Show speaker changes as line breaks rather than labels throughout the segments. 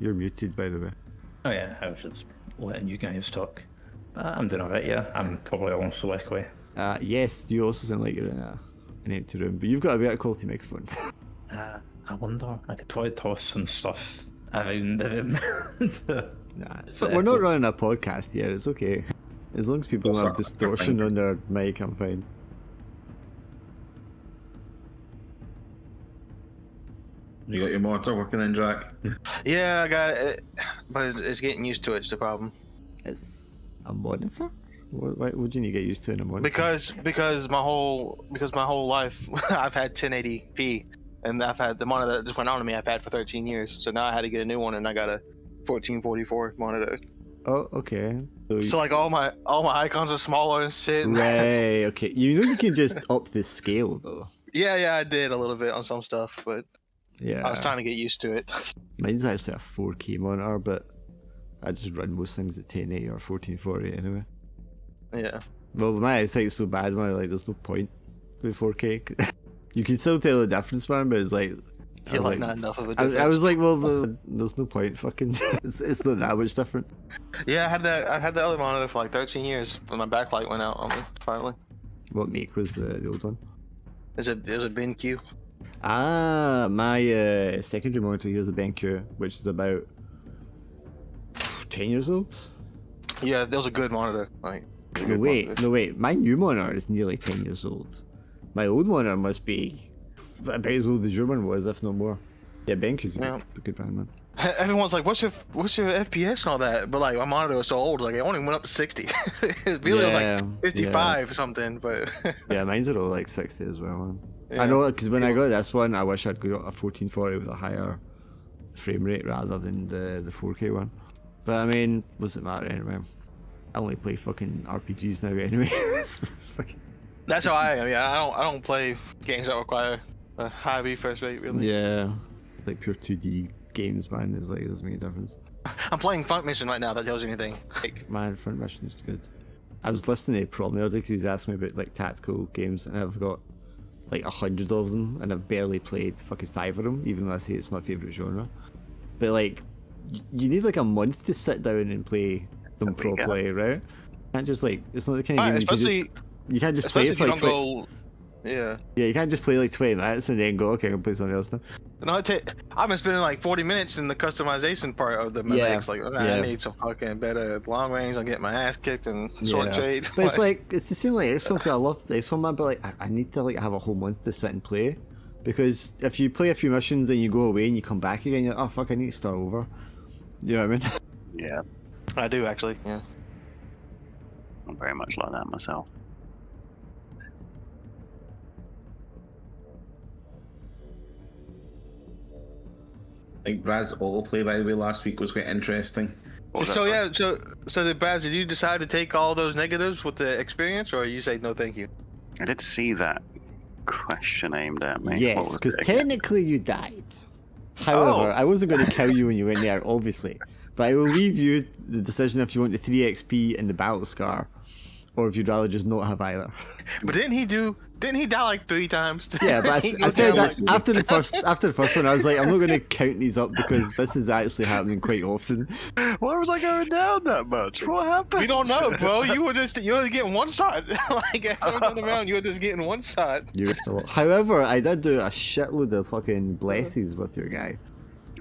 You're muted, by the way.
Oh yeah, I was just letting you guys talk. I'm doing alright, yeah. I'm probably also echoey.
Yes, you also sound like you're in an empty room, but you've got a better quality microphone.
I wonder, I could probably toss some stuff around the room.
Nah, but we're not running a podcast here, it's okay. As long as people don't have distortion on their mic, I'm fine.
You got your monitor working then, Jack?
Yeah, I got it, but it's getting used to it. It's the problem.
It's a monitor? What do you need to get used to in a monitor?
Because my whole life I've had 1080p, and I've had the monitor that just went on to me. I've had for 13 years, so now I had to get a new one, and I got a 1444 monitor.
Oh, okay.
So like all my icons are smaller and shit.
Right. Okay. You know you can just up the scale though.
Yeah, I did a little bit on some stuff, but
yeah,
I was trying to get used to it.
Mine's actually a 4K monitor, but I just run most things at 1080 or 1440 anyway.
Yeah.
Well, my eyesight's so bad, man. Like, there's no point with 4K. You can still tell the difference, man, but it's like.
You're like not enough of a difference.
I was like, well, there's no point. Fucking, it's not that much different.
Yeah, I had the other monitor for like 13 years, but my backlight went out on me finally.
What make was the old one?
Is it BenQ?
Ah, my secondary monitor here is a BenQ, which is about 10 years old.
Yeah, that was a good monitor. Like,
no wait. My new monitor is nearly 10 years old. My old monitor must be about as old as your one was, if not more. Yeah, BenQ's a good brand, man.
Everyone's like, what's your FPS and all that? But like, my monitor was so old, like it only went up to 60. It really was like 55 or something, but
yeah, mine's are all like 60 as well, man.
Yeah.
I know, because when I got this one, I wish I'd got a 1440 with a higher frame rate rather than the 4K one. But I mean, what's it matter anyway? I only play fucking RPGs now anyway.
That's how I am. Yeah, I don't play games that require a high refresh rate really.
Yeah, like pure 2D games, man. Is like doesn't make a difference.
I'm playing Front Mission right now. That tells you anything. Like,
man, Front Mission is good. I was listening to Prom the other day because he was asking me about like tactical games, and I've got like 100 of them, and I've barely played fucking 5 of them, even though I say it's my favorite genre. But like, you need like a month to sit down and play them properly, right? You can't just like, it's not the kind of game you can't just play it for like 20. Yeah, you can't just play like 20 minutes and then go, okay, I'm gonna play something else now.
No, I've been spending like 40 minutes in the customization part of the mechanics. Like, I need some fucking better long range. I'm getting my ass kicked and short trades.
But it's like, it's the same like XCOM. I love XCOM, man, but like, I need to like have a whole month to sit and play, because if you play a few missions and you go away and you come back again, you're like, oh fuck, I need to start over. You know what I mean?
Yeah,
I do actually. Yeah,
I'm very much like that myself.
Like Brad's autoplay, by the way, last week was quite interesting.
So yeah, so Brad, did you decide to take all those negatives with the experience, or you say no, thank you?
I did see that question aimed at me.
Yes, because technically you died. However, I wasn't going to kill you when you went there, obviously, but I will leave you the decision if you want the 3 XP and the battle scar, or if you'd rather just not have either.
But didn't he die like 3 times?
Yeah, but I said that after the first one, I was like, I'm not going to count these up because this is actually happening quite often.
Why was I going down that much? What happened?
We don't know, bro. You were getting one shot. Like every time around, you were just getting one shot.
However, I did do a shitload of fucking blesses with your guy.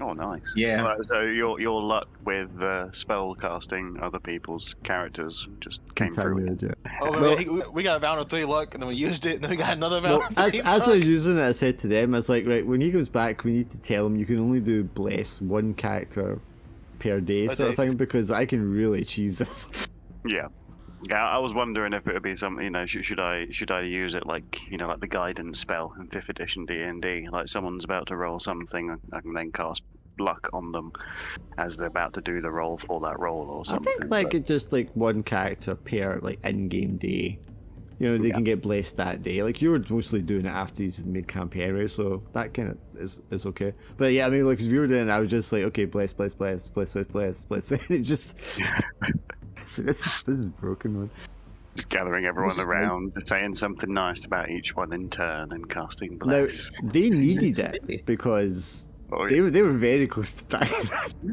Oh, nice.
Yeah.
Right, so your luck with spell casting other people's characters just came through.
We got a round of 3 luck, and then we used it, and then we got another round of 3
as I was using it, I said to them, I was like, right, when he goes back, we need to tell him you can only do bless 1 character per day, sort of thing, because I can really cheese this.
Yeah. Yeah, I was wondering if it would be something, you know, should I use it like, you know, like the guidance spell in 5th edition D&D, like someone's about to roll something, I can then cast luck on them as they're about to do the roll for that roll or something.
I think like it's just like 1 character per like in-game day. You know, they can get blessed that day. Like you were mostly doing it after he's mid camp anyway, so that kind of is okay. But yeah, I mean, like, cause we were doing it, I was just like, okay, bless. It just this is broken, man.
Just gathering everyone around, saying something nice about each one in turn and casting bless.
Now, they needed it because
Oh,
They were very close to dying.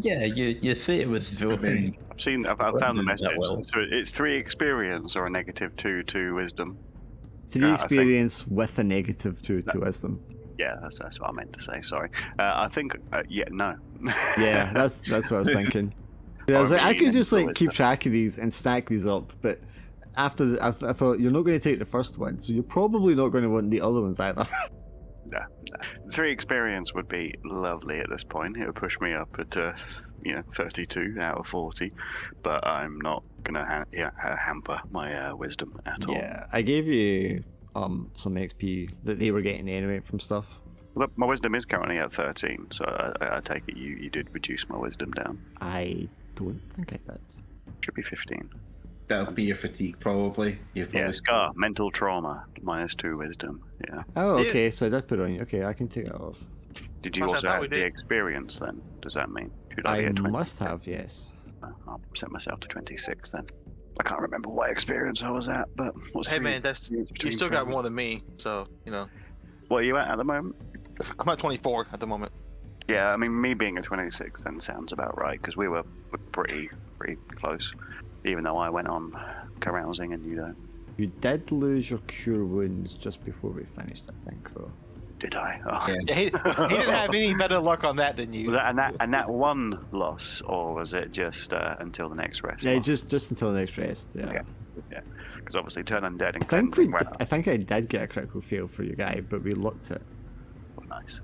Yeah, you say it was voting.
I've found the
Didn't
message.
that well.
So it's 3 experience or a -2 to wisdom.
3
I think-
experience with a -2 to wisdom.
Yeah, that's what I meant to say. Sorry. I think no.
Yeah, that's what I was thinking. I was like, I could just like keep track of these and stack these up, but after I thought you're not going to take the first one, so you're probably not going to want the other ones either.
No. 3 experience would be lovely at this point. It would push me up at 32 out of 40, but I'm not gonna hamper my wisdom at all.
Yeah, I gave you some XP that they were getting anyway from stuff.
Look, my wisdom is currently at 13, so I take it you did reduce my wisdom down.
I don't think I did.
Should be 15.
That'll be your fatigue, probably.
Yeah, scar, mental trauma, -2 wisdom. Yeah.
Oh,
Yeah.
okay, so I did put it on you. Okay, I can take that off.
Did you
I
also
thought
have
we
the
did.
experience then? Does that mean? Should I be
I
at 20?
must have, yes.
I'll set myself to 26 then. I can't remember what experience I was at, but what's
Hey
3
man, you
between
still got
from-
more than me, so
What are you at the moment?
I'm at 24 at the moment.
Yeah, I mean, me being at 26 then sounds about right, because we were pretty close, even though I went on carousing and you don't.
You did lose your cure wounds just before we finished, I think, though.
Did I? Oh.
Yeah.
Yeah, he didn't have any better luck on that than you.
Was that and that one loss, or was it just until the next rest?
Yeah,
loss?
just until the next rest. Yeah.
Okay. Yeah, because obviously turn undead and
I think
cleansing went
I think I did get a critical fail for your guy, but we looked at.
up. Nice.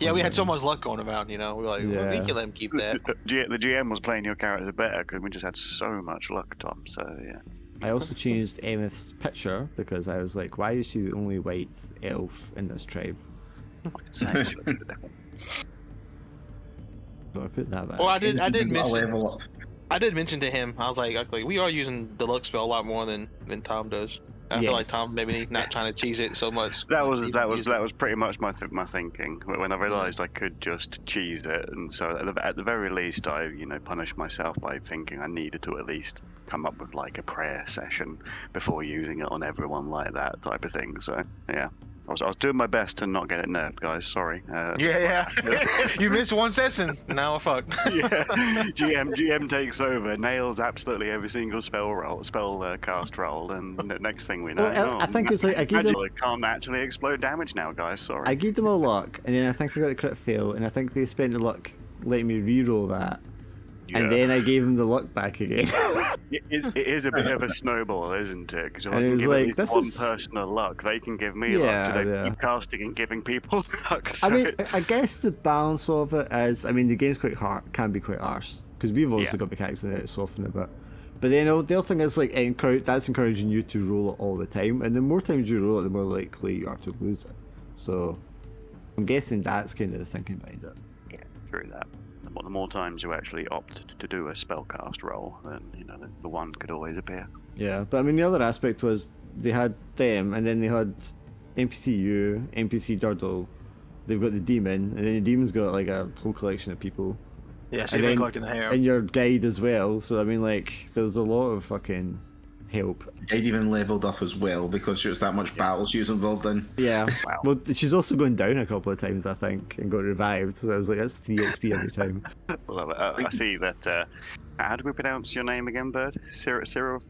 Yeah, we had so much luck going around, we were like, well, we
Yeah.
can let him keep that.
The GM was playing your character better because we just had so much luck, Tom. So yeah.
I also changed Emeth's picture because I was like, why is she the only white elf in this tribe?
So,
So I put that back.
Well, I did
Not a
mention
level up.
I did mention to him, I was like we are using the luck spell a lot more than Tom does. I feel like
Yes.
Tom maybe not trying to cheese it so much.
that was
He
that was
used
that
it.
was pretty much my thinking when I realised I could just cheese it, and so at the very least I punished myself by thinking I needed to at least come up with like a prayer session before using it on everyone like that type of thing. So yeah, I was doing my best to not get it nerfed, guys. Sorry.
Yeah. You missed one session. Now we're fucked.
Yeah, GM takes over, nails absolutely every single spell cast roll, and the next thing we know,
Well, I think it's like I gave them,
I can't actually explode damage now, guys. Sorry.
I gave them all luck, and then I think I got the crit fail, and I think they spent the luck letting me re-roll that, and then I gave them the luck back again.
it is a bit of a snowball, isn't it? Because
And
I
it
can
was
give
like,
at least
this
one
is-
person a luck, they can give me
Yeah,
luck. They
yeah.
keep casting and giving people luck. So
I mean,
it's-
I guess the balance of it is, I mean, the game's quite hard, can be quite harsh, because we've obviously
Yeah.
got mechanics in there to soften it a bit. But then the other thing is, like, that's encouraging you to roll it all the time, and the more times you roll it, the more likely you are to lose it. So, I'm guessing that's kind of the thinking behind it.
Through that. The more times you actually opt to do a spellcast roll, then the one could always appear.
Yeah, but I mean, the other aspect was they had them, and then they had NPCU, NPC Durdle, they've got the demon, and then the demon's got like a whole collection of people,
Yeah, so
And
you've been
then-
collecting the hair.
and your guide as well. So I mean, like, there's a lot of fucking help.
I'd even leveled up as well because there's that much battle she was involved in.
Yeah.
Wow.
Well, she's also gone down a couple of times, I think, and got revived. So I was like, that's 3 XP every time.
Love it. I see that. How do we pronounce your name again, Bird? Cyril?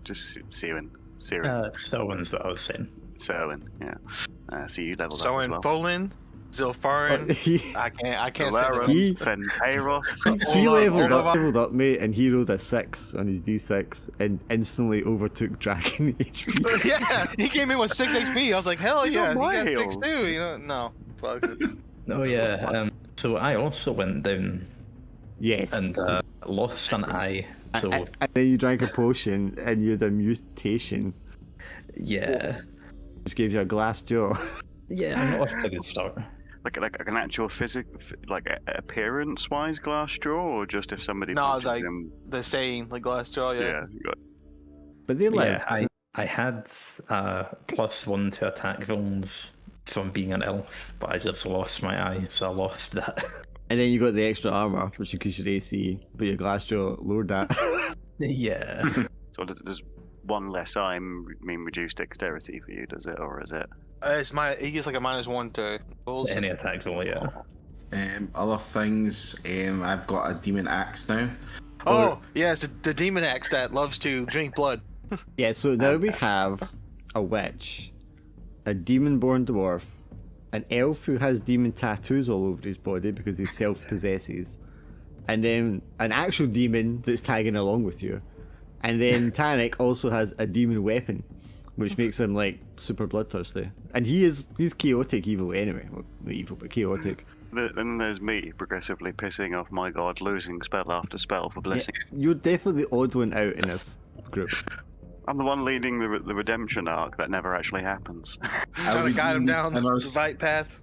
Just Sirin.
Still ones that I was saying.
Serwin, yeah. So you leveled
So
up
in
as well.
Bolin, Zilfarin,
he
I can't say
Valera,
the
He-
then Payros.
he
Hold on.
leveled up, mate, and he rolled a 6 on his D6 and instantly overtook Dragon HP.
Yeah, he came in with 6 XP. I was like, hell yeah, he got 6
wild.
too. No, fuck it.
Oh yeah. So I also went down
Yes.
and lost an eye. So
and then you drank a potion and you had a mutation,
yeah,
which gave you a glass jaw.
yeah, I'm not off to a good start.
like an actual appearance-wise glass jaw, or just if somebody
No,
punches
like
him?
the saying, the glass jaw. Yeah.
Yeah. you got-
But they
Yeah,
lived.
I had +1 to attack rolls from being an elf, but I just lost my eye, so I lost that.
And then you got the extra armor, which increased your AC, but your glass jaw lowered that.
Yeah.
So does one less eye mean reduced dexterity for you, does it, or is it?
He gets like a -1 to rolls.
Any attack roll, yeah.
Other things, I've got a demon axe now.
Oh, yeah, it's the demon axe that loves to drink blood.
Yeah, so now we have a witch, a demon-born dwarf, an elf who has demon tattoos all over his body because he self-possesses, and then an actual demon that's tagging along with you. And then Tanik also has a demon weapon, which makes him like super bloodthirsty. And he's chaotic evil anyway. Well, not evil, but chaotic.
Then there's me progressively pissing off my god, losing spell after spell for blessing.
Yeah, you're definitely the odd one out in this group.
I'm the one leading the redemption arc that never actually happens.
Trying to guide him down the
sinners.
right path.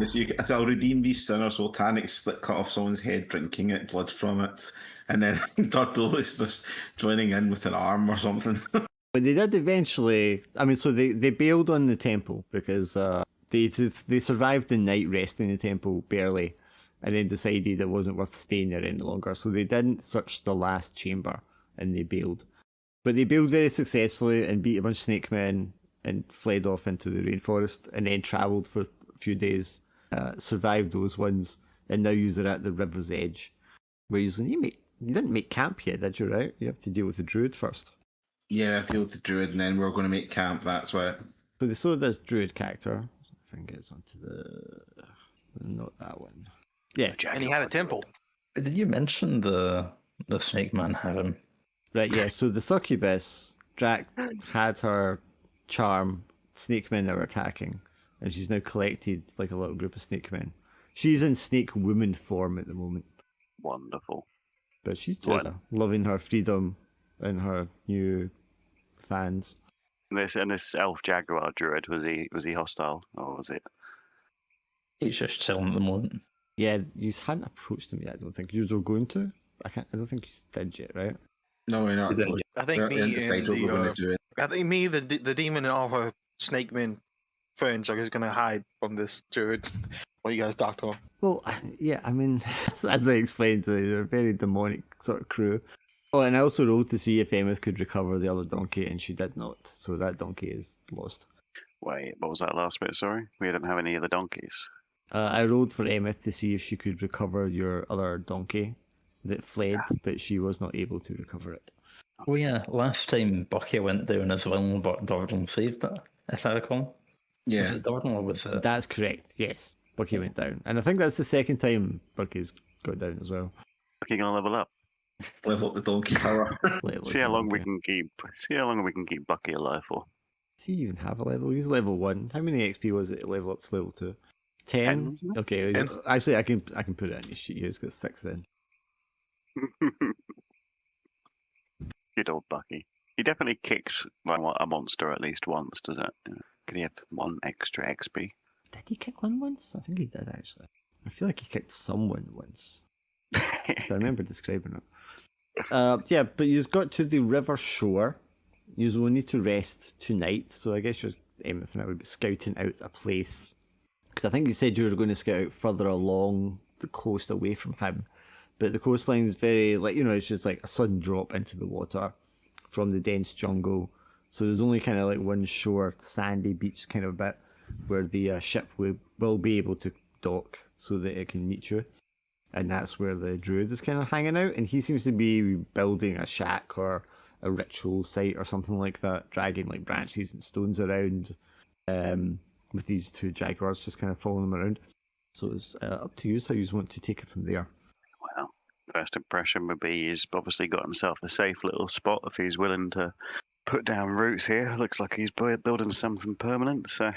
So I'll redeem these sinners while Tanik cut off someone's head, drinking it, blood from it, and then Turtle is just joining in with an arm or something.
But they did eventually. I mean, so they bailed on the temple because they survived the night resting in the temple barely, and then decided it wasn't worth staying there any longer. So they didn't search the last chamber, and they bailed. But they bailed very successfully and beat a bunch of snake men and fled off into the rainforest, and then travelled for a few days, survived those ones, and now you're at the river's edge, where you didn't make camp yet, did you? Right? You have to deal with the druid first.
Yeah, I have to deal with the druid, and then we're going to make camp. That's why.
So they saw this druid character. If I can get onto not that one. Yeah,
And he had a temple.
Did you mention the snake man harem?
right. Yeah. So the succubus, Drac had her charm snake men that were attacking, and she's now collected like a little group of snake men. She's in snake woman form at the moment,
Wonderful.
but she's just loving her freedom and her new fans.
And this elf jaguar druid, was he hostile, or was it?
He's just chilling at the moment.
Yeah, you hadn't approached him yet. I don't think you were going to. I don't think you did yet, right?
No, we're not.
I think
We're
me and
undecided what we're going to do it.
I think me, the demon, and all her snake men friends are just gonna hide from this druid while you guys talk to him.
Well, yeah, I mean, as I explained, they're a very demonic sort of crew. Oh, and I also rolled to see if Emeth could recover the other donkey, and she did not. So that donkey is lost.
Wait, what was that last bit? Sorry, we didn't have any of the donkeys.
I rolled for Emeth to see if she could recover your other donkey that fled, but she was not able to recover it.
Oh yeah, last time Bucky went down as well, but Dordan saved it, if I recall.
Yeah.
Was it Dordan or was it?
That's correct, yes. Bucky went down. And I think that's the second time Bucky's got down as well.
Bucky gonna level up.
Level up the donkey power.
See how long we can keep. See how long we can keep Bucky alive for.
Does he even have a level? He's level 1. How many XP was it to level up to level 2? 10? Okay, actually I can put it in his sheet here. He's got 6 then.
Good old Bucky. He definitely kicks like a monster at least once, does it? Yeah. Could he have 1 extra XP?
Did he kick one once? I think he did actually. I feel like he kicked someone once. I remember describing it. Yeah, but you've got to the river shore. You will need to rest tonight, so I guess you're aiming for now would be scouting out a place. Because I think you said you were going to scout out further along the coast away from him. But the coastline is very, like, it's just like a sudden drop into the water from the dense jungle. So there's only kind of like one shore, sandy beach kind of bit, where the ship will be able to dock so that it can meet you. And that's where the druid is kind of hanging out. And he seems to be building a shack or a ritual site or something like that, dragging like branches and stones around with these 2 jaguars just kind of following them around. So it's up to you how you want to take it from there.
Well, first impression would be he's obviously got himself a safe little spot if he's willing to put down roots here. Looks like he's building something permanent. So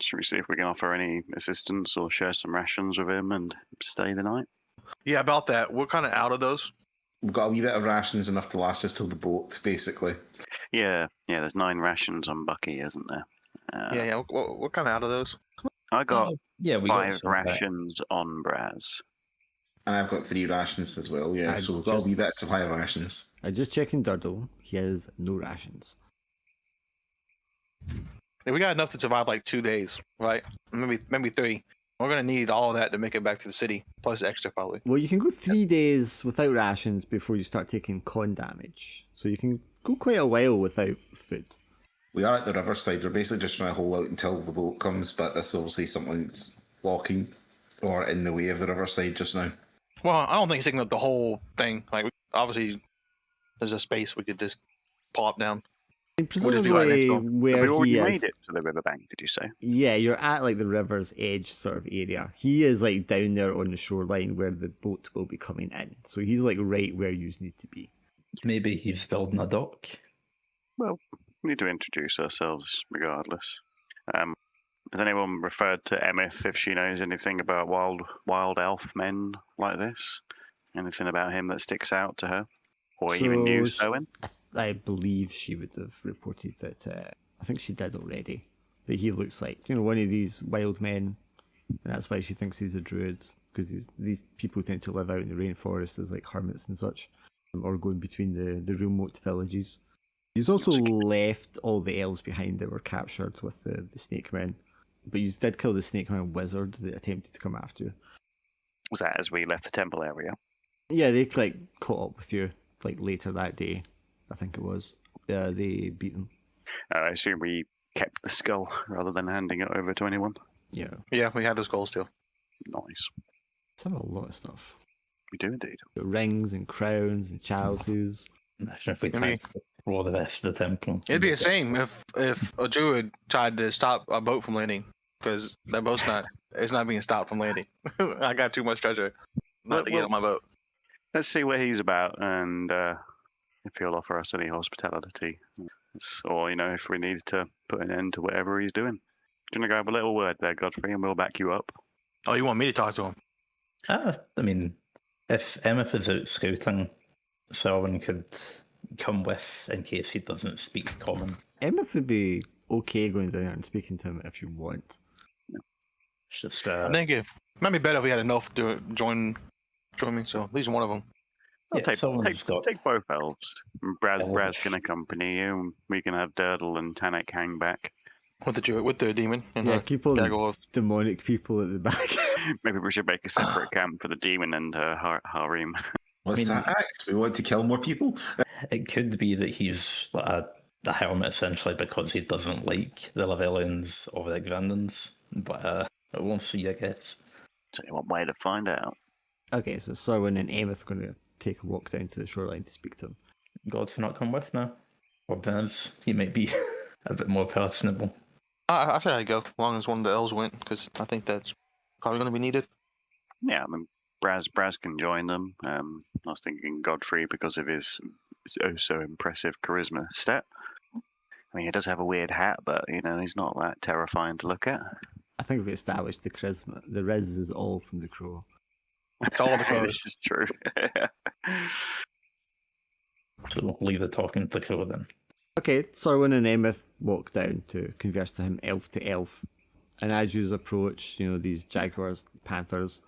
should we see if we can offer any assistance or share some rations with him and stay the night?
Yeah, about that. We're kind of out of those.
We've got a wee bit of rations, enough to last us till the boat, basically.
Yeah. There's 9 rations on Bucky, isn't there?
Yeah. We're kind of out of those.
I got
we
5
got some
rations on Braz.
And I've got 3 rations as well, yeah. So we've got a wee bit of supply of rations.
I just checking Durdle. He has no rations.
Yeah, we got enough to survive like 2 days, right? Maybe 3. We're gonna need all of that to make it back to the city, plus extra probably.
Well, you can go 3 days without rations before you start taking con damage. So you can go quite a while without food.
We are at the riverside. We're basically just trying to hold out until the boat comes, but this is obviously something that's blocking or in the way of the riverside just now.
Well, I don't think it's taking up the whole thing. Like, obviously, there's a space we could just pop down.
And
We'll just be right next
presumably
to him.
where
We've already
he
made
is,
it to the riverbank, did you say?
yeah, you're at like the river's edge sort of area. He is like down there on the shoreline where the boat will be coming in. So he's like right where you need to be.
Maybe he's building a dock.
Well, we need to introduce ourselves regardless. Has anyone referred to Emeth if she knows anything about wild elf men like this? Anything about him that sticks out to her? Or even you, Owen?
I believe she would have reported that. I think she did already. That he looks like one of these wild men, and that's why she thinks he's a druid, because these people tend to live out in the rainforest as like hermits and such, or going between the remote villages. He's also left all the elves behind that were captured with the snake men, but you did kill the snake man wizard that attempted to come after you.
Was that as we left the temple area?
Yeah, they like caught up with you like later that day. I think it was. They beat them.
I assume we kept the skull rather than handing it over to anyone.
Yeah.
Yeah, we had those goals too.
Nice.
Let's have a lot of stuff.
We do indeed.
Got rings and crowns and chalices.
Imagine if we
I mean-
tagged all the rest of the temple.
It'd be the same if a druid tried to stop a boat from landing, because that boat's not being stopped from landing. I got too much treasure not to get on my boat.
Let's see what he's about, and if he'll offer us any hospitality. Or, if we need to put an end to whatever he's doing. Do you want to go have a little word there, Godfrey, and we'll back you up?
Oh, you want me to talk to him?
I mean, if Emeth is out scouting, someone could come with in case he doesn't speak common.
Emeth would be okay going down there and speaking to him if you want.
It's just,
I think it might be better if we had enough to join me. So at least one of them.
I'll
yeah,
take
got
take both elves. Braz
Elves.
can accompany you, and we can have Durdle and Tanek hang back.
With the demon and
Yeah,
her
keep all the
gaggle of
demonic people at the back.
Maybe we should make a separate camp for the demon and her harem.
What's that, Axe? We want to kill more people?
it could be that he's a hermit essentially because he doesn't like the Lavelians or the Grandans, but we'll see, I guess.
So one way to find out.
Okay, so Sarwin and Emeth are going to take a walk down to the shoreline to speak to him.
Godfrey not come with now, or Vaz, he might be a bit more personable.
I say I'd go as long as one of the elves went, because I think that's probably going to be needed.
Yeah, I mean, Braz can join them. I was thinking Godfrey because of his oh so impressive charisma step. I mean, he does have a weird hat, but he's not that terrifying to look at.
I think we've established the charisma. The res is all from the crow.
It's all the crows.
This is true.
So we'll leave the talking to the crow then.
Okay, Sarwin and Emeth walk down to converse to him elf to elf. And as you approach, these jaguars, panthers,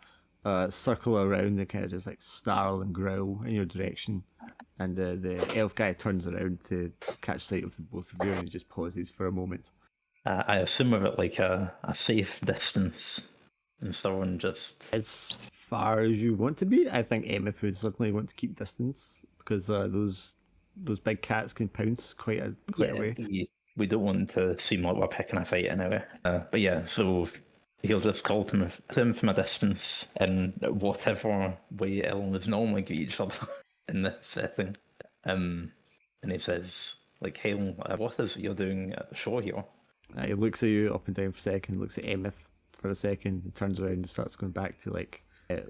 circle around and kind of just like snarl and growl in your direction. And the elf guy turns around to catch sight of the both of you and he just pauses for a moment.
I assume we're at like a safe distance, and someone just...
As far as you want to be, I think Emeth would certainly want to keep distance because those big cats can pounce quite a way.
We don't want to seem like we're picking a fight anyway. But yeah, so he'll just call to him from a distance in whatever way elves normally greet each other in this setting. And he says, like, "Hey, what is it you're doing at the shore here?"
He looks at you up and down for a second, looks at Emeth for a second, and turns around and starts going back to like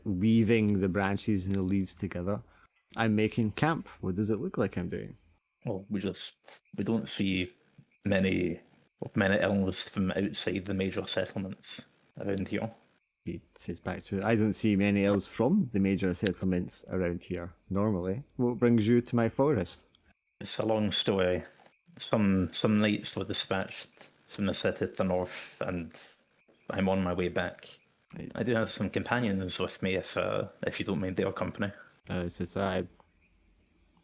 weaving the branches and the leaves together. I'm making camp. What does it look like I'm doing?
Well, we don't see many elves from outside the major settlements around here.
He says back to you, I don't see many elves from the major settlements around here normally. What brings you to my forest?
It's a long story. Some knights were dispatched from the city to the north, and I'm on my way back. I do have some companions with me if you don't mind their company.
He says,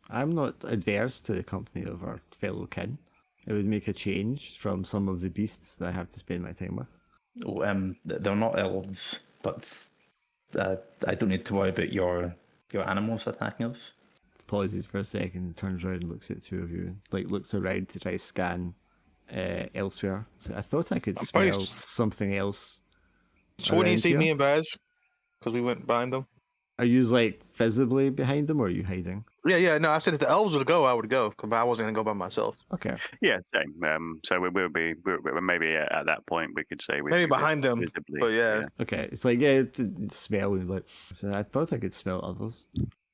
I'm not adverse to the company of our fellow kin. It would make a change from some of the beasts that I have to spend my time with.
Oh, they're not elves, but I don't need to worry about your animals attacking us.
pauses for a second, turns around and looks at the two of you, like looks around to try to scan elsewhere. So I thought I could
I'm pretty
smell something else.
So when you
around
see
here.
me and Baz, because we went behind them.
Are you like visibly behind them, or are you hiding?
Yeah. No, I said if the elves would go, I would go, but I wasn't gonna go by myself.
Okay.
Yeah, same. So we're maybe at that point we could say
Maybe behind them,
visibly,
but yeah.
Okay. It's like it's smell and like. So I thought I could smell others.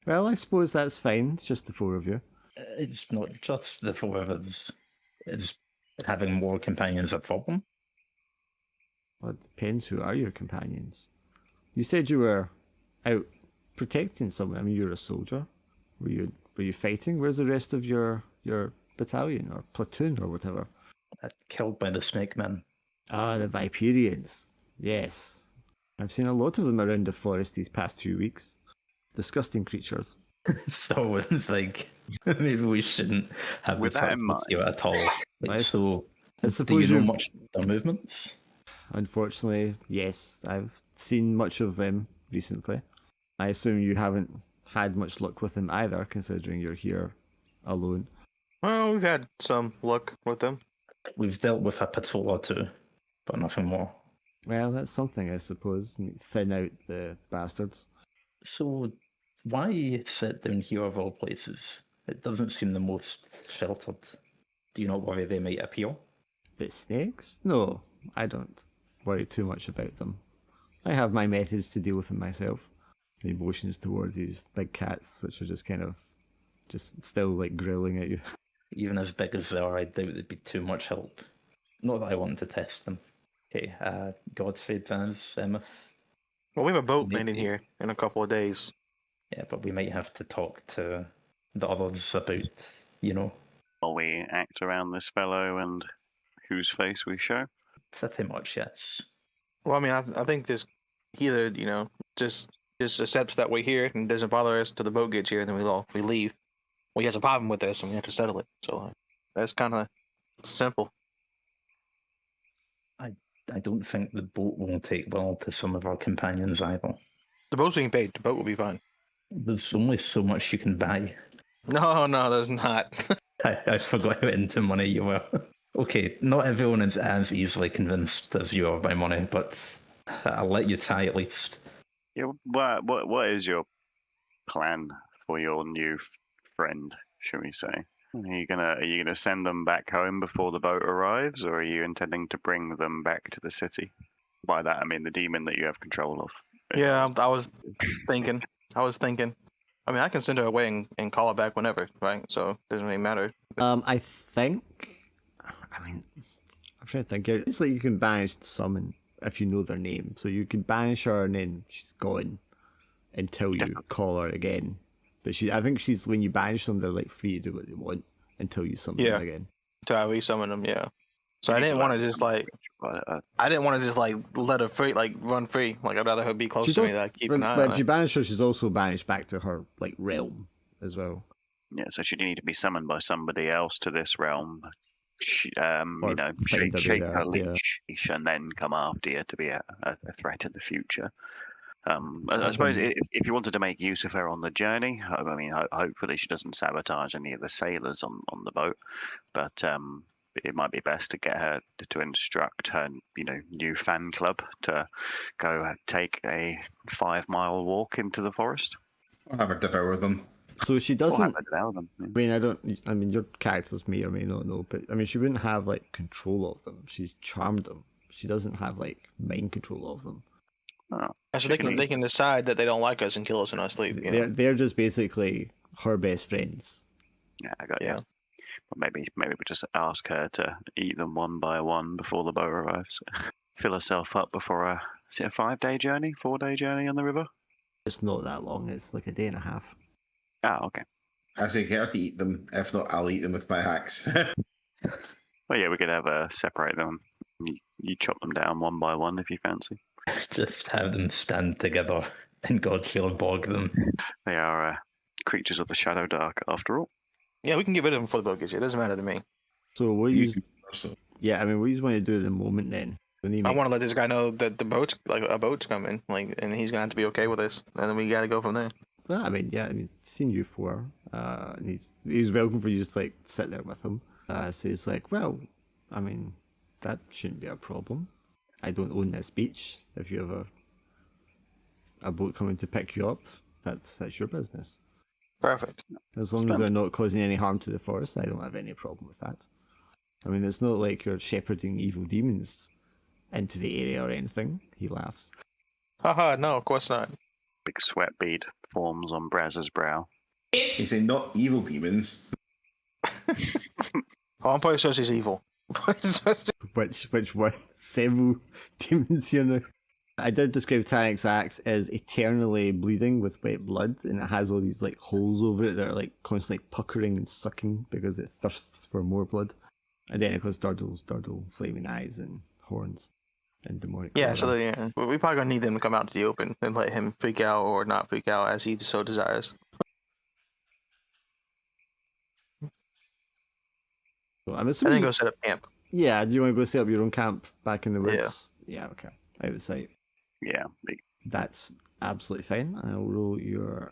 Well, I suppose that's fine. It's just the four of you.
It's not just the four of us. It's having more companions a problem.
Well, it depends. Who are your companions? You said you were out protecting someone. I mean, you're a soldier. Were you fighting? Where's the rest of your battalion or platoon or whatever?
Killed by the snake man.
Ah, the Viperians. Yes. I've seen a lot of them around the forest these past few weeks. Disgusting creatures.
So it's like maybe we shouldn't have
With
this
that
up
in
with
mind.
you at all. Like, so,
I
do
suppose
you know
you've-
much of their movements?
Unfortunately, yes. I've seen much of them recently. I assume you haven't had much luck with them either, considering you're here alone.
Well, we've had some luck with them.
We've dealt with a patrol or two, but nothing more.
Well, that's something, I suppose. Thin out the bastards.
So, why sit down here of all places? It doesn't seem the most sheltered. Do you not worry they might appear?
The snakes? No, I don't worry too much about them. I have my methods to deal with them myself. The emotions towards these big cats, which are just kind of, just still like growling at you.
Even as big as they are, I doubt they'd be too much help. Not that I want to test them. Okay, Godfrey, Vance, Emma.
Well, we have a boat
Maybe.
landing here in a couple of days.
Yeah, but we might have to talk to the others about,
While we act around this fellow and whose face we show.
pretty much, yes.
Well, I mean, I think this he either just accepts that we're here and doesn't bother us till the boat gets here, and then we leave. Well, he has a problem with us, and we have to settle it. So that's kind of simple.
I don't think the boat will take well to some of our companions either.
The boat's being paid. The boat will be fine.
There's only so much you can buy.
No, there's not.
I forgot how into money you were. Okay, not everyone is as easily convinced as you are by money, but I'll let you try at least.
Yeah, what is your plan for your new friend, shall we say? Are you gonna send them back home before the boat arrives, or are you intending to bring them back to the city? By that I mean the demon that you have control of.
Yeah, I was thinking. I mean, I can send her away and call her back whenever, right? So it doesn't really matter.
I think. I mean, I'm trying to think. It's like you can banish someone if you know their name. So you can banish her and then she's gone until you call her again. But I think she's when you banish them, they're like free to do what they want until you summon them again.
Until I resummon them, yeah. So I didn't want to just like. I didn't want to just like let her free, like run free. Like I'd rather her be close to me. That I keep an eye
but
on
if
her.
you banish her, she's also banished back to her like realm as well.
Yeah, so she'd need to be summoned by somebody else to this realm. Shake
find a
her
better idea.
leash and then come after you to be a threat in the future. I suppose if you wanted to make use of her on the journey, I mean, hopefully she doesn't sabotage any of the sailors on the boat, but it might be best to get her to instruct her, new fan club to go take a 5-mile walk into the forest.
Or have her devour them.
So she
Or
doesn't.
have her devour them. Yeah.
I mean, your characters may or may not know, but I mean, she wouldn't have like control of them. She's charmed them. She doesn't have like mind control of them.
Oh,
Actually, they can decide that they don't like us and kill us in our sleep. You know?
They're just basically her best friends.
yeah, I got
Yeah.
you. But maybe we just ask her to eat them one by one before the boat arrives. Fill herself up before is it a 5-day journey, 4-day journey on the river?
It's not that long. It's like a day and a half.
Oh, okay.
I say get her to eat them. If not, I'll eat them with my axe.
Well, yeah, we could have separate them. You chop them down one by one if you fancy.
Just have them stand together and Godfield bog them.
They are creatures of the Shadowdark, after all.
Yeah, we can get rid of them before the boat gets here. It doesn't matter to me.
So what
You
you?
can also-
Yeah, I mean, what do you want to do at the moment then?
I want to let this guy know that a boat's coming, and he's gonna have to be okay with this, and then we gotta go from there.
Well, I mean, yeah, I mean, seen you four. And he's welcome for you to like sit there with him. So he's like, well, I mean, that shouldn't be a problem. I don't own this beach. If you have a boat coming to pick you up, that's your business.
Perfect.
As long as they're not causing any harm to the forest, I don't have any problem with that. I mean, it's not like you're shepherding evil demons into the area or anything. He laughs.
Haha, no, of course not.
Big sweat bead forms on Braz's brow.
He's saying not evil demons.
Oh, I'm probably sure he's evil.
Which one? Several demons here now. I did describe Tarek's axe as eternally bleeding with wet blood, and it has all these like holes over it that are like constantly puckering and sucking because it thirsts for more blood. And then of course Durdle's flaming eyes and horns and demonic.
Yeah,
color.
we probably gonna need them to come out to the open and let him freak out or not freak out as he so desires.
So I'm
I
assuming.
think go set up camp.
Yeah, do you want to go set up your own camp back in the woods? Yeah, okay. Out of sight.
Yeah,
That's absolutely fine. I'll roll your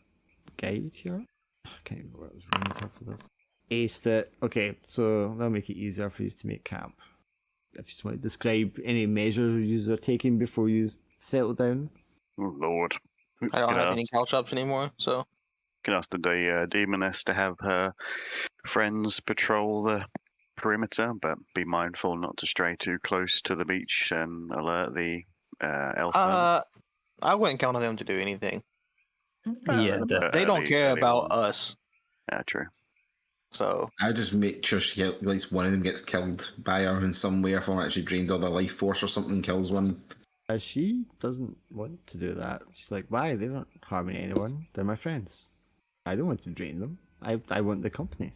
guide here. I can't remember what I was rolling for this. Aced it. Okay, so that'll make it easier for you to make camp. If you just want to describe any measures you are taking before you settle down.
oh Lord.
I don't
Can
have
ask-
any couch ups anymore, so
Can ask the demoness to have her friends patrol the perimeter, but be mindful not to stray too close to the beach and alert the elf.
I wouldn't count on them to do anything.
Yeah,
They don't care about us,
Yeah, true.
so
I just make sure at least one of them gets killed by her in some way, or form actually drains all their life force or something, kills one.
She doesn't want to do that. She's like, why? They're not harming anyone. They're my friends. I don't want to drain them. I want the company.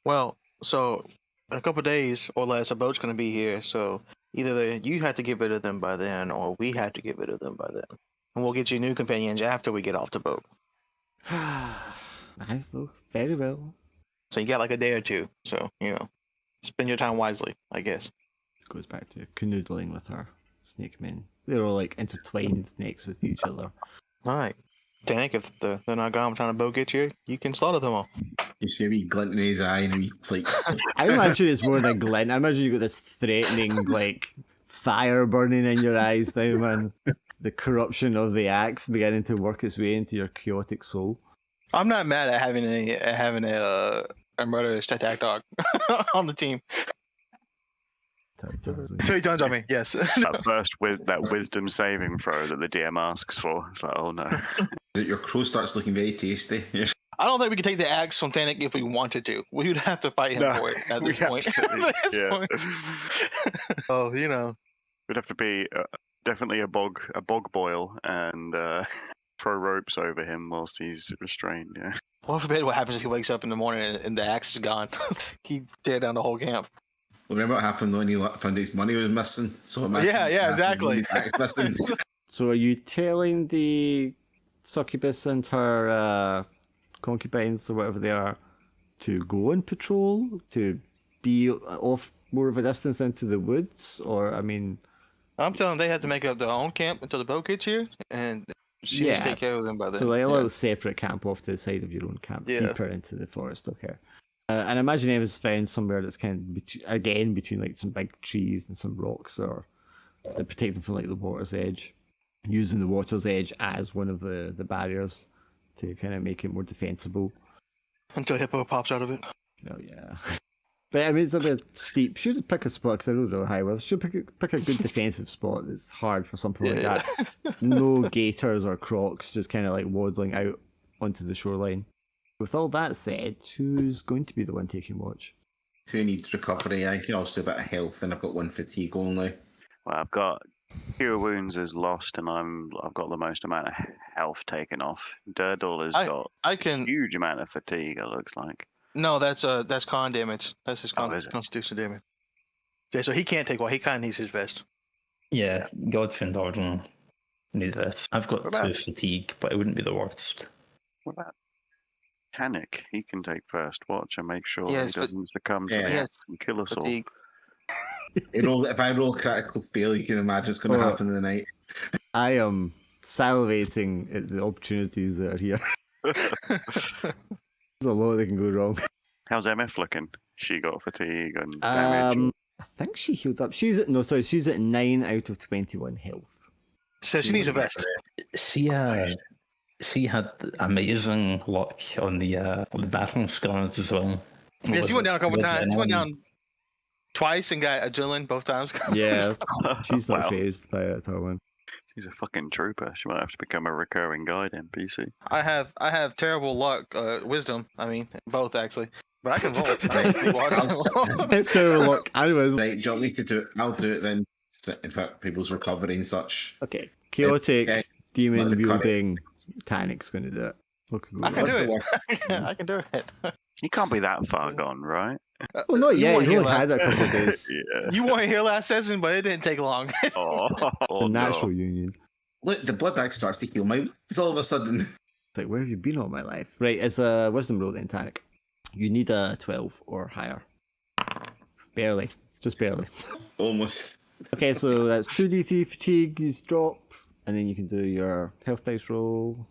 well, so in a couple of days or less, a boat's gonna be here. So either you have to get rid of them by then, or we have to get rid of them by then, and we'll get you new companions after we get off the boat.
I thought very well.
So you got like a day or two. So spend your time wisely, I guess.
Goes back to canoodling with her snake men. They're all like intertwined necks with each other.
All right, Danik, if they're not gone trying to boat get you, you can slaughter them all.
You see a wee glint in his eye, and it's like,
I imagine it's more than a glint. I imagine you got this threatening, like, fire burning in your eyes now, man. The corruption of the axe beginning to work its way into your chaotic soul.
I'm not mad at having a murderous attack dog on the team. He turns on me. Yes.
That first that wisdom saving throw that the DM asks for. It's like, oh no.
your crow starts looking very tasty.
I don't think we could take the axe from Danik if we wanted to. We would have to fight him
No,
for it at this
we
point.
absolutely-
At this
yeah.
point. Oh,
It'd have to be definitely a bog boil and throw ropes over him whilst he's restrained. Yeah.
Lord forbid what happens if he wakes up in the morning and the axe is gone. He tear down the whole camp.
Well, remember what happened when he found his money was missing? So imagine
Yeah,
what happened
exactly.
when his axe missing.
So are you telling the succubus and her concubines or whatever they are to go on patrol, to be off more of a distance into the woods? Or, I mean...
I'm telling them they have to make up their own camp until the boat gets here, and she
Yeah.
can take care of them by then.
So like a
Yeah.
little separate camp off to the side of your own camp,
Yeah.
deeper into the forest. Okay. And I imagine it was found somewhere that's kind of between like some big trees and some rocks, or that protect them from like the water's edge. Using the water's edge as one of the barriers to kind of make it more defensible.
Until Hippo pops out of it.
Oh yeah. But I mean, it's a bit steep. Should pick a spot because I don't really high well. Should pick a good defensive spot that's hard for something like
Yeah.
that. No gators or crocs, just kind of like waddling out onto the shoreline. With all that said, who's going to be the one taking watch?
Who needs recovery? I can also do a bit of health, and I've got one fatigue only.
Well, I've got Cure Wounds is lost, and I've got the most amount of health taken off. Durdle has got
I
a
can.
huge amount of fatigue. It looks like.
No, that's con damage. That's his
Oh, is it?
constitution damage. Yeah, so he can't take one. He kind of needs his vest.
Yeah, Godfrey and Ordinal need this. I've got
What
2
about-
fatigue, but it wouldn't be the worst.
What about Panic? He can take first watch and make sure
Yes,
he
but-
doesn't succumb to
Yeah.
the
Yes,
axe and kill us all.
fatigue.
If I roll a critical fail, you can imagine it's going to
Oh.
happen in the night.
I am salivating at the opportunities that are here. There's a lot that can go wrong.
How's MF looking? She got fatigue and damage.
I think she healed up. She's at 9 out of 21 health.
So she needs a vest.
She had amazing luck on the battle scars as well.
Yeah, she went down a couple times. She went
Adrenaline.
down twice and got adrenaline both times.
Yeah, she's not
Wow.
phased by it at all. Man.
She's a fucking trooper. She might have to become a recurring guide NPC.
I have terrible luck, wisdom. I mean, both actually. But I can vault.
I have terrible luck. Anyways,
Right, do you want me to do it? I'll do it then. For people's recovery and such.
okay. Chaotic,
Yeah,
demon
let it cut
wielding, Tanic's going to do it. What could go
I can
wrong?
What's
do
the
it.
word?
I can do it.
You can't be that far gone, right?
Well, not
You
yet.
weren't
He's
here
only had that a couple of days.
Yeah.
You weren't here last session, but it didn't take long.
Oh,
The natural
no.
union.
Look, the blood bag starts to heal my wounds all of a sudden.
It's like, where have you been all my life? Right, it's a wisdom roll then, Tanic. You need a 12 or higher. Barely. Just barely.
Almost.
Okay, so that's 2d3 fatigue is drop, and then you can do your health dice roll,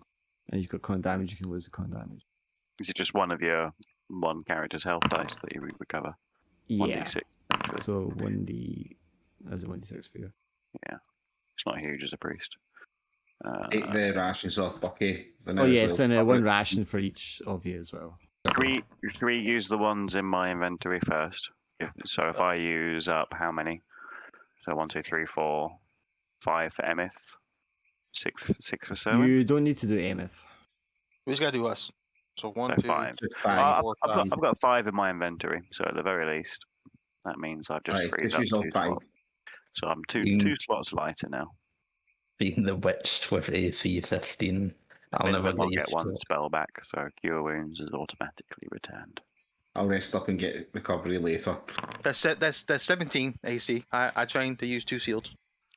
and you've got con damage, you can lose the con damage.
Is it just one of your one character's health dice that you recover?
Yeah.
1d6.
So 1d... As a 1d6 for you.
It's not huge as a priest.
Take the rations off Bucky.
Oh yes, and one ration for each of you as well.
Three use the ones in my inventory first. So if I use up how many? So 1, 2, 3, 4, 5 for Emeth, 6 for Selwyn.
You don't need to do Ameth.
We just gotta do us. So 1,
So
2,
5.
Five.
I've got 5 in my inventory, so at the very least, that means I've just
Right,
freed
just
up
use all
2
5.
slots. So I'm two
Mm.
two slots lighter now.
Being the witch with AC 15. I'll never
I'll
get
get
used
one
to it.
spell back, so Cure Wounds is automatically returned.
I'll rest up and get recovery later.
That's 17 AC. I trained to use 2 shields.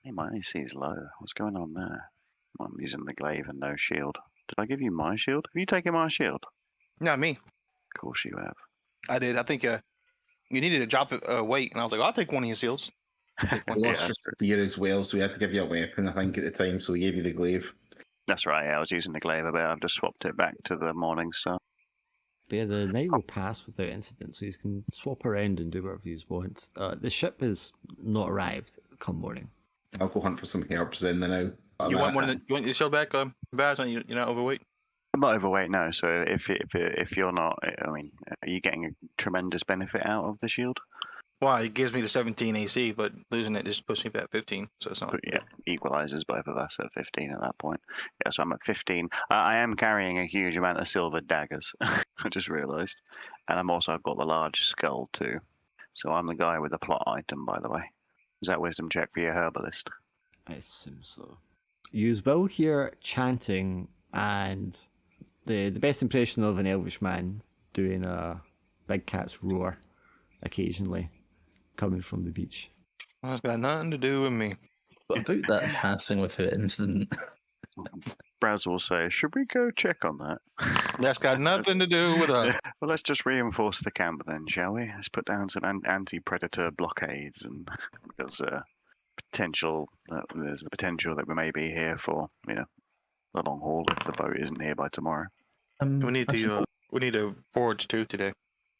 Hey, my AC is low. What's going on there? I'm using the glaive and no shield. Did I give you my shield? Have you taken my shield?
Not me.
Of course you have.
I did. I think you needed to drop it weight, and I was like, I'll take one of your shields.
We lost
Yeah,
your spear as well, so we had to give you a weapon, I think, at the time, so we gave you the glaive.
That's right, yeah, I was using the glaive a bit. I've just swapped it back to the Morning Star.
But yeah, the night will pass without incident, so you can swap around and do whatever you want. The ship has not arrived come morning.
I'll go hunt for some herbs then now.
You want your shield back, Baz? You're not overweight.
I'm not overweight, no, so if you're not, I mean, are you getting a tremendous benefit out of the shield?
Well, it gives me the 17 AC, but losing it just puts me back 15, so it's not.
But yeah, equalizes both of us at 15 at that point. Yeah, so I'm at 15. I am carrying a huge amount of silver daggers. I just realised, and I've got the large skull too. So I'm the guy with the plot item, by the way. Is that wisdom check for your herbalist?
I assume so. You will hear chanting and the best impression of an elvish man doing a big cat's roar occasionally coming from the beach.
That's got nothing to do with me.
But about that passing without incident.
Braz will say, should we go check on that?
That's got nothing to do with us.
Well, let's just reinforce the camp then, shall we? Let's put down some anti-predator blockades, and there's a potential that we may be here for, the long haul if the boat isn't here by tomorrow.
We need to forge too today.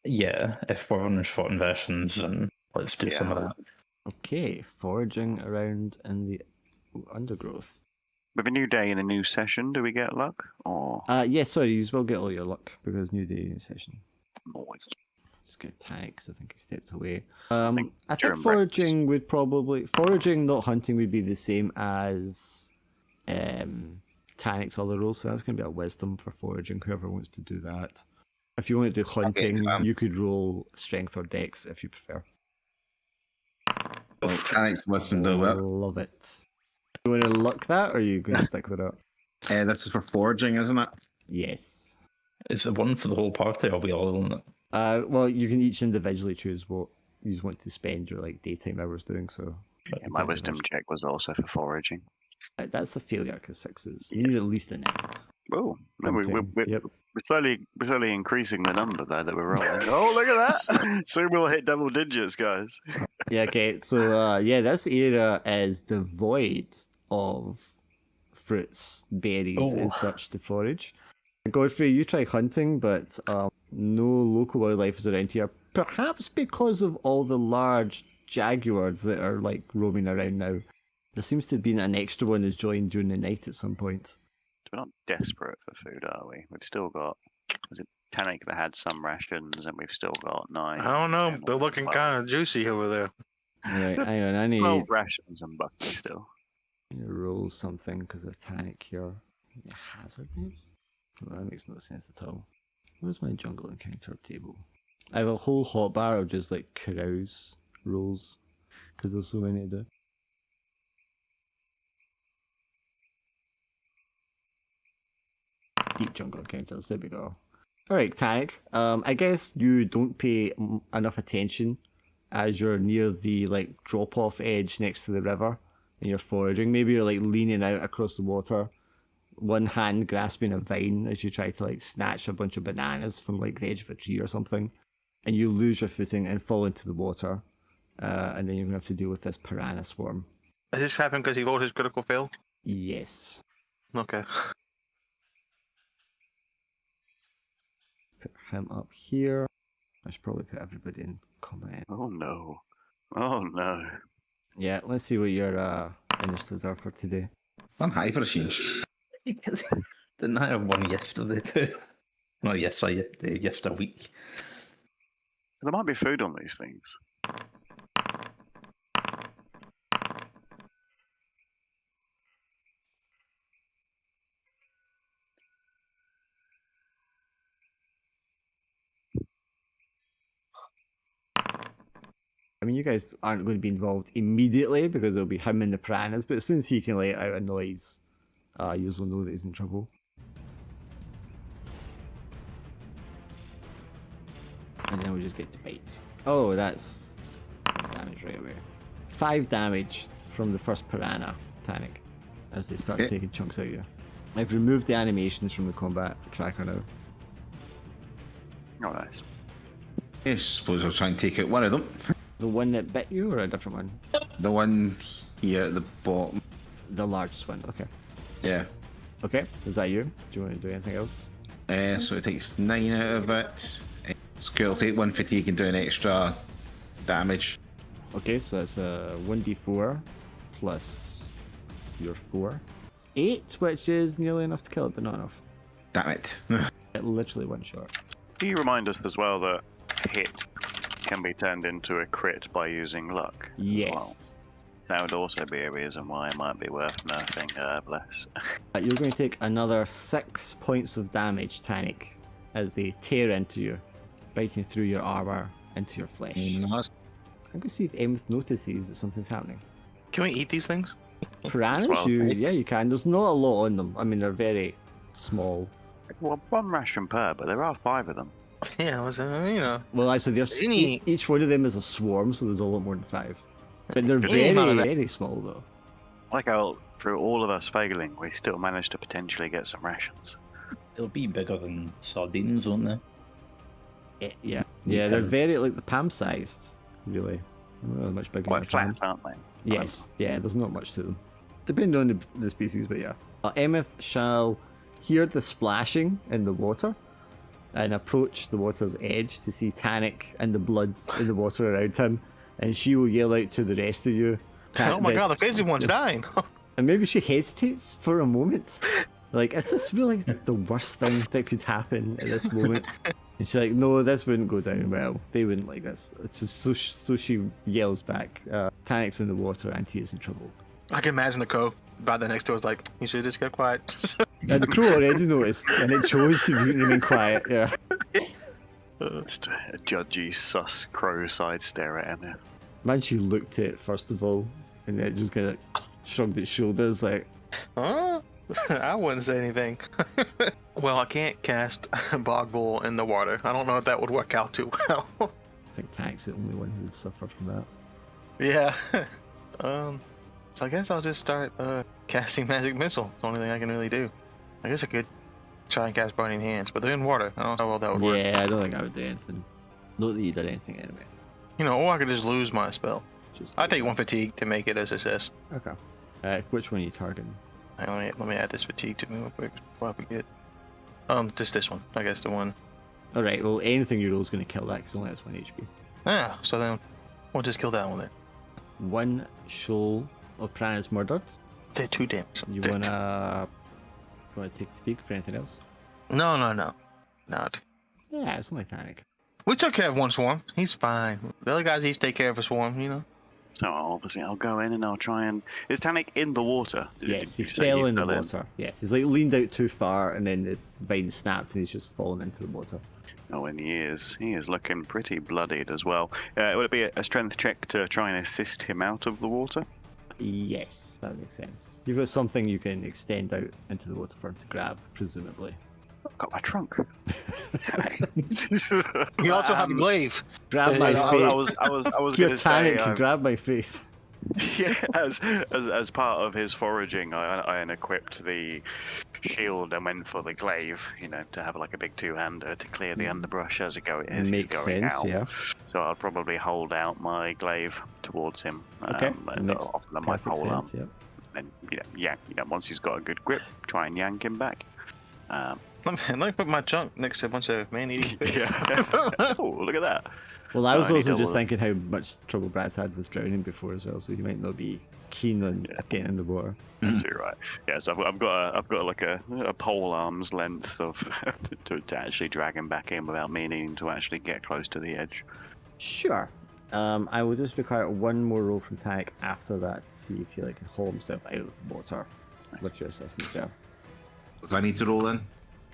Yeah, if we're on short inversions, then let's do some of that.
Okay, foraging around in the undergrowth.
With a new day and a new session, do we get luck? Or
Yes, sorry, you will get all your luck because new day, new session.
noise?
Just get tanks. I think he stepped away. I think
during
foraging would probably not hunting would be the same as Tanic's other roles. So that's going to be a wisdom for foraging. Whoever wants to do that. If you want to do hunting, you could roll strength or dex if you prefer.
Thanks, listen to it.
Love it. You want to luck that, or are you going to stick with it?
This is for foraging, isn't it?
Yes.
Is it one for the whole party, or are we all on it?
Well, you can each individually choose what you want to spend your daytime hours doing. So
Yeah, my wisdom check was also for foraging.
that's a failure because 6s. You need at least a 9.
Oh, we're
Yep.
slowly increasing the number there that we're rolling. Oh, look at that! Soon we'll hit double digits, guys.
Yeah. Okay. So this area is devoid of fruits, berries, and such to forage. Godfrey, you try hunting, but No local wildlife is around here. Perhaps because of all the large jaguars that are like roaming around now. There seems to have been an extra one that's joined during the night at some point.
We're not desperate for food, are we? We've still got. Was it Tannic that had some rations, and we've still got 9.
I don't know.
10,
They're looking
12.
kind of juicy over there.
Right, hang on, I need
12 rations and Bucky still.
to roll something because of Tannic here. Hazard maybe? Well, that makes no sense at all. Where's my jungle encounter table? I have a whole hotbar of just like carouse rolls because there's so many to do. Deep jungle encounters, there we go. Alright, Tannic, I guess you don't pay enough attention as you're near the like drop-off edge next to the river and you're foraging. Maybe you're like leaning out across the water, one hand grasping a vine as you try to like snatch a bunch of bananas from like the edge of a tree or something, and you lose your footing and fall into the water, and then you're gonna have to deal with this piranha swarm.
Does this happen because he rolled his critical fail?
Yes.
Okay.
Put him up here. I should probably put everybody in combat.
Oh no. Oh no.
Yeah, let's see what your initiatives are for today.
I'm high for a change.
Didn't I have one yesterday too? Not yesterday, yesterday week.
There might be food on these things.
I mean, you guys aren't going to be involved immediately because it'll be him and the piranhas, but as soon as he can let out a noise, you'll know that he's in trouble. And then we just get to bite. Oh, that's damage right away. 5 damage from the first piranha, Tannic, as they start taking chunks out of you. I've removed the animations from the combat tracker now.
Oh, nice.
I suppose I'll try and take out one of them.
The one that bit you, or a different one?
The one here at the bottom.
The largest one, okay.
Yeah.
Okay, is that you? Do you want to do anything else?
So it takes 9 out of it. It's cool. Take 1 fatigue and do an extra damage.
Okay, so that's a 1d4 plus your 4. 8, which is nearly enough to kill it, but not enough.
Damn it.
It literally one shot.
Can you remind us as well that hit can be turned into a crit by using luck? as
Yes.
well? That would also be a reason why it might be worth nerfing Bless.
You're going to take another 6 points of damage, Tannic, as they tear into you, biting through your armor into your flesh. I'm going to see if Emeth notices that something's happening.
Can we eat these things?
Piranhas?
Well,
Yeah, you can. There's not a lot on them. I mean, they're very small.
Well, 1 ration per, but there are 5 of them.
Yeah, you know.
Well, actually, there's
Any-
each one of them is a swarm, so there's a lot more than 5. But they're
Any
very,
amount of that-
very small, though.
Like how through all of us failing, we still managed to potentially get some rations.
They'll be bigger than sardines, won't they?
Yeah, they're very, like, the palm-sized, really. They're not much bigger
Quite
than a palm.
flat, aren't they?
Yes, yeah, there's not much to them. Depending on the species, but yeah. Emeth shall hear the splashing in the water and approach the water's edge to see Tannic and the blood in the water around him, and she will yell out to the rest of you.
Oh my god, the crazy one's dying.
And maybe she hesitates for a moment. Like, is this really the worst thing that could happen at this moment? And she's like, no, this wouldn't go down well. They wouldn't like this. So she yells back, Tannic's in the water and he is in trouble.
I can imagine the crow by the next door is like, you should just get quiet.
And the crow already noticed, and it chose to remain quiet, yeah.
Just a judgy, sus crow side stare at Emma.
Man, she looked at it first of all, and then it just kind of shrugged its shoulders like,
Huh? I wouldn't say anything. Well, I can't cast Bog Bull in the water. I don't know if that would work out too well.
I think Tank's the only one who would suffer from that.
Yeah. So I guess I'll just start casting Magic Missile. It's the only thing I can really do. I guess I could try and cast Burning Hands, but they're in water. I don't know how well that would work.
Yeah, I don't think I would do anything. Not that you did anything anyway.
You know, or I could just lose my spell.
Just
I take 1 fatigue to make it a success.
Okay. Which one are you targeting?
Hang on, let me add this fatigue to me real quick before I forget. Just this one. I guess the one.
Alright, well, anything you roll is going to kill that because it only has 1 HP.
Yeah, so then we'll just kill that one then.
1 shoal of Piranha's murdered.
Did 2 damage.
You wanna take fatigue for anything else?
No. Not.
Yeah, it's only Tanic.
We took care of one swarm. He's fine. The other guys, take care of a swarm, you know?
So obviously I'll go in and I'll try and... Is Tanic in the water?
Yes, he
Did you say
fell
you
in the
fell
water. Yes, he's like leaned out too far and then the vine snapped and he's just fallen into the water.
Oh, and he is looking pretty bloodied as well. Would it be a strength check to try and assist him out of the water?
Yes, that makes sense. You've got something you can extend out into the water for him to grab, presumably.
I've got my trunk.
You also have a glaive.
Grab my
Yeah,
face.
I was
Your
going to say...
Tanic can grab my face.
Yeah, as part of his foraging, I unequipped the shield and went for the glaive, to have like a big two-hander to clear the underbrush as it
Makes
going
sense,
out.
yeah.
So I'll probably hold out my glaive towards him.
Okay,
And
makes
offer them my
perfect
pole arm.
sense, yeah.
And once he's got a good grip, try and yank him back.
Let me put my junk next to a bunch of man-eating fish.
Yeah. Oh, look at that.
Well, I was
I need
also
to
just
look.
thinking how much trouble Brad's had with drowning before as well, so he might not be keen on getting in the water.
You're right. Yeah, so I've got like a pole arm's length of to actually drag him back in without me needing to actually get close to the edge.
Sure. I will just require 1 more roll from Tanic after that to see if he can haul himself out of the water with your assistance there.
Do I need to roll in?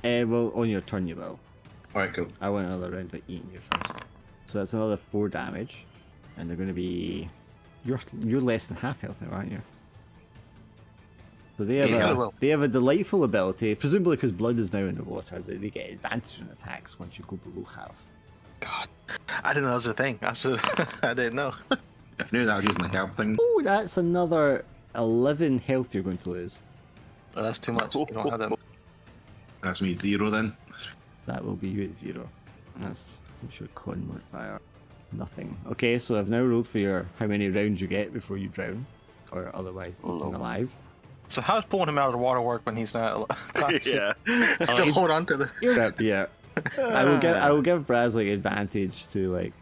Well, on your turn you will.
Alright, cool.
I want another round of eating you first. So that's another 4 damage, and they're going to be... You're less than half health now, aren't you? So they have a delightful ability, presumably because blood is now in the water, that they get advantage on attacks once you go below half.
God, I didn't know that was a thing. I didn't know.
If I knew that, I'd use my help thing.
Oh, that's another 11 health you're going to lose.
Oh, that's too much. You don't have that.
That's me 0 then.
That will be you at 0. That's your con modifier. Nothing. Okay, so I've now rolled for your how many rounds you get before you drown, or otherwise eaten alive.
So how's pulling him out of the water work when he's not conscious?
Yeah.
To hold on to the...
Yeah. I will give Braz advantage to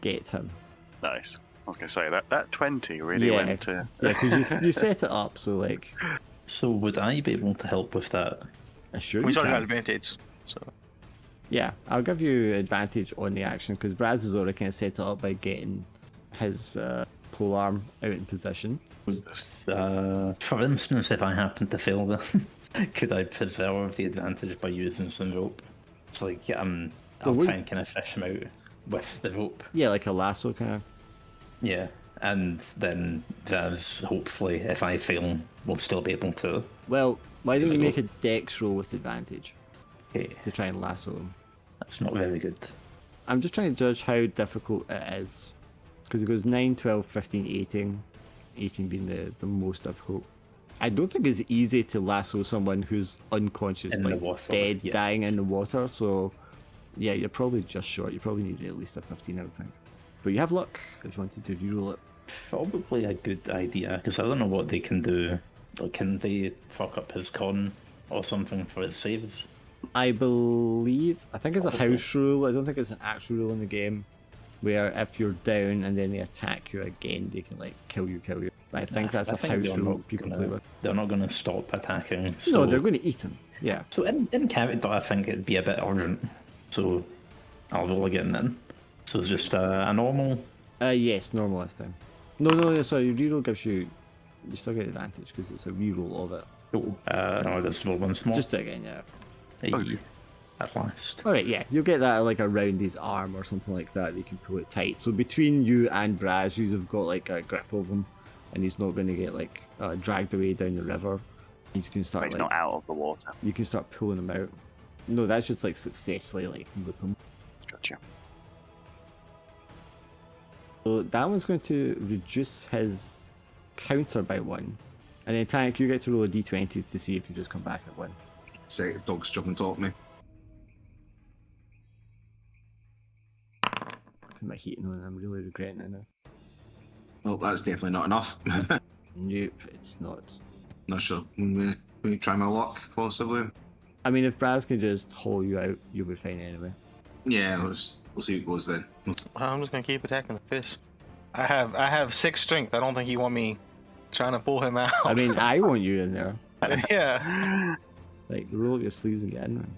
get him.
Nice. I was gonna say that 20 really went to.
Yeah, because you set it up so
So would I be able to help with that?
I should.
He's already got advantage. So
Yeah, I'll give you advantage on the action because Braz has already kind of set it up by getting his polearm out in position.
For instance, if I happen to fail this, could I preserve the advantage by using some rope? It's like I'll try and kind of fish him out with the rope.
Yeah, like a lasso kind of.
Yeah, and then Draz, hopefully, if I fail, will still be able to.
Well, why don't you make a dex roll with advantage
Okay,
to try and lasso him?
that's not very good.
I'm just trying to judge how difficult it is. Because it goes 9, 12, 15, 18. 18 being the most difficult. I don't think it's easy to lasso someone who's unconscious,
In the water,
dead,
yes.
dying in the water. So, yeah, you're probably just short. You probably need at least a 15, I would think. But you have luck if you wanted to reroll it.
Probably a good idea, because I don't know what they can do. Like, can they fuck up his con or something for his saves?
I think it's a house rule. I don't think it's an actual rule in the game where if you're down and then they attack you again, they can kill you. But I think that's a house rule people play with.
They're not going to stop attacking. So,
No, they're going to eat him. Yeah.
So in character, I think it'd be a bit urgent. So I'll roll again then. So it's just a normal.
Yes, normal this time. No, sorry. Reroll gives you still get advantage because it's a reroll of it.
Oh, no, just roll once more.
Just do it again, yeah.
Hey, at last.
Alright, yeah, you'll get that around his arm or something like that. You can pull it tight. So between you and Braz, you've got a grip of him, and he's not going to get dragged away down the river. You can start.
He's not out of the water.
You can start pulling him out. No, that's just successfully loop him.
Gotcha.
So that one's going to reduce his counter by 1, and then Tank, you get to roll a d20 to see if you just come back at 1.
Say, dog's jumping top of me.
My heating on, I'm really regretting it now.
Well, that's definitely not enough.
Nope, it's not.
Not sure. Maybe try my luck, possibly.
I mean, if Braz can just haul you out, you'll be fine anyway.
Yeah, we'll see what it goes then.
I'm just gonna keep attacking the fist. I have 6 strength. I don't think you want me trying to pull him out.
I mean, I want you in there.
yeah.
Like, roll up your sleeves and get in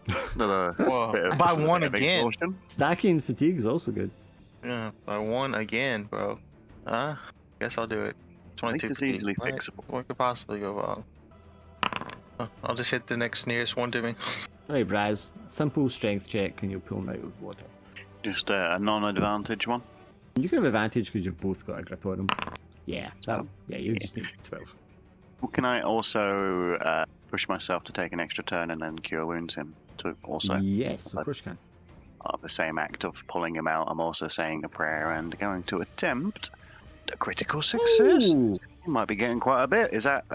there.
Another
Well,
bit of,
by
a
one
bit of
again.
exhaustion.
Stacking fatigue is also good.
Yeah, by 1 again, bro. Guess I'll do it.
At
22
least it's
fatigue.
easily
Right.
fixable.
What could possibly go wrong? I'll just hit the nearest one to me.
Alright, Braz. Simple strength check and you'll pull him out of water.
Just a non-advantage one.
You can have advantage because you've both got a grip on him. Yeah, you just need 12.
Well, can I also push myself to take an extra turn and then cure wounds him to also?
Yes, of course you can.
The same act of pulling him out, I'm also saying a prayer and going to attempt a critical success.
Ooh.
You might be getting quite a bit. Is that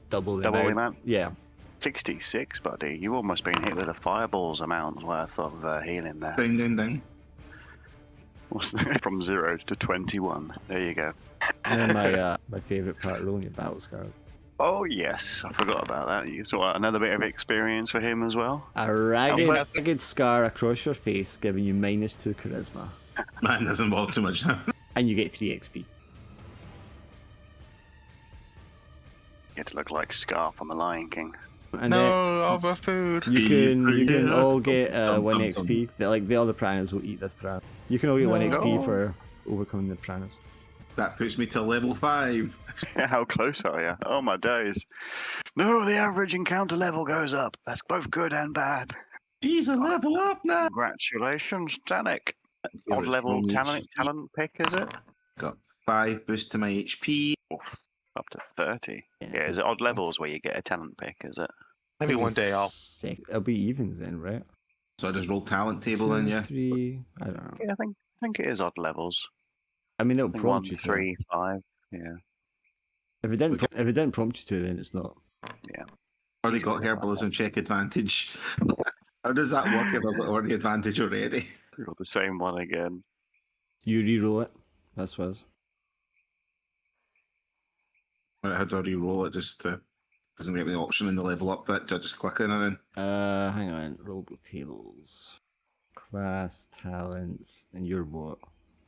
Double the
double the
amount.
amount?
Yeah.
66, buddy. You've almost been hit with a fireball's amount worth of healing there.
Ding, ding, ding.
From 0 to 21. There you go.
And then my favourite part, rolling your battle scar.
Oh yes, I forgot about that. You saw another bit of experience for him as well.
A ragged scar across your face, giving you -2 charisma.
Man, doesn't involve too much.
And you get 3 XP.
Get to look like Scar from The Lion King.
And
No, over food.
you can all
Dum,
get
dum,
1
dum,
XP. Like the other piranhas will eat this piranha. You can all get 1 XP
No.
for overcoming the piranhas.
That puts me to level 5.
How close are you? Oh my days. No, the average encounter level goes up. That's both good and bad.
He's a level up now.
Congratulations, Danik.
Yeah,
Odd
it's
level
wrong
talent
HP.
pick, is it?
Got 5 boost to my HP.
Up to 30.
Yeah,
Yeah, is it odd levels where you get a talent pick, is it?
Maybe one day off.
It'll be evens then, right?
So I just roll talent table then,
2,
yeah.
3. I don't know.
Yeah, I think it is odd levels.
I mean, it'll
I think
prompt
1,
you to.
3, 5. Yeah.
If it didn't prompt you to, then it's not.
Already got herbalism check advantage. How does that work if I've got already advantage already?
We got the same one again.
You re-roll it. That's what.
How do I re-roll it? Just doesn't give me the option in the level up bit. Do I just click in and then?
Hang on. Rollable tables. Class, talents, and you're what?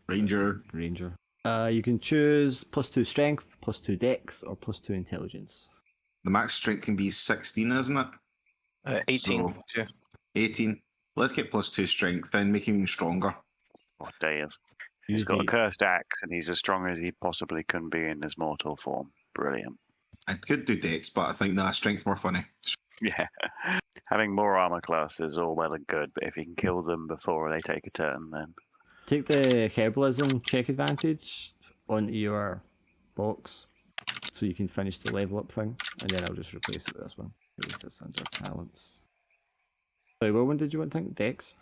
Ranger.
Ranger. You can choose +2 strength, +2 dex, or +2 intelligence.
The max strength can be 16, isn't it?
18.
So-
Yeah.
18. Let's get +2 strength then, make him stronger.
What day is? He's got a cursed axe and he's as strong as he possibly can be in his mortal form. Brilliant.
I could do dex, but I think strength's more funny.
Yeah. Having more armor class is all well and good, but if you can kill them before they take a turn, then
Take the herbalism check advantage onto your box so you can finish the level up thing, and then I'll just replace it with this one. Release this under talents. Sorry, what one did you want to think? Dex?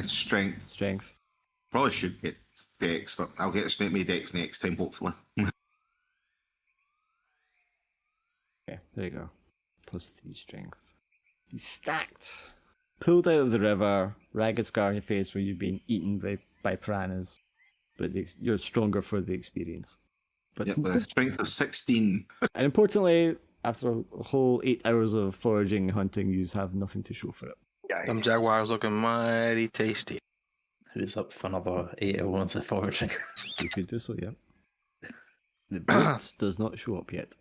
Strength.
Strength.
Probably should get dex, but I'll get me dex next time, hopefully.
Okay, there you go. +3 strength. He's stacked. Pulled out of the river, ragged scar on your face where you've been eaten by piranhas, but you're stronger for the experience. But
Yep, with a strength of 16.
and importantly, after a whole 8 hours of foraging and hunting, you have nothing to show for it.
Them jaguars looking mighty tasty.
Who's up for another 8 hours of foraging?
You could do so, yeah. The boat does not show up yet.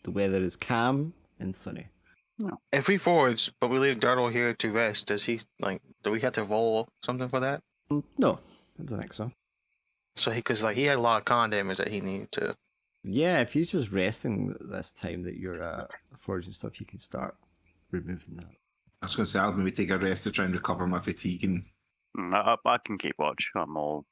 The weather is calm and sunny.
If we forage, but we leave Dartle here to rest, do we have to roll something for that?
No, I don't think so.
So because he had a lot of con damage that he needed to.
Yeah, if he's just resting this time that you're foraging stuff, you can start removing that.
I was going to say, I'll maybe take a rest to try and recover my fatigue. And
I can keep watch. I'm all.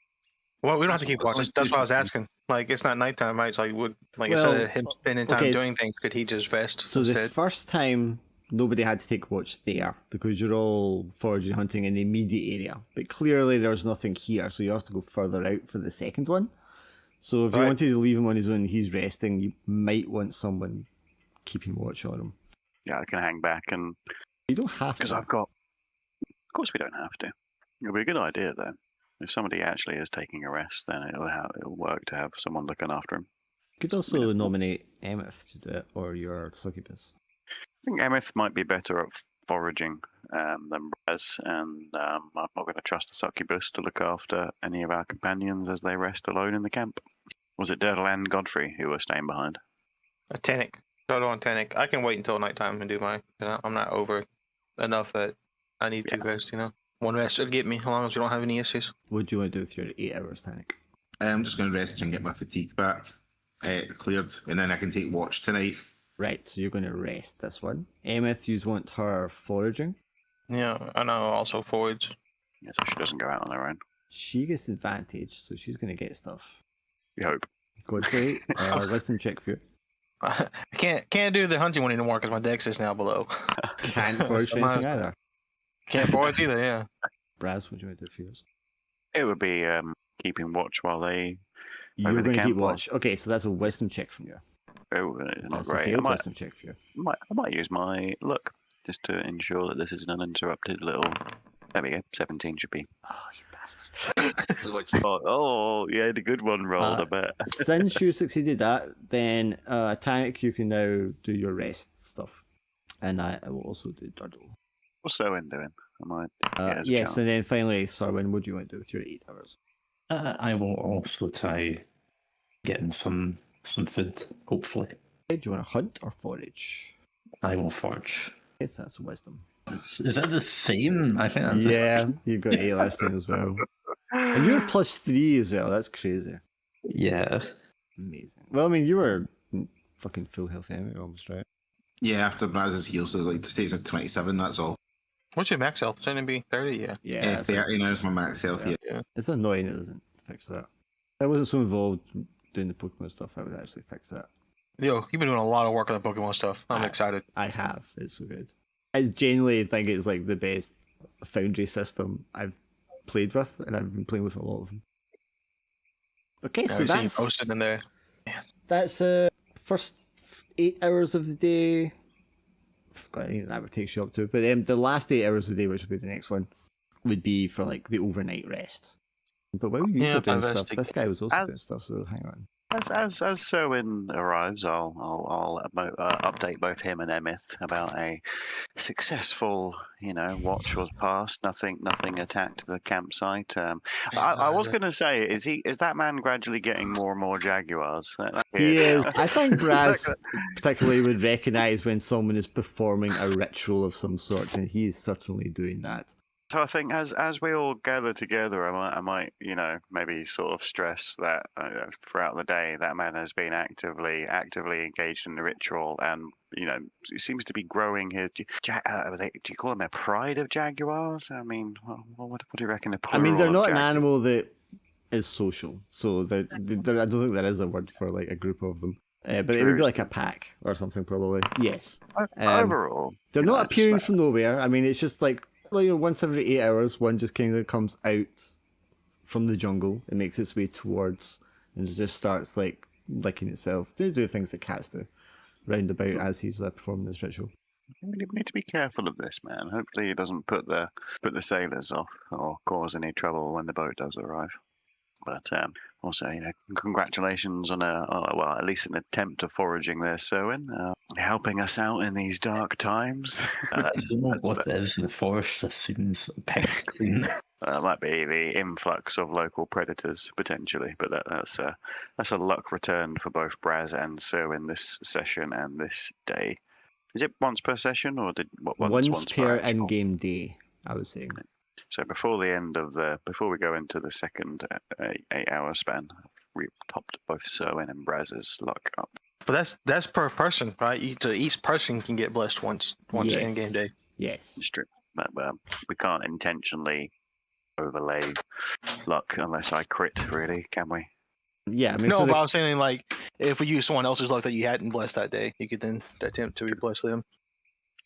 Well, we don't have to keep watching. That's what I was asking. It's not nighttime, right? So instead of him spending time doing things, could he just rest
So
instead?
the first time, nobody had to take watch there because you're all foraging hunting in the immediate area. But clearly there's nothing here, so you have to go further out for the second one. So if you wanted to leave him on his own, he's resting, you might want someone keeping watch on him.
Yeah, I can hang back and.
You don't have
Because
to.
I've got. Of course, we don't have to. It'll be a good idea, though. If somebody actually is taking a rest, then it'll work to have someone looking after him.
You could also nominate Emeth to do it, or your succubus.
I think Emeth might be better at foraging than Braz, and I'm not going to trust the succubus to look after any of our companions as they rest alone in the camp. Was it Dirtle and Godfrey who were staying behind?
A Tannic. Total on Tannic. I can wait until nighttime and do my. I'm not over enough that I need to rest. One rest should get me as long as we don't have any issues.
What do you want to do with your 8 hours, Tannic?
I'm just going to rest and get my fatigue back cleared, and then I can take watch tonight.
Right, so you're going to rest this one. Emeth, you want her foraging?
Yeah, I know. Also forwards.
Yeah, so she doesn't go out on her own.
She gets advantage, so she's going to get stuff.
We hope.
Godfrey, wisdom check for you.
I can't do the hunting one anymore because my dex is now below.
Can't forage
So
anything either.
Can't forage either. Yeah.
Braz, what do you want to do for yours?
It would be keeping watch while they.
You're
Over the
going to keep
camp
watch. Okay, so that's a wisdom check from you.
Oh, not
That's a
great. I
failed
might,
wisdom check for you.
I might use my luck just to ensure that this is an uninterrupted little. There we go. 17 should be.
Oh, you bastard. So much
Oh, yeah, the good one rolled. I bet.
Since you succeeded that, then Tannic, you can now do your rest stuff. And I will also do Durdle.
What's Owen doing? I might.
Yes, and then finally, Sarwin, what do you want to do with your 8 hours?
I will also try getting some food, hopefully.
Do you want to hunt or forage?
I will forge.
Yes, that's wisdom.
Is that the same? I think that's
Yeah, you've got 8 last time as well. And you're +3 as well, that's crazy.
Yeah.
Amazing. Well, I mean, you were fucking full health anyway, almost, right?
Yeah, after Braz's heal, so like the stage of 27, that's all.
What's your max health? Shouldn't it be 30? Yeah.
Yeah,
30 now is my max health, yeah.
It's annoying it doesn't fix that. If I wasn't so involved doing the Pokemon stuff, I would actually fix that.
Yo, you've been doing a lot of work on the Pokemon stuff. I'm excited.
I have. It's so good. I genuinely think it's like the best Foundry system I've played with, and I've been playing with a lot of them. Okay, so
I've seen you
that's
posted in there.
that's first 8 hours of the day. I forgot anything that would take you up to, but the last 8 hours of the day, which would be the next one, would be for like the overnight rest. But while you were doing stuff, this guy was also doing stuff. So hang on.
As Selwyn arrives, I'll update both him and Emeth about a successful, watch was passed. Nothing attacked the campsite. I was going to say, is that man gradually getting more and more jaguars?
He is. I think Braz particularly would recognise when someone is performing a ritual of some sort, and he is certainly doing that.
So I think as we all gather together, I might maybe sort of stress that throughout the day that man has been actively engaged in the ritual, and he seems to be growing his. Do you call them a pride of jaguars? I mean, what do you reckon?
They're not an animal that is social, so I don't think there is a word for like a group of them. But it would be like a pack or something, probably. Yes.
Overall,
they're not appearing from nowhere. I mean, it's just like. Once every 8 hours, one just kind of comes out from the jungle and makes its way towards, and it just starts like licking itself. They do things that cats do, round about as he's performing this ritual.
We need to be careful of this man. Hopefully, he doesn't put the sailors off or cause any trouble when the boat does arrive. But also, congratulations on at least an attempt of foraging there, Selwyn. Helping us out in these dark times.
I don't know what it is in the forest that seems picked clean.
That might be the influx of local predators potentially, but that's a luck returned for both Braz and Selwyn this session and this day. Is it once per session or once
per in-game day? I was saying.
So before we go into the second 8 hour span, we topped both Selwyn and Braz's luck up.
But that's per person, right? Each person can get blessed once
Yes.
in game day.
Yes. It's true. But we can't intentionally overlay luck unless I crit, really, can we?
Yeah, I mean,
no, but I was saying like if we use someone else's luck that you hadn't blessed that day, you could then attempt to re-bless them.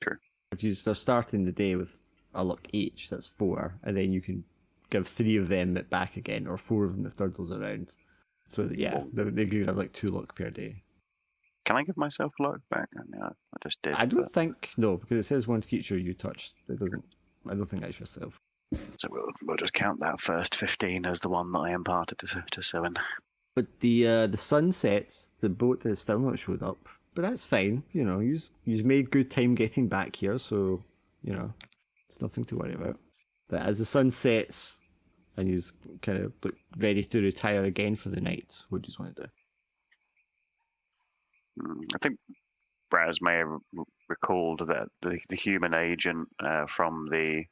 True.
If you're starting the day with a luck each, that's 4, and then you can give 3 of them it back again, or 4 of them if Durdle's around. So they could have like 2 luck per day.
Can I give myself luck back? I just did.
I don't think because it says one creature you touched. It doesn't. I don't think that's yourself.
So we'll just count that first 15 as the one that I imparted to Selwyn.
But the sun sets. The boat has still not showed up, but that's fine. You've made good time getting back here, so you know, it's nothing to worry about. But as the sun sets and you kind of look ready to retire again for the night, what do you want to do?
I think Braz may have recalled that the human agent from the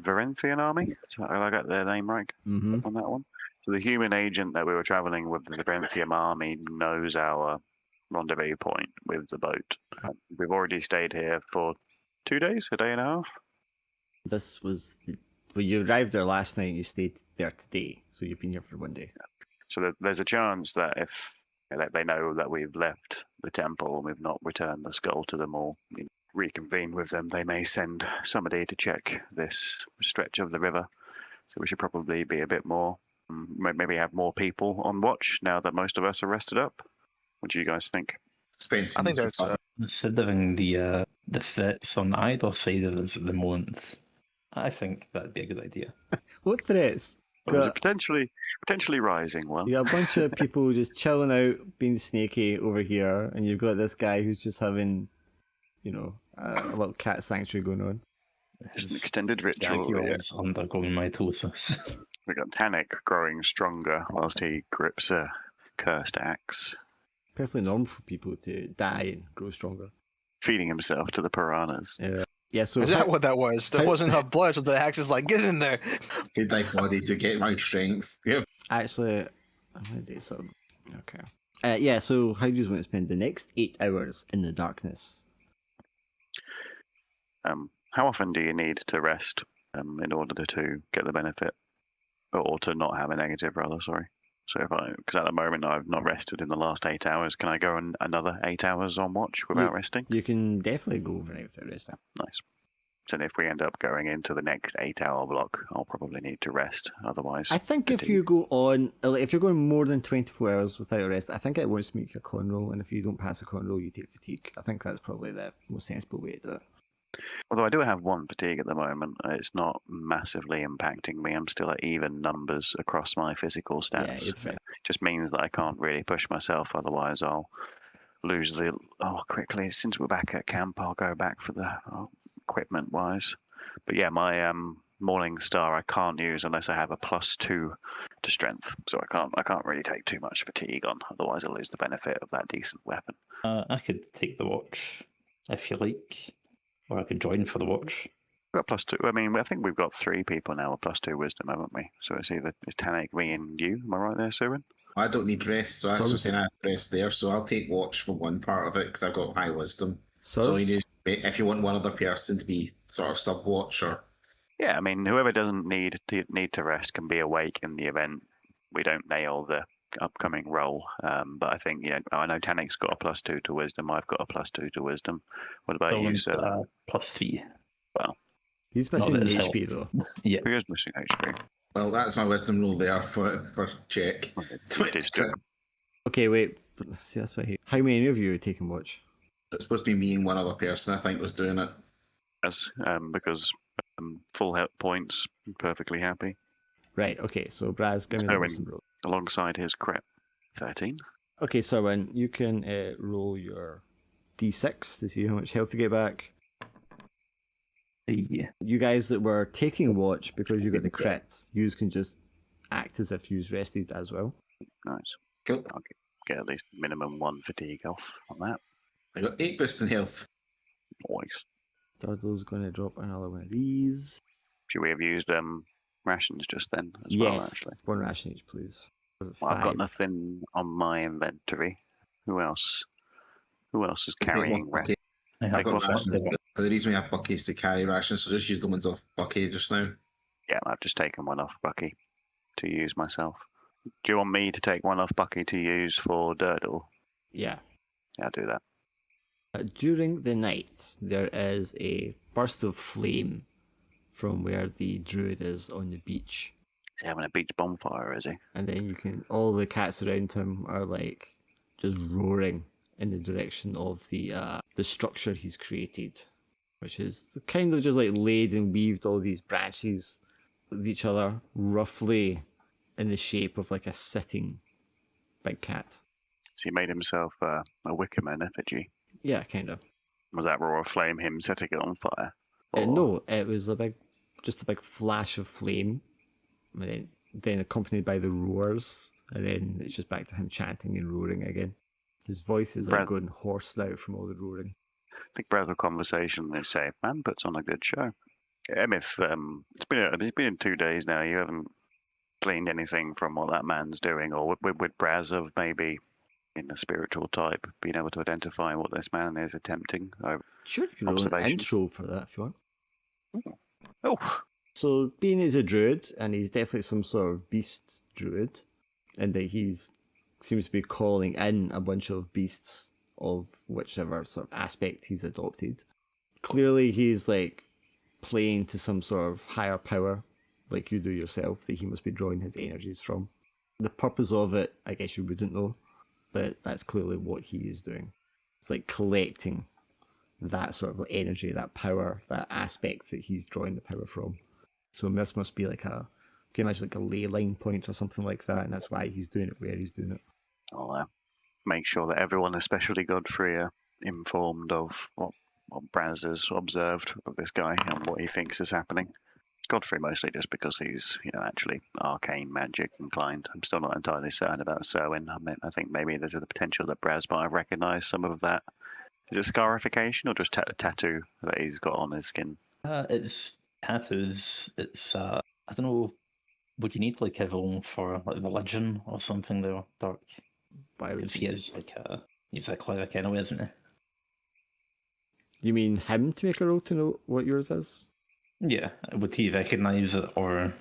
Varenthian army, have I got their name right
Mm-hmm.
on that one? So the human agent that we were traveling with the Varenthian army knows our rendezvous point with the boat. We've already stayed here for 2 days, a day and a half.
This was well, you arrived there last night. You stayed there today, so you've been here for 1 day.
So there's a chance that if they know that we've left the temple and we've not returned the skull to them or reconvene with them, they may send somebody to check this stretch of the river. So we should probably be a bit more, maybe have more people on watch now that most of us are rested up. What do you guys think?
Spence
I think
needs to
that's
recover.
Considering the threats on either side of us at the moment, I think that'd be a good idea.
What threats?
Well, there's a
Got,
potentially rising one.
you got a bunch of people just chilling out, being snaky over here, and you've got this guy who's just having, you know, a little cat sanctuary going on.
Just an extended ritual.
Jaguar is undergoing mitosis.
We got Tannic growing stronger whilst he grips a cursed axe,
Perfectly normal for people to die and grow stronger.
feeding himself to the piranhas.
Yeah, so
is that what that was? There
how-
wasn't enough blood, so the axe is like, get in there.
Need thy body to get my strength. Yeah.
actually, I'm gonna do something. Okay. Yeah, so how do you want to spend the next 8 hours in the darkness?
How often do you need to rest in order to get the benefit, or to not have a negative, rather? Sorry. So because at the moment I've not rested in the last 8 hours, can I go another 8 hours on watch without resting?
You can definitely go overnight without resting.
Nice. So if we end up going into the next 8-hour block, I'll probably need to rest. Otherwise,
I think if you go on, if you're going more than 24 hours without a rest, I think it wants to make a con roll, and if you don't pass a con roll, you take fatigue. I think that's probably the most sensible way to do it.
Although I do have 1 fatigue at the moment, it's not massively impacting me. I'm still at even numbers across my physical
Yeah,
stats.
you're fine.
It just means that I can't really push myself. Otherwise, I'll lose the. Oh, quickly! Since we're back at camp, I'll go back for the equipment-wise. But yeah, my Morning Star I can't use unless I have a +2 to strength. So I can't really take too much fatigue on. Otherwise, I lose the benefit of that decent weapon.
I could take the watch if you like, or I could join for the watch.
We've got +2. I mean, I think we've got 3 people now with +2 wisdom, haven't we? So it's Tannic, me, and you. Am I right there, Surin?
I don't need rest, so that's
Some-
what I'm saying. I have rest there, so I'll take watch for one part of it because I've got high wisdom.
So,
So you need, if you want one other person to be sort of sub watch or
Yeah, I mean, whoever doesn't need to rest can be awake in the event we don't nail the upcoming roll. But I think, I know Tannic's got a +2 to wisdom. I've got a +2 to wisdom. What about you,
Owen's
sir?
+3.
he's missing
Not
an
that it's
HP though.
Yeah.
Who is missing HP?
well, that's my wisdom roll there for check.
You did do it.
Okay, wait. See, that's what how many of you are taking watch?
It's supposed to be me and one other person, I think, was doing it.
Yes, because full hit points, perfectly happy.
Right, okay, so Braz, give me the
Owen.
wisdom roll.
Alongside his crit. 13.
Okay, so when you can roll your d6 to see how much health you get back.
Yeah.
You guys that were taking watch because you got the crit, you can just act as if you's rested as well.
Nice.
Cool.
I'll get at least minimum 1 fatigue off on that.
I got 8 boost in health.
Nice.
Doddle's going to drop another one of these.
Should we have used rations just then as
Yes,
well, actually?
1 ration each, please.
Well, I've got
5.
nothing on my inventory. Who else? Who else is
Take one
carrying
bucket.
I
Like
have
I've got
what's
rations,
that?
but the reason we have buckets to carry rations, so just use the ones off Bucky just now.
Yeah, I've just taken one off Bucky to use myself. Do you want me to take one off Bucky to use for Durdle?
Yeah.
Yeah, I'll do that.
During the night, there is a burst of flame from where the druid is on the beach.
Is he having a beach bonfire, is he?
And then all the cats around him are like just roaring in the direction of the structure he's created, which is kind of just like laid and weaved all these branches with each other, roughly in the shape of like a sitting big cat.
So he made himself a Wickerman effigy.
Yeah, kind of.
Was that roar of flame him setting it on fire?
No, it was just a big flash of flame, and then accompanied by the roars, and then it's just back to him chanting and roaring again. His voice is like
Brad-
going hoarse now from all the roaring.
I think Brad, the conversation they say, man puts on a good show. Emith, it's been 2 days now. You haven't gleaned anything from what that man's doing, or would Braz have maybe, in the spiritual type, been able to identify what this man is attempting?
Sure, you can roll an
Observation.
intro for that if you want.
Oh,
So, being he's a druid, and he's definitely some sort of beast druid, and that seems to be calling in a bunch of beasts of whichever sort of aspect he's adopted. Clearly, he's like playing to some sort of higher power, like you do yourself, that he must be drawing his energies from. The purpose of it, I guess you wouldn't know, but that's clearly what he is doing. It's like collecting that sort of energy, that power, that aspect that he's drawing the power from. So this must be like you can imagine like a ley line point or something like that, and that's why he's doing it where he's doing it.
I'll make sure that everyone, especially Godfrey, are informed of what Braz has observed of this guy and what he thinks is happening. Godfrey mostly just because he's, actually arcane magic inclined. I'm still not entirely certain about Selwyn. I think maybe there's a potential that Braz might have recognised some of that. Is it scarification or just a tattoo that he's got on his skin?
It's tattoos. It's I don't know. Would you need like everyone for like religion or something there, Dark?
Why would
Because he is he's a cleric anyway, isn't he?
you mean him to make a roll to know what yours is?
Yeah. Would he recognise it, or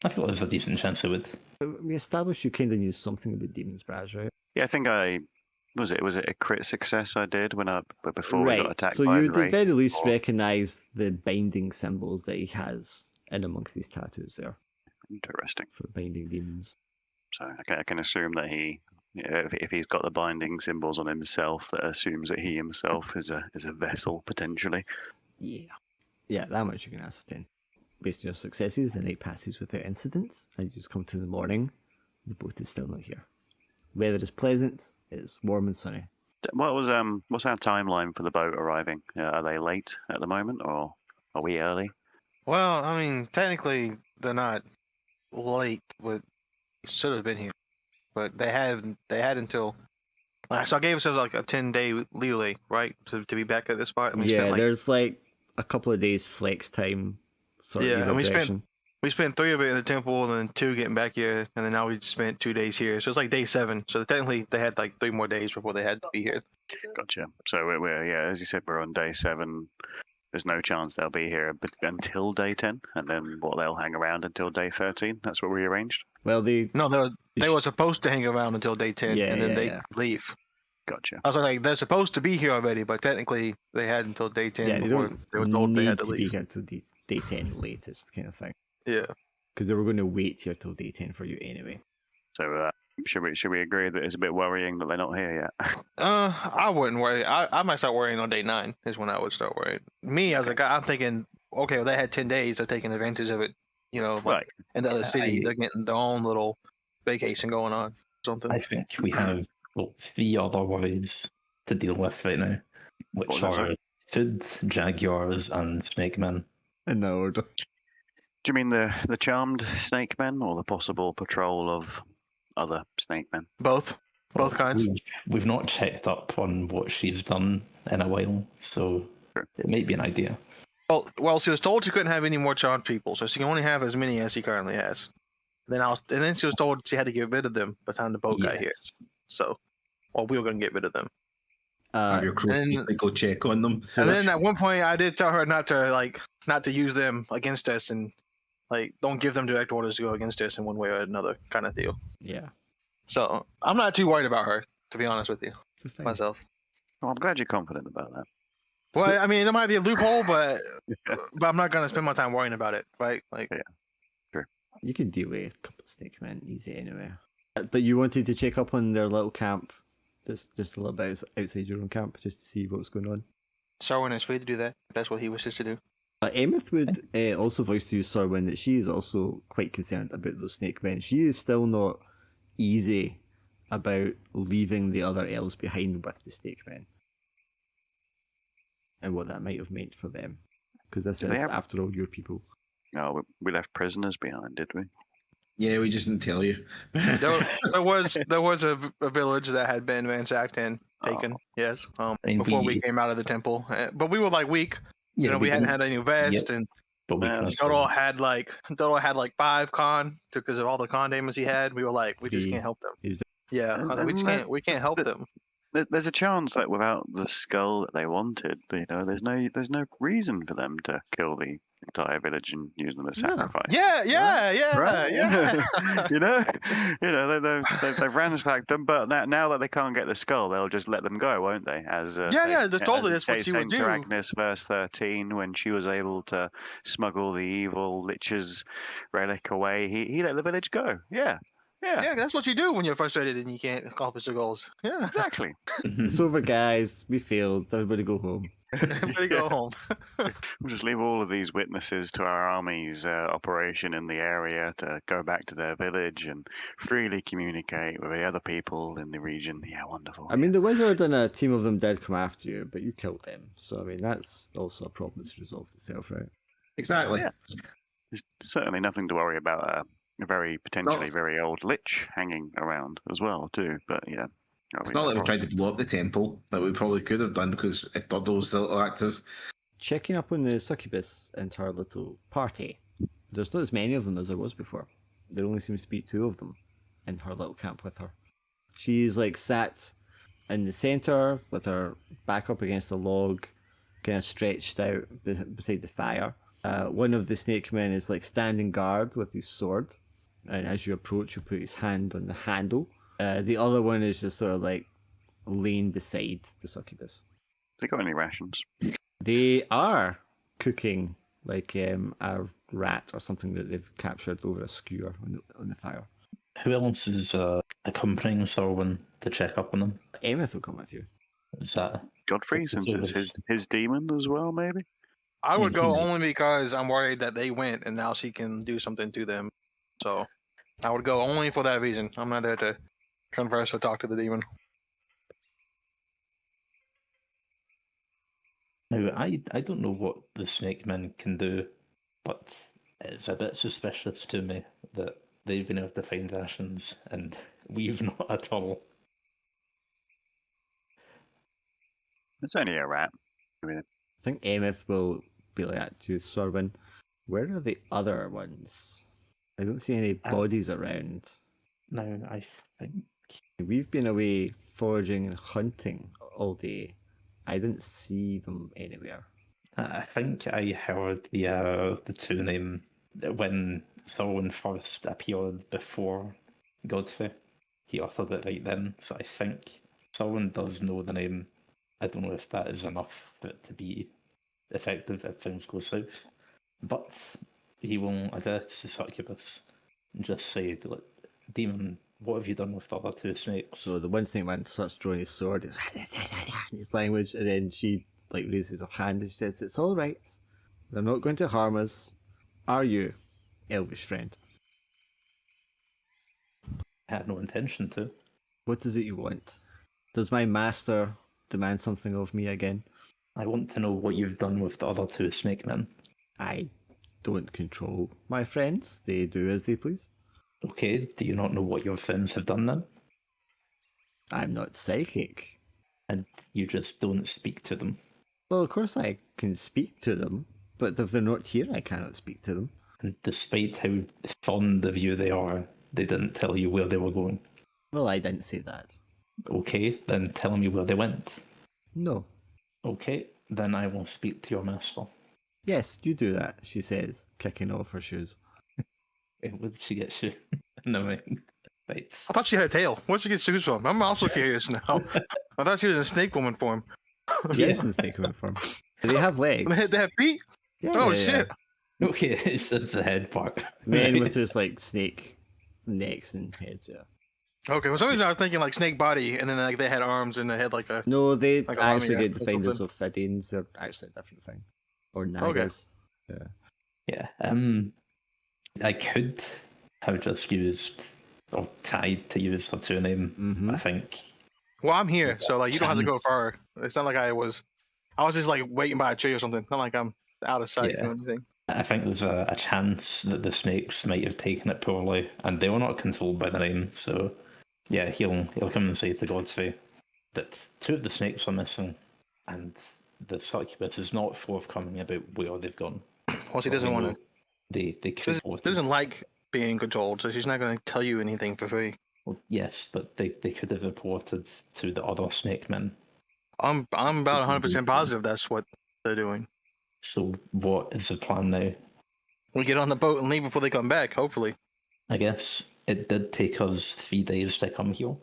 I feel there's a decent chance he would.
We established you kind of knew something about demons, Braz, right?
Yeah, I think was it a crit success I did before we got attacked
so
by
you
the
would at the
wraith,
very least
or-
recognise the binding symbols that he has in amongst these tattoos there
Interesting.
for binding demons.
So I can assume that if he's got the binding symbols on himself, that assumes that he himself is a vessel potentially.
Yeah, that much you can ascertain. Based on your successes, the night passes without incidents, and you just come to the morning, the boat is still not here. Weather is pleasant, it's warm and sunny.
What's our timeline for the boat arriving? Are they late at the moment, or are we early?
Well, I mean, technically they're not late. But should have been here, but they had until. So I gave us like a 10-day leeway, right, to be back at this spot. And we
Yeah,
spent like,
there's like a couple of days flex time sort of
Yeah,
either
and
direction.
we spent 3 of it in the temple, and then 2 getting back here, and then now we just spent 2 days here. So it's like day 7. So technically they had like 3 more days before they had to be here.
Gotcha. So we're as you said, we're on day 7. There's no chance they'll be here until day 10, and then they'll hang around until day 13. That's what we arranged.
Well,
No, they were supposed to hang around until day 10,
Yeah,
and then
yeah,
they
yeah.
leave.
Gotcha.
I was like, they're supposed to be here already, but technically they had until day 10
yeah, they
before
don't
they were told they
need
had to
to be
leave.
here till day 10 latest kind of thing.
Yeah.
Because they were going to wait here till day 10 for you anyway.
So should we agree that it's a bit worrying that they're not here yet?
I wouldn't worry. I might start worrying on day 9 is when I would start worrying. Me as a guy, I'm thinking, okay, well, they had 10 days. They're taking advantage of it. Like
Right.
in the other city, they're getting their own little vacation going on. Something.
I think we have 3 other worries to deal with right now, which
What was that,
are food, jaguars, and snake men.
In that order.
Do you mean the charmed snake men, or the possible patrol of other snake men?
Both kinds.
We've not checked up on what she's done in a while, so it might be an idea.
Well, she was told she couldn't have any more charmed people, so she can only have as many as she currently has. Then she was told she had to get rid of them by the time the boat got here. So, we were going to get rid of them.
Have your crew
and-
go check on them.
And then at one point, I did tell her not to use them against us, and don't give them direct orders to go against us in one way or another, kind of deal.
Yeah.
So I'm not too worried about her, to be honest with you,
Fine.
myself.
Well, I'm glad you're confident about that.
Well, I mean, there might be a loophole, but I'm not gonna spend my time worrying about it, right?
You can deal with a couple of snake men easy anyway. But you wanted to check up on their little camp, just a little bit outside your own camp, just to see what's going on.
Sarwin is free to do that. If that's what he wishes to do.
Emeth would also voice to you, Sarwin, that she is also quite concerned about those snake men. She is still not easy about leaving the other elves behind with the snake men, and what that might have meant for them. because this
Do they
is,
have-
after all, your people.
No, we left prisoners behind, did we?
Yeah, we just didn't tell you.
There was a village that had been ransacked and taken. Yes.
I mean,
Before we came out of the temple, but we were like weak.
Yeah,
we hadn't
didn't-
had any vest,
yeah,
and
but we
Yeah,
can
Dodo had like 5 con because of all the con damage he had. We were like, we just
3.
can't help them.
He was-
Yeah, I was like, we can't help them.
There's a chance that without the skull that they wanted, there's no reason for them to kill the entire village and use them as
No.
sacrifice.
Yeah.
Right? They've ransacked them, but now that they can't get the skull, they'll just let them go, won't they? As
totally. That's what you would do.
Agnes, verse 13, when she was able to smuggle the evil lich's relic away, he let the village go. Yeah.
Yeah, that's what you do when you're frustrated and you can't accomplish your goals. Yeah,
Exactly.
It's over, guys. We failed. Everybody go home.
everybody go home.
We'll just leave all of these witnesses to our army's operation in the area to go back to their village and freely communicate with the other people in the region. Yeah, wonderful.
I mean, the wizard and a team of them did come after you, but you killed them. So, I mean, that's also a problem that's resolved itself, right?
Exactly.
Yeah. There's certainly nothing to worry about. A very potentially very old lich hanging around as well, too. But yeah.
It's not like we tried to blow up the temple, but we probably could have done because if Dodo was still active.
Checking up on the succubus and her little party. There's not as many of them as there was before. There only seems to be 2 of them in her little camp with her. She's like sat in the centre with her back up against a log, kind of stretched out beside the fire. One of the snake men is like standing guard with his sword, and as you approach, you put his hand on the handle. The other one is just sort of like laying beside the succubus.
Have they got any rations?
They are cooking like a rat or something that they've captured over a skewer on the fire.
Who else is accompanying Sorwin to check up on them?
Emeth will come with you.
Is that
Godfrey,
That's the
since it's his demon as well, maybe?
I would go
Mhm.
only because I'm worried that they went and now she can do something to them. So I would go only for that reason. I'm not there to converse or talk to the demon.
Now, I don't know what the snake men can do, but it's a bit suspicious to me that they've been able to find rations and we've not at all.
It's only a rat. I mean,
I think Emeth will be like that to Sorwin. Where are the other ones? I don't see any bodies around.
Now, I think
We've been away foraging and hunting all day. I didn't see them anywhere.
I think I heard the 2 name when Sorwin first appeared before Godfrey. He uttered it right then, so I think Sorwin does know the name. I don't know if that is enough for it to be effective if things go south. But he will address the succubus and just say, "Look, Demon, what have you done with the other 2 snakes?"
So the one snake man starts drawing his sword in his language, and then she like raises her hand and she says, "It's all right. They're not going to harm us. Are you, elvish friend?
I had no intention to.
What is it you want? Does my master demand something of me again?
I want to know what you've done with the other 2 snake men.
I don't control my friends. They do as they please.
Okay, do you not know what your friends have done then?
I'm not psychic.
And you just don't speak to them.
Well, of course I can speak to them, but if they're not here, I cannot speak to them.
And despite how fond of you they are, they didn't tell you where they were going.
Well, I didn't say that.
Okay, then tell me where they went.
No.
Okay, then I will speak to your master.
Yes, you do that, she says, kicking off her shoes.
Where did she get shoe? No, right.
I thought she had a tail. Where'd she get shoes from? I'm also curious now. I thought she was in snake woman form.
Yes, in snake woman form. Do they have legs?
They have feet?
Yeah,
Oh,
yeah,
shit.
Okay, it's just the head part.
Men
Right.
with just like snake necks and heads, yeah.
Okay, for some reason I was thinking like snake body, and then like they had arms and they had like a.
No, they
Like a
actually
lamia
get
or
defined as Ophidians. They're actually a different thing. Or Nagas.
Yeah, I could have just used, or tried to use her 2 name,
Mhm.
I think.
Well, I'm here, so like you don't have to go
Hands.
far. It's not like I was just like waiting by a tree or something. Not like I'm out of sight
Yeah.
or anything.
I think there's a chance that the snakes might have taken it poorly, and they were not controlled by the name. So, yeah, he'll come and say to Godfrey that 2 of the snakes are missing, and the succubus is not forthcoming about where they've gone.
Well, she doesn't want to.
They could
Doesn't like being controlled, so she's not going to tell you anything for free.
Well, yes, but they could have reported to the other snake men.
I'm about 100% positive that's what they're doing.
So what is the plan now?
We get on the boat and leave before they come back. Hopefully.
I guess it did take us 3 days to come here,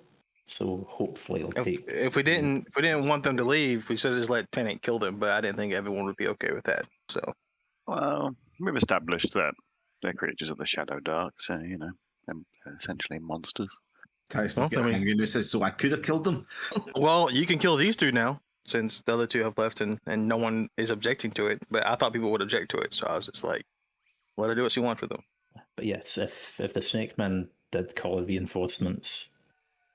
so hopefully it'll take.
If we didn't want them to leave, we should have just let Tennant kill them. But I didn't think everyone would be okay with that. So.
Well, we've established that they're creatures of the Shadowdark, so they're essentially monsters.
Tyson
Well,
getting angry and says, "So I could have killed them."
Well, you can kill these 2 now, since the other 2 have left, and no one is objecting to it. But I thought people would object to it, so I was just like, let her do what she wants with them.
But yes, if the snake men did call reinforcements,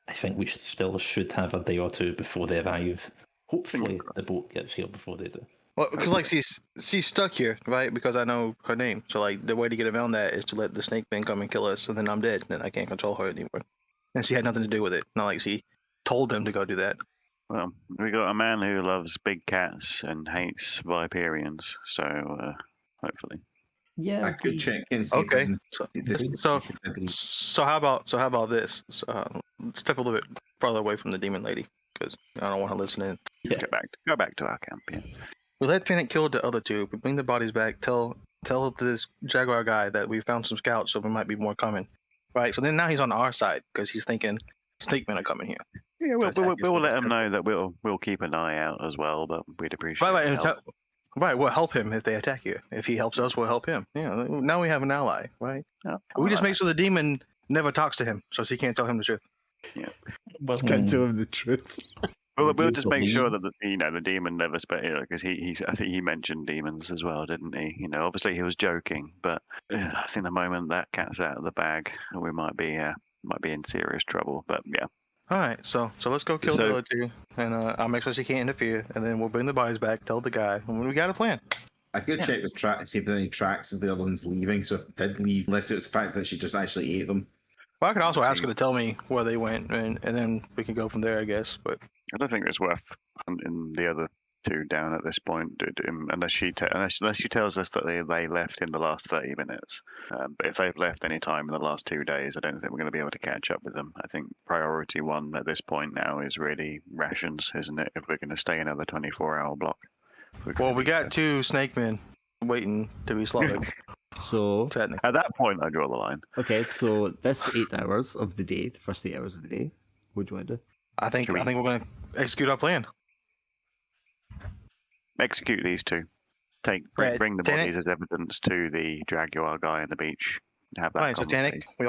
I think we should have a day or 2 before they arrive. Hopefully, the boat gets here before they do.
Well, because like she's stuck here, right? Because I know her name. So like the way to get around that is to let the snake man come and kill us, and then I'm dead, and I can't control her anymore. And she had nothing to do with it. Not like she told them to go do that.
Well, we got a man who loves big cats and hates Viperians, so hopefully.
Yeah,
I could check and see.
Okay.
So,
So how about this? So, let's step a little bit farther away from the demon lady because I don't want to listen in.
Yeah.
Go back to our camp. Yeah.
We let Tennant kill the other 2. We bring the bodies back. Tell this Jaguar guy that we found some scouts, so there might be more coming. Right. So then now he's on our side because he's thinking snake men are coming here.
Yeah, we'll let him know that we'll keep an eye out as well, but we'd appreciate
Right.
the help.
Right, we'll help him if they attack you. If he helps us, we'll help him. Yeah, now we have an ally, right?
Yeah,
We just make sure the demon never talks to him, so she can't tell him the truth.
Well,
Can't tell him the truth.
We'll just make sure that the demon never because I think he mentioned demons as well, didn't he? Obviously he was joking, but I think the moment that cat's out of the bag, we might be in serious trouble. But yeah.
All right, so let's go kill the other 2, and I'll make sure she can't interfere, and then we'll bring the bodies back, tell the guy, and we got a plan.
I could check the track, see if there's any tracks of the other ones leaving. So if it did leave, unless it was the fact that she just actually ate them.
Well, I could also ask her to tell me where they went, and then we can go from there, I guess. But
I don't think it's worth hunting the other 2 down at this point, unless she tells us that they left in the last 30 minutes. But if they've left any time in the last 2 days, I don't think we're going to be able to catch up with them. I think priority 1 at this point now is really rations, isn't it? If we're going to stay another 24-hour block.
well, we got 2 snake men waiting to be slaughtered.
So,
Technically.
At that point, I draw the line.
okay, so this 8 hours of the day, the first 8 hours of the day, what do you want to do?
I think we're going to execute our plan.
Execute these 2. Bring the bodies as evidence to the Jaguar guy on the beach. Have that.
All right, so Tennant, we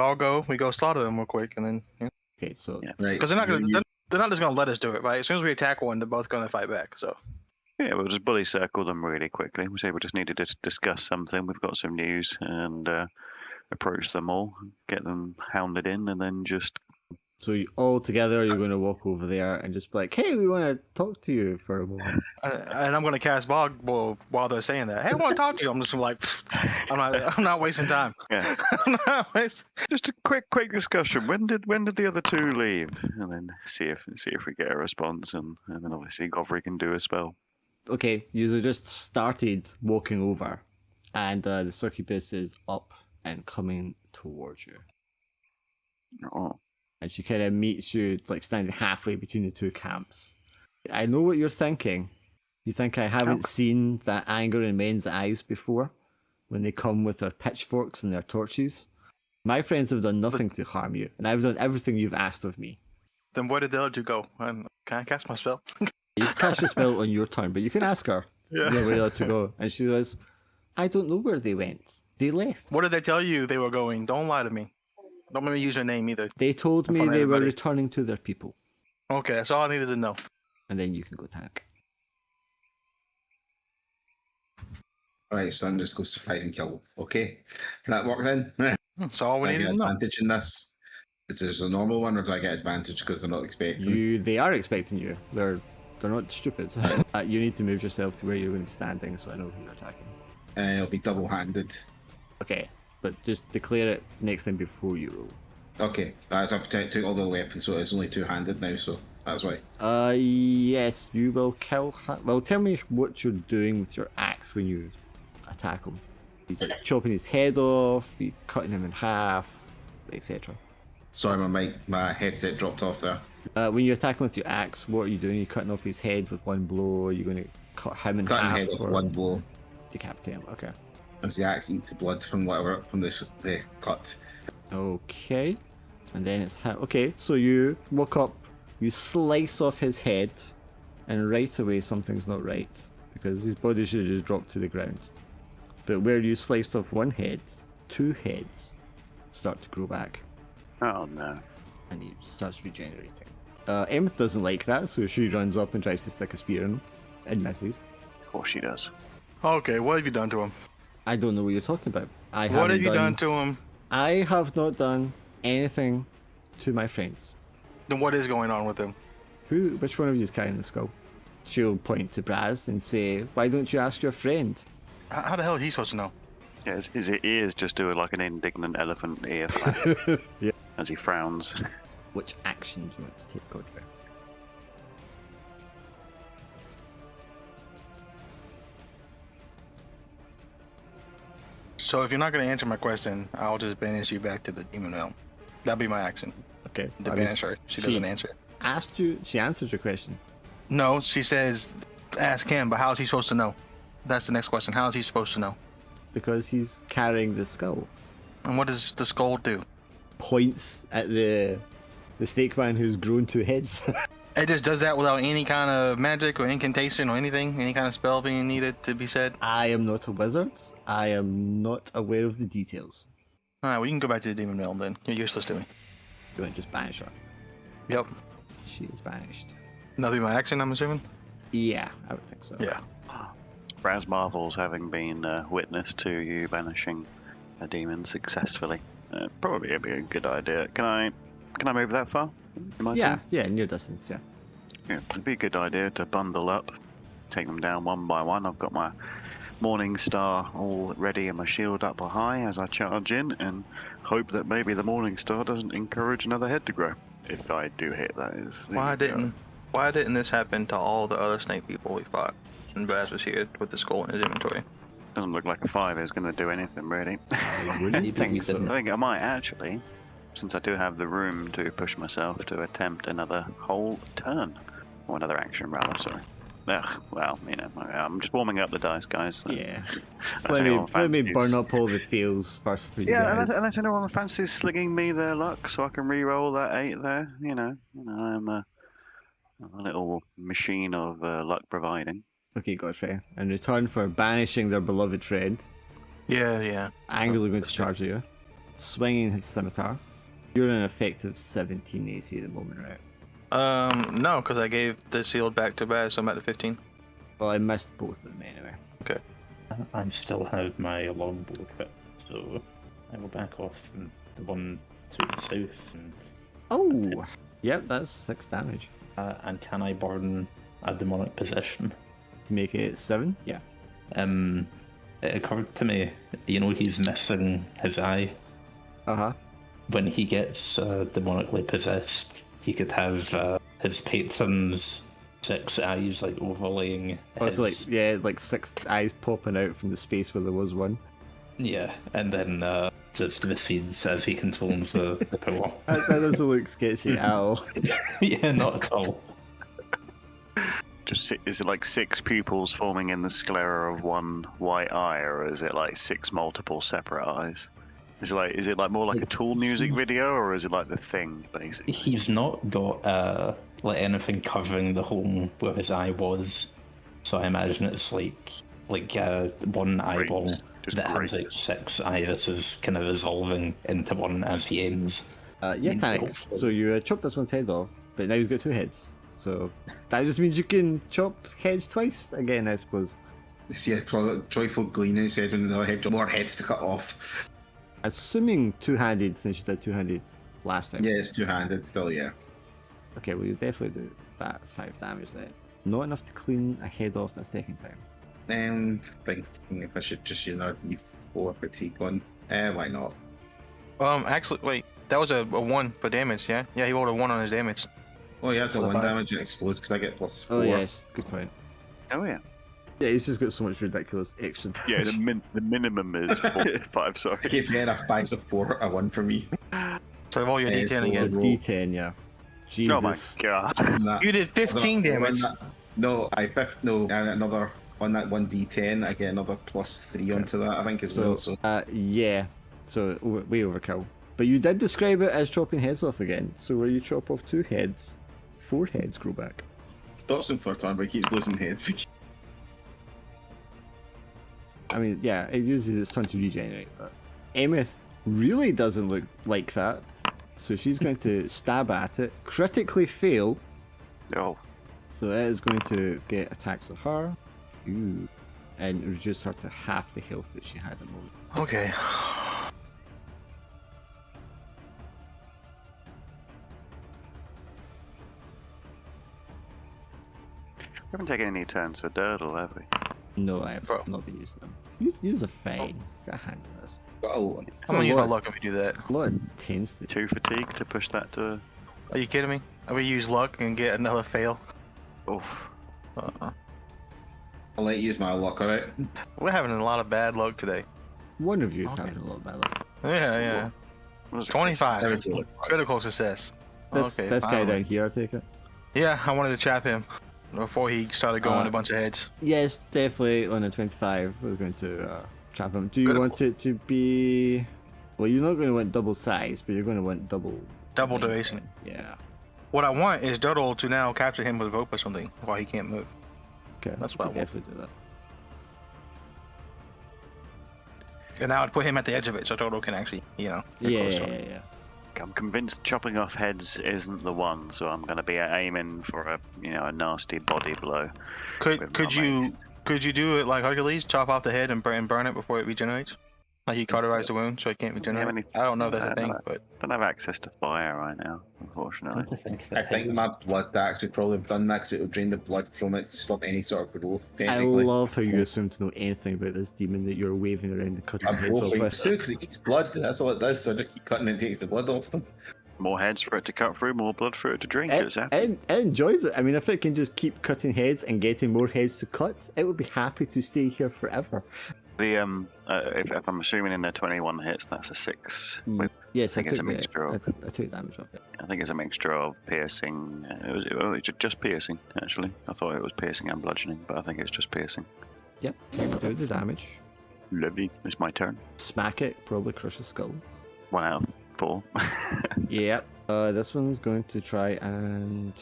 go slaughter them real quick, and then
Okay, so
Right.
because they're not just going to let us do it, right? As soon as we attack one, they're both going to fight back. So.
Yeah, we'll just bully circle them really quickly. We say we just needed to discuss something. We've got some news and approach them all, get them hounded in, and then just.
So you, all together, you're going to walk over there and just be like, "Hey, we want to talk to you for a moment."
And I'm going to cast Bog while they're saying that. Hey, I want to talk to you. I'm just like, I'm not wasting time.
Yeah.
I'm not wasting.
Just a quick discussion. When did the other 2 leave? And then see if we get a response, and then obviously Godfrey can do a spell.
Okay, you just started walking over, and the succubus is up and coming towards you.
Oh.
And she kind of meets you, like standing halfway between the 2 camps. I know what you're thinking. You think I haven't seen that anger in men's eyes before when they come with their pitchforks and their torches. My friends have done nothing to harm you, and I've done everything you've asked of me.
Then where did the other 2 go? Can I cast my spell?
You can cast your spell on your turn, but you can ask her where they ought to go. And she goes, I don't know where they went. They left.
What did they tell you they were going? Don't lie to me. Don't make me use your name either.
They told
In
me
front of
they were
everybody.
returning to their people.
Okay, that's all I needed to know.
And then you can go tank.
Right, so I'm just go surprise and kill. Okay, can that work then?
That's all we
Do I
needed
get
to know.
advantage in this? Is this a normal one, or do I get advantage because they're not expecting?
They are expecting you. They're not stupid. You need to move yourself to where you're going to be standing, so I know who you're attacking.
It'll be double-handed.
Okay, but just declare it next time before you roll.
Okay, as I've took all the weapons, so it's only two-handed now, so that's why.
Yes, you will kill. Well, tell me what you're doing with your axe when you attack him. You're chopping his head off, you're cutting him in half, etc.
Sorry, my headset dropped off there.
When you attack him with your axe, what are you doing? Are you cutting off his head with one blow? Are you going to cut him in
Cutting
half
head off
or
one blow.
decapitate him? Okay.
As the axe eats the blood from whatever from the cut.
Okay. And then it's okay. So you walk up, you slice off his head, and right away something's not right because his body should have just dropped to the ground. But where you sliced off one head, two heads start to grow back,
Oh no.
and he starts regenerating. Emeth doesn't like that, so she runs up and tries to stick a spear in him, and misses.
Of course she does.
Okay, what have you done to him?
I don't know what you're talking about.
What have you done to him?
I have not done anything to my friends.
Then what is going on with him?
Which one of you is carrying the skull? She'll point to Braz and say, "Why don't you ask your friend?"
How the hell is he supposed to know?
Yeah, his ears just do like an indignant elephant ear flap
Yeah.
as he frowns.
Which action do you want to take, Godfrey?
So if you're not going to answer my question, I'll just banish you back to the demon realm. That'd be my action.
Okay.
To banish her. She doesn't answer.
Asked you. She answered your question.
No, she says, ask him, but how is he supposed to know? That's the next question. How is he supposed to know?
Because he's carrying the skull.
And what does the skull do?
Points at the snake man who's grown two heads.
It just does that without any kind of magic or incantation or anything? Any kind of spell being needed to be said?
I am not a wizard. I am not aware of the details.
Alright, well you can go back to the demon realm then. You're useless to me.
You want to just banish her?
Yep.
She is banished.
That'll be my action, I'm assuming?
Yeah, I would think so.
Yeah.
Raz marvels having been witness to you banishing a demon successfully. Probably it'd be a good idea. Can I move that far? In my
Yeah,
turn?
yeah, near distance, yeah.
Yeah, it'd be a good idea to bundle up, take them down one by one. I've got my Morning Star all ready and my shield up high as I charge in, and hope that maybe the Morning Star doesn't encourage another head to grow. If I do hit, that is.
Why didn't this happen to all the other snake people we fought? And Baz was here with the skull in his inventory.
Doesn't look like a 5 is going to do anything really.
I wouldn't think so.
I think I might actually, since I do have the room to push myself to attempt another whole turn. Or another action, rather, sorry. Ugh, well, you know, I'm just warming up the dice, guys. So.
Yeah. Just
That's
let me
anyone
burn up all the feels first for you
Yeah,
guys.
unless anyone fancies slinging me their luck so I can re-roll that 8 there, you know I'm a little machine of luck providing.
Okay, Godfrey. In return for banishing their beloved friend,
Yeah.
angrily going to charge you, swinging his scimitar. You're an effective 17 AC at the moment, right?
No, because I gave the shield back to Baz, so I'm at the 15.
Well, I missed both of them anyway.
Okay.
I still have my longbow equipped, so I will back off from the one to the south. And
Oh! Yep, that's 6 damage.
and can I burn a demonic possession?
To make it 7? Yeah.
It occurred to me, he's missing his eye.
Uh-huh.
When he gets demonically possessed, he could have his patron's 6 eyes overlaying
Oh,
his...
so like 6 eyes popping out from the space where there was one.
Yeah, and then just recedes as he controls the power.
That doesn't look sketchy at all.
Yeah, not at all.
Is it like 6 pupils forming in the sclera of one white eye, or is it like 6 multiple separate eyes? Is it like more like a Tool music video, or is it like The Thing, basically?
He's not got anything covering the hole where his eye was, so I imagine it's like one eyeball
Just
that has
great.
6 irises kind of evolving into one as he aims.
Yeah, Tannic. So you chopped this one's head off, but now he's got 2 heads. So that just means you can chop heads twice again, I suppose.
Yeah, for joyful gleaning, he said when the other head, more heads to cut off.
Assuming two-handed, since you did two-handed last time.
Yeah, it's two-handed still, yeah.
Okay, well you definitely do that 5 damage then. Not enough to clean a head off a second time.
And thinking if I should just use a D4 fatigue one. Why not?
Actually, wait. That was a 1 for damage, yeah? Yeah, he rolled a 1 on his damage.
Oh yeah, it's a
For the
1
5.
damage and explodes because I get +4.
Oh yes, good point.
Oh yeah.
Yeah, he's just got so much ridiculous extra
Yeah,
damage.
the minimum is 5. Sorry.
If you had a 5, a 4, a 1 for me.
So roll your
Yeah,
D10
so
It's a
again.
roll.
D10, yeah. Jesus.
Oh my god.
On that-
You did 15 damage.
No, and another on that 1d10. I get another +3 onto that. I think as well. So
Yeah. So way overkill. But you did describe it as chopping heads off again. So where you chop off 2 heads, 4 heads grow back.
stops him for a turn, but he keeps losing heads.
I mean, yeah, it uses its turn to regenerate, but Emeth really doesn't look like that. So she's going to stab at it, critically fail.
Oh.
So it is going to get attacks at her. Ooh. And reduce her to half the health that she had at the moment.
Okay.
We haven't taken any turns for Durdle, have we?
No, I have
Bro.
not been using them. Use a fine. Got a hand in this.
Oh,
It's
I'm gonna
a
use my
lot,
luck if we do that.
a lot of intensity.
2 fatigue to push that to.
Are you kidding me? Are we use luck and get another fail?
Oof.
Uh-uh.
I'll let you use my luck, alright?
We're having a lot of bad luck today.
One of you is
Okay.
having a lot of bad luck.
Yeah.
What was it?
25.
There we go.
Critical success.
This
Okay,
this guy
finally.
down here, I take it.
Yeah, I wanted to trap him before he started going a bunch of heads.
Yes, definitely on a 25. We're going to trap him. Do you
Good.
want it to be? Well, you're not going to want double size, but you're going to want double.
Double
length.
duration.
Yeah.
What I want is Doddle to now capture him with a rope or something while he can't move.
Okay.
That's
we
what I
could
want.
definitely do that.
And I would put him at the edge of it so Doddle can actually, get
Yeah,
close
yeah,
to him.
yeah, yeah.
I'm convinced chopping off heads isn't the one, so I'm going to be aiming for a nasty body blow.
Could
with
could
my
you could you do it like Hercules, chop off the head and burn it before it regenerates? Like you cauterize the wound so it can't regenerate?
any-
I don't know if that's a
No,
thing,
no.
but
Don't have access to fire right now,
I
unfortunately.
don't think
I
that
think
is-
my blood axe would probably have done that because it would drain the blood from it to stop any sort of growth.
I
Technically.
love how you assume to know anything about this demon that you're waving around and cutting
I'm
heads off
hoping
with.
so because it eats blood. That's all it does. So I just keep cutting and it takes the blood off them.
More heads for it to cut through, more blood for it to drink. It's happy.
It enjoys it. I mean, if it can just keep cutting heads and getting more heads to cut, it would be happy to stay here forever.
The if I'm assuming in the 21 hits, that's a 6.
Yes, I
think it's
took
a mixture of-
I took damage off it.
I think it's a mixture of piercing. It's just piercing, actually. I thought it was piercing and bludgeoning, but I think it's just piercing.
Yep, do the damage.
Lovely. It's my turn.
Smack it, probably crush the skull.
1 out of 4.
Yep. This one's going to try and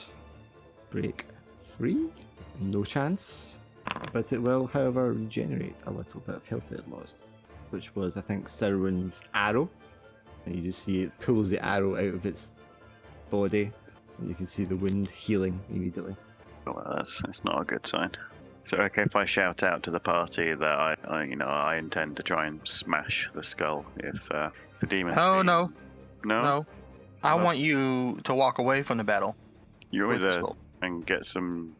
break free. No chance. But it will, however, regenerate a little bit of health it lost. Which was, I think, Serwin's arrow. And you just see it pulls the arrow out of its body. And you can see the wound healing immediately.
Well, it's not a good sign. So, okay, if I shout out to the party that I intend to try and smash the skull if the demon.
Oh, no.
No,
No. I
No.
want you to walk away from the battle.
You want
with
me
the
to
skull.
and get some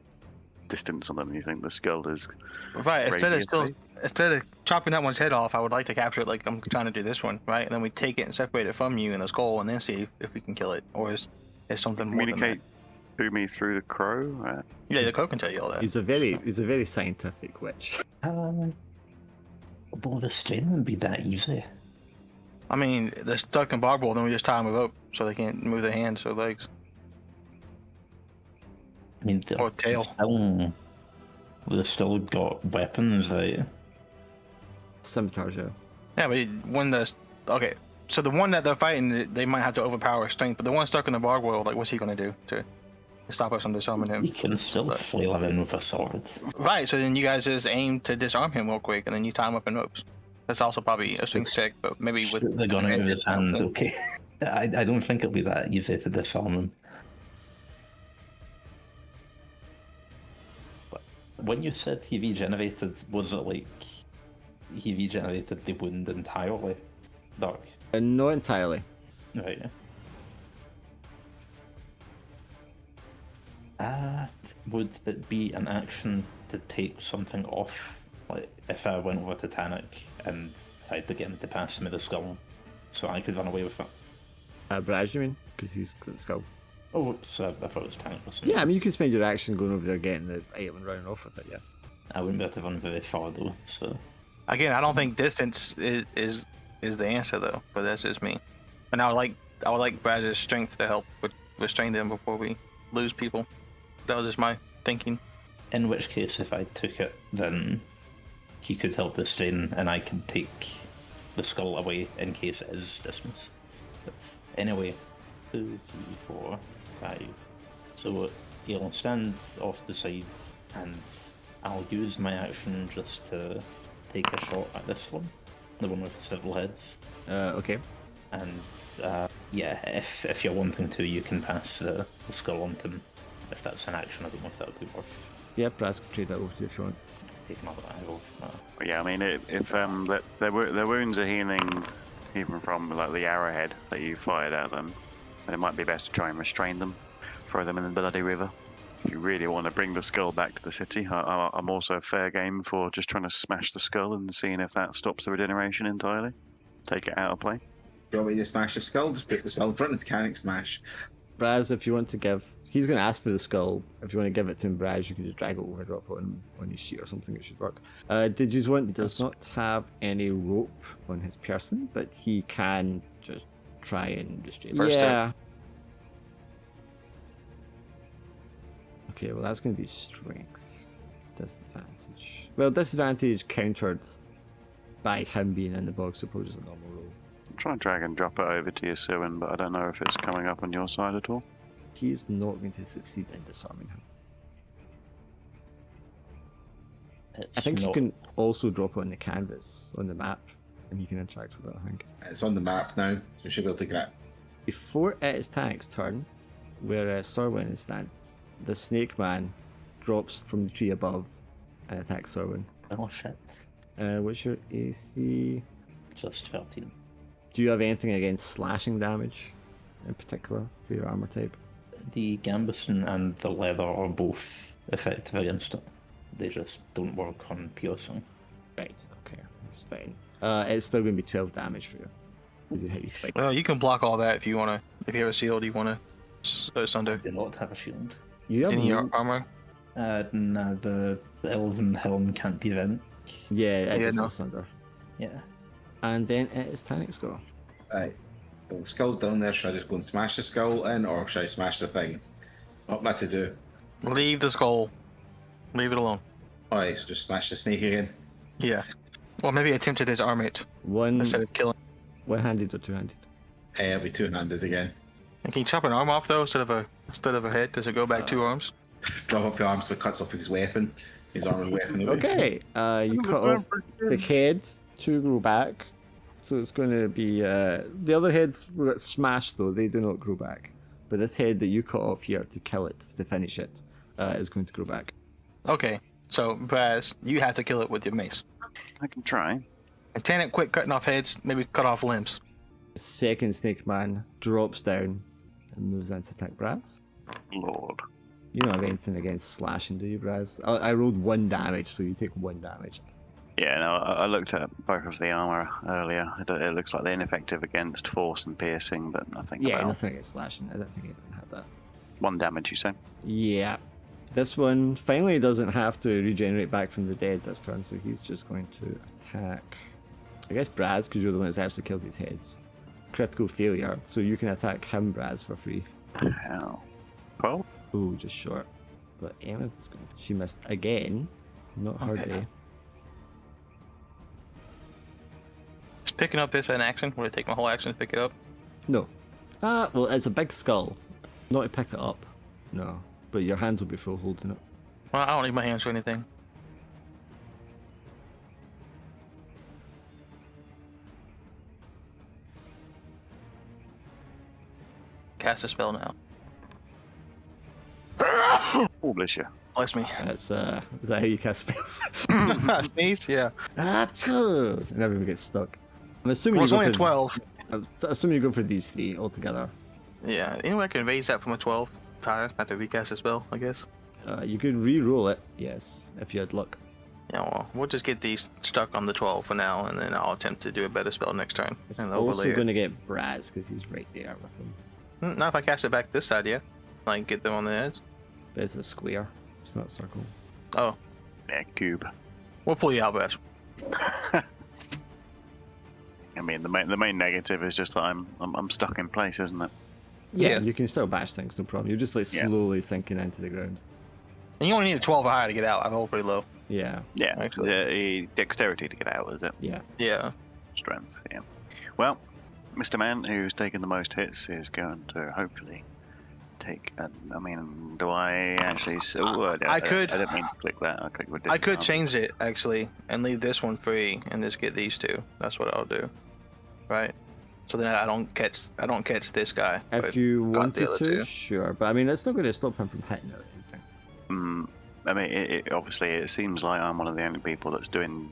distance on them. You think the skull is
Right,
Radiantly?
instead of chopping that one's head off, I would like to capture it like I'm trying to do this one, right? And then we take it and separate it from you in the skull and then see if we can kill it. Or is something more than that?
communicate to me through the crow?
Yeah, the crow can tell you all that.
He's a very scientific witch.
Will the strain be that easy?
I mean, they're stuck in barbed wire, then we just tie them with rope so they can't move their hands or legs.
I mean,
Or tail.
They've still got weapons, right?
Scimitars, yeah.
Yeah, but okay, so the one that they're fighting, they might have to overpower strength, but the one stuck in the barbed wire, like, what's he gonna do to stop us from disarming him?
You can still flail him in with a sword.
Right, so then you guys just aim to disarm him real quick, and then you tie him up in ropes. That's also probably a strength check, but maybe with
Shoot the gun out of his hand,
something.
okay? I don't think it'll be that easy to disarm him. But when you said he regenerated, was it like he regenerated the wound entirely? Dark.
Not entirely.
Right. Would it be an action to take something off Like, if I went over to Tannic and tried to get him to pass me the skull so I could run away with it.
Braz, you mean? Because he's got the skull.
Oh, so I thought it was Tannic.
Yeah, I mean, you can spend your action going over there, getting the item and running off with it, yeah.
I wouldn't be able to run very far though, so...
Again, I don't think distance is the answer though, but that's just me. And I would like Braz's strength to help with restrain them before we lose people. That was just my thinking.
In which case, if I took it, then he could help restrain and I could take the skull away in case it is distance. But anyway, 2, 3, 4, 5. So he'll stand off the side and I'll use my action just to take a shot at this one, the one with several heads.
Okay.
And yeah, if you're wanting to, you can pass the skull on to him. If that's an action, I don't know if that would be worth.
Yeah, Braz can trade that over to you if you want.
Take another arrow. No.
But yeah, I mean, if their wounds are healing even from like the arrowhead that you fired at them, then it might be best to try and restrain them, throw them in the bloody river. If you really want to bring the skull back to the city, I'm also fair game for just trying to smash the skull and seeing if that stops the regeneration entirely. Take it out of play.
Do you want me to smash the skull? Just put the skull in front of the Canic smash.
Braz, if you want to give... He's going to ask for the skull. If you want to give it to him, Braz, you can just drag it over, drop it on his sheet or something. It should work. Did you want... He does not have any rope on his person, but he can just try and restrain. Yeah. Okay, well that's going to be strength. Disadvantage. Well, disadvantage countered by him being in the box, so probably just a normal roll.
Try and drag and drop it over to your Suin, but I don't know if it's coming up on your side at all.
He's not going to succeed in disarming him. I think you can also drop it on the canvas, on the map, and you can interact with it, I think.
It's on the map now, so you should be able to grab.
Before it is Tanic's turn, where Sorwin is standing, the snake man drops from the tree above and attacks Sorwin.
Oh shit.
What's your AC?
Just 13.
Do you have anything against slashing damage in particular for your armor type?
The Gambison and the leather are both effective against it. They just don't work on piercing.
Right, okay, that's fine. It's still going to be 12 damage for you. Does it hit you twice?
Well, you can block all that if you want to. If you have a shield, you want to throw sunder.
I do not have a shield.
You have
Any armor?
Nah, the elven helm can't be rent.
Yeah, it
Yeah,
is
no.
Sunder.
Yeah.
And then it is Tanic's go.
Right. Well, the skull's down there. Should I just go and smash the skull in, or should I smash the thing? What am I to do?
Leave the skull. Leave it alone.
Alright, so just smash the snake again.
Yeah. Or maybe attempt to disarm it instead of killing.
One-handed or two-handed?
I'll be two-handed again.
And can you chop an arm off though instead of a head? Does it go back 2 arms?
Drop off the arm so it cuts off his weapon. His armored weapon away.
Okay, you cut off the head to grow back. So it's going to be... the other heads were smashed though, they do not grow back. But this head that you cut off here to kill it, to finish it, is going to grow back.
Okay, so Braz, you have to kill it with your mace.
I can try.
And Tannit, quit cutting off heads, maybe cut off limbs.
The second snake man drops down and moves in to attack Braz.
Lord.
You don't have anything against slashing, do you, Braz? I rolled 1 damage, so you take 1 damage.
Yeah, no, I looked at both of the armor earlier. It looks like they're ineffective against force and piercing, but nothing
Yeah,
about
nothing against slashing. I don't think anyone had that.
1 damage, you say?
Yeah. This one finally doesn't have to regenerate back from the dead this turn, so he's just going to attack, I guess, Braz, because you're the one that's actually killed his heads. Critical failure, so you can attack him, Braz, for free.
Hell. 12?
Ooh, just short. But Emma's going to... She missed again. Not her day.
Is picking up this an action? Would it take my whole action to pick it up?
No. Well, it's a big skull. Not to pick it up. No. But your hands will be full holding it.
Well, I don't need my hands for anything. Cast a spell now.
Oh, bless you.
Bless me.
That's, is that how you cast spells?
Sneeze? Yeah.
And everyone gets stuck. I'm assuming
Well, it's
you
only
go
a
for...
12.
I'm assuming you go for these 3 altogether.
Yeah, anyway, I can raise that from a 12. Tire, have to recast a spell, I guess.
You could re-roll it, yes, if you had luck.
Yeah, well, we'll just get these stuck on the 12 for now, and then I'll attempt to do a better spell next turn.
It's
And
also
overlay
going
it.
to get Braz because he's right there with him.
Not if I cast it back this side, yeah. Like, get them on the edge.
But it's a square. It's not a circle.
Oh,
Yeah, cube.
we'll pull you out, Bash.
I mean, the main negative is just that I'm stuck in place, isn't it?
Yeah,
Yeah.
you can still bash things, no problem. You're just like
Yeah.
slowly sinking into the ground.
And you only need a 12 or higher to get out. I roll pretty low.
Yeah,
Yeah.
Actually.
The dexterity to get out, is it?
yeah.
Yeah.
Strength. Yeah. Well, Mr. Man, who's taken the most hits, is going to hopefully take. I mean, do I actually?
I could-
I didn't mean to click that. I clicked with
I could
disadvantage.
change it, actually, and leave this one free, and just get these two. That's what I'll do. Right? So then I don't catch this guy.
If
but
you
got the
wanted
other
to,
two.
sure. But I mean, it's not going to stop him from hitting or anything.
I mean, obviously, it seems like I'm one of the only people that's doing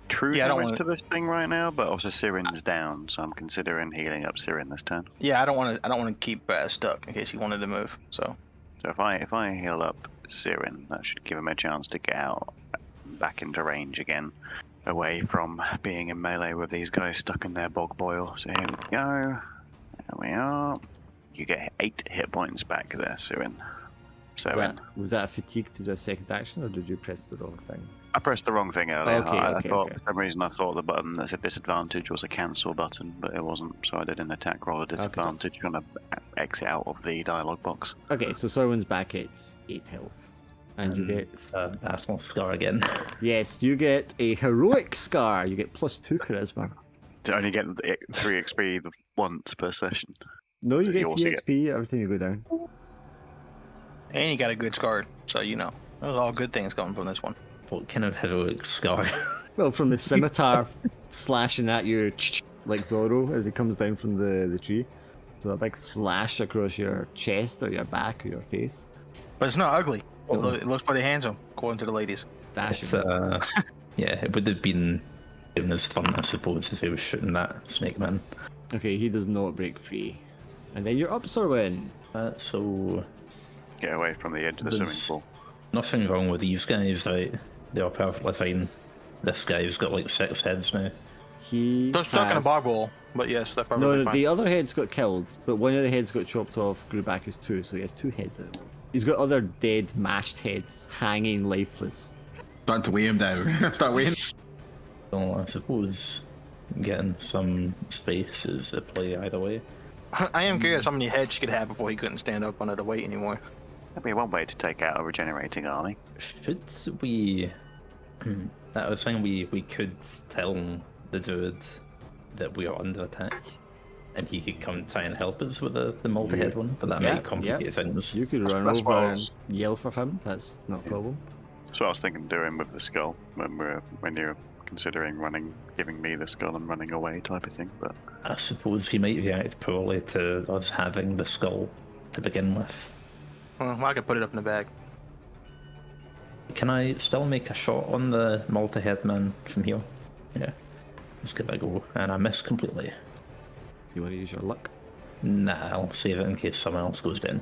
true
Yeah, I don't
damage
wanna-
to this thing right now. But also, Siren's down, so I'm considering healing up Siren this turn.
Yeah, I don't want to keep stuck in case he wanted to move. So
So if I heal up Siren, that should give him a chance to get out back into range again, away from being in melee with these guys stuck in their bog boil. So here we go. There we are. You get 8 hit points back there, Siren.
Was that a fatigue to do a second action, or did you press the wrong thing?
I pressed the wrong thing earlier.
Okay,
I
okay,
thought
okay.
for some reason I thought the button that's a disadvantage was a cancel button, but it wasn't. So I did an attack roll a disadvantage on a exit out of the dialogue box.
Okay, so Sorwin's back at 8 health. And you get...
It's a battle scar again.
Yes, you get a heroic scar. You get +2 charisma.
To only get 3 XP once per session.
No, you
You
get
also
3
get-
XP every time you go down.
and you got a good scar, so you know those are all good things coming from this one.
What kind of heroic scar?
Well, from the scimitar slashing at you like Zorro as he comes down from the tree. So a big slash across your chest or your back or your face.
But it's not ugly. It looks pretty handsome, according to the ladies.
Dashing.
It's yeah, it would have been even as fun, I suppose, if he was shooting that snake man.
Okay, he does not break free. And then you're up, Sorwin.
So
Get away from the edge of the swimming
There's-
pool.
nothing wrong with these guys, right? They're perfectly fine. This guy's got like 6 heads now.
He
They're stuck in a
has-
bar bowl, but yes, they're
No,
probably fine.
the other heads got killed, but one of the heads got chopped off, grew back as 2, so he has 2 heads out. He's got other dead, mashed heads hanging lifeless.
Starting to weigh him down. Start weighing.
So I suppose getting some space is a play either way.
I am curious how many heads you could have before he couldn't stand up under the weight anymore.
That'd be one way to take out a regenerating army.
Should we... I was saying we could tell the dude that we are under attack, and he could come try and help us with the multi-head one, but that
Yeah,
might complicate
yeah.
things.
You could run
That's what I
over and
was-
yell for him, that's not a problem.
That's what I was thinking of doing with the skull when you're considering giving me the skull and running away type of thing. But
I suppose he might react poorly to us having the skull to begin with.
Well, I could put it up in the bag.
Can I still make a shot on the multi-head man from here? Yeah. Let's give it a go. And I miss completely.
You want to use your luck?
Nah, I'll save it in case someone else goes down.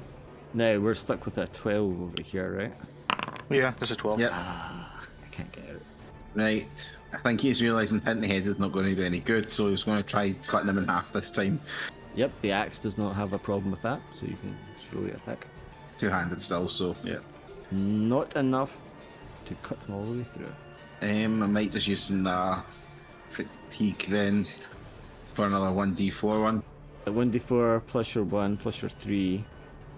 Now, we're stuck with a 12 over here, right?
Yeah, this is 12.
Yep.
I can't get out.
Right. I think he's realising hitting the heads is not going to do any good, so he's going to try cutting them in half this time.
Yep, the axe does not have a problem with that, so you can slowly attack.
Two-handed still, so yeah.
Not enough to cut them all the way through.
I might just use the fatigue then for another 1d4 one.
At 1d4 plus your 1 plus your 3,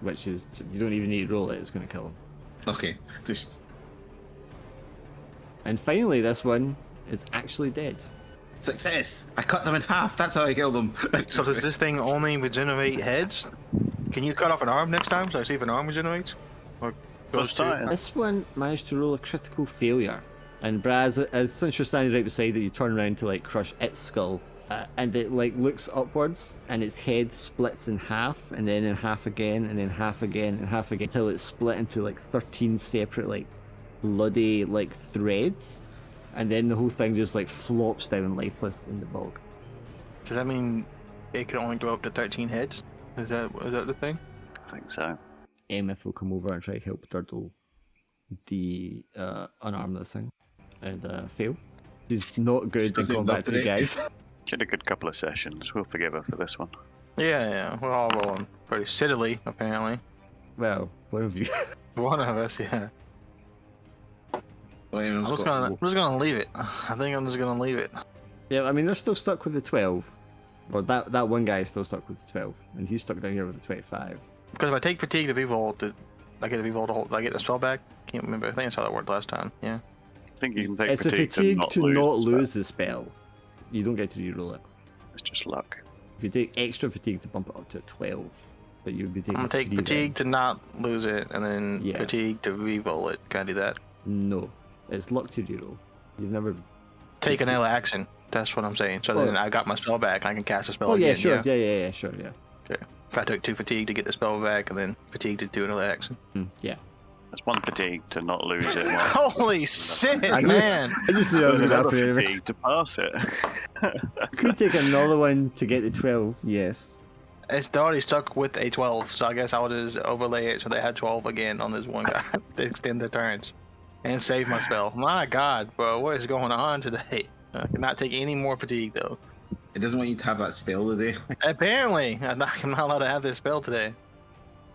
which is, you don't even need to roll it, it's going to kill him.
Okay, just
And finally, this one is actually dead.
success! I cut them in half. That's how I killed them.
So does this thing only regenerate heads? Can you cut off an arm next time so I see if an arm regenerates? Or goes to...
This one managed to roll a critical failure. And Braz, since you're standing right beside it, you turn around to like crush its skull. And it like looks upwards and its head splits in half and then in half again and then half again and half again until it's split into like 13 separate like bloody like threads. And then the whole thing just like flops down lifeless in the bog.
Does that mean it can only go up to 13 heads? Is that the thing?
I think so.
Emeth will come over and try to help Durdle unarm this thing. and fail. She's not good in
Still
combat to the
upgrade.
guys.
She had a good couple of sessions. We'll forgive her for this one.
Yeah, we're all rolling pretty shittily, apparently.
Well, one of you.
One of us, yeah.
Well,
I'm just gonna leave it. I think I'm just gonna leave it.
Yeah, I mean they're still stuck with the 12. Well, that one guy is still stuck with the 12, and he's stuck down here with the 25.
Because if I take fatigue to revolt, I get a revolt to hold. I get the spell back. Can't remember. I think that's how that worked last time. Yeah.
I think you can take
It's a
fatigue
fatigue to not lose the spell. You don't get to reroll it.
It's just luck.
If you take extra fatigue to bump it up to 12, but you would be taking.
I'm gonna take
3
fatigue to not lose it, and then
Yeah.
fatigue to reroll it. Can I do that?
Then. No, it's luck to reroll. You've never.
Take another action. That's what I'm saying. So then I got my spell back. I can cast a spell
Oh
again.
yeah, sure. Yeah, sure, yeah.
Okay. If I took 2 fatigue to get the spell back, and then fatigue to do another action.
Yeah.
That's 1 fatigue to not lose it.
Holy shit,
I knew-
man!
I just knew I was
There's
gonna
another
happen.
fatigue to pass it.
You could take another one to get the 12. Yes.
It's already stuck with a 12, so I guess I'll just overlay it so they had 12 again on this one guy to extend the turns and save my spell. My God, bro, what is going on today? I cannot take any more fatigue though.
It doesn't want you to have that spell today.
Apparently, I'm not allowed to have this spell today.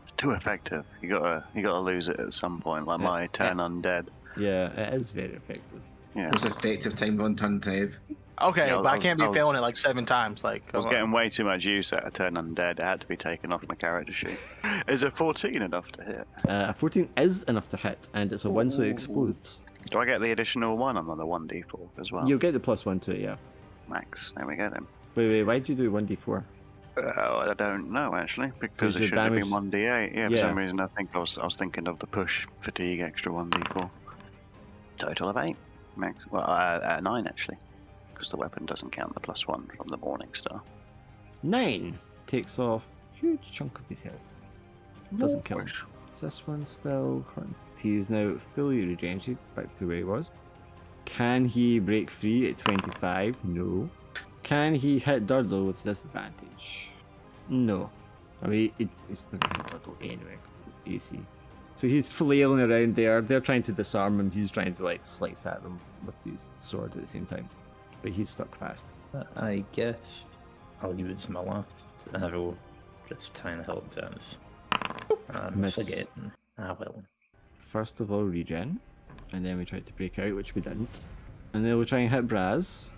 It's too effective. You gotta lose it at some point, like my turn undead.
Yeah, it is very effective.
Yeah.
Most effective time on turned head.
Okay,
Yeah,
but I can't be
I'll-
failing it like 7 times. Like,
I was getting way too much use out of turn undead. It had to be taken off my character sheet. Is a 14 enough to hit?
A 14 is enough to hit, and it's a 1 so it explodes.
Do I get the additional 1 on the 1d4 as well?
You'll get the +1 to it, yeah.
Max. There we go then.
Wait, why'd you do 1d4?
I don't know actually, because
your
it should have been
damage-
1d8. Yeah, for
Yeah.
some reason I was thinking of the push fatigue extra 1d4. Total of 8. Max. Well, 9 actually, because the weapon doesn't count the +1 from the Morning Star.
9 takes off a huge chunk of his health. Doesn't kill him. Is this one still current? He is now fully regenerated back to where he was. Can he break free at 25? No. Can he hit Durdle with disadvantage? No. I mean, it's not going to hit Durdle anyway, 'cause it's AC. So he's flailing around there. They're trying to disarm him. He's trying to like slice at them with his sword at the same time. But he's stuck fast.
I guess I'll use my last arrow just trying to help Dennis. And
Miss.
again. I will.
First of all, regen. And then we tried to break out, which we didn't. And then we'll try and hit Braz.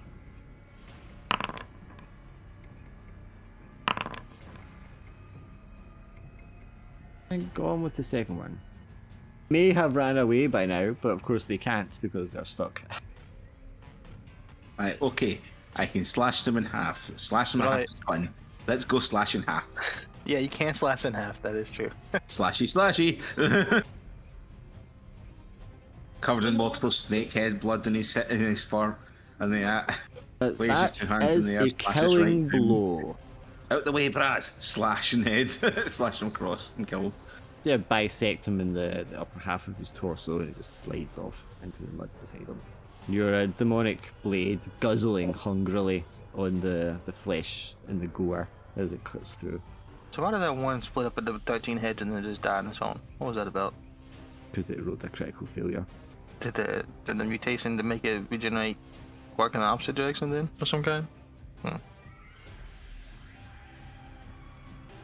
And go on with the second one. May have ran away by now, but of course they can't because they're stuck.
Right, okay. I can slash them in half. Slash them in half
Right.
is fun. Let's go slash in half.
Yeah, you can't slash in half. That is true.
Slashy, slashy. Covered in multiple snake head blood in his fur, and waves his 2 hands in
That
the air,
is a
slashes
killing
right through.
blow.
Out the way, Braz! Slash in head, slash him across and kill him.
Yeah, bisect him in the upper half of his torso and it just slides off into the mud beside him. Your demonic blade guzzling hungrily on the flesh and the gore as it cuts through.
So why did that one split up into 13 heads and then just die on its own? What was that about?
Because it rolled a critical failure.
Did the mutation to make it regenerate work in the opposite direction then, of some kind?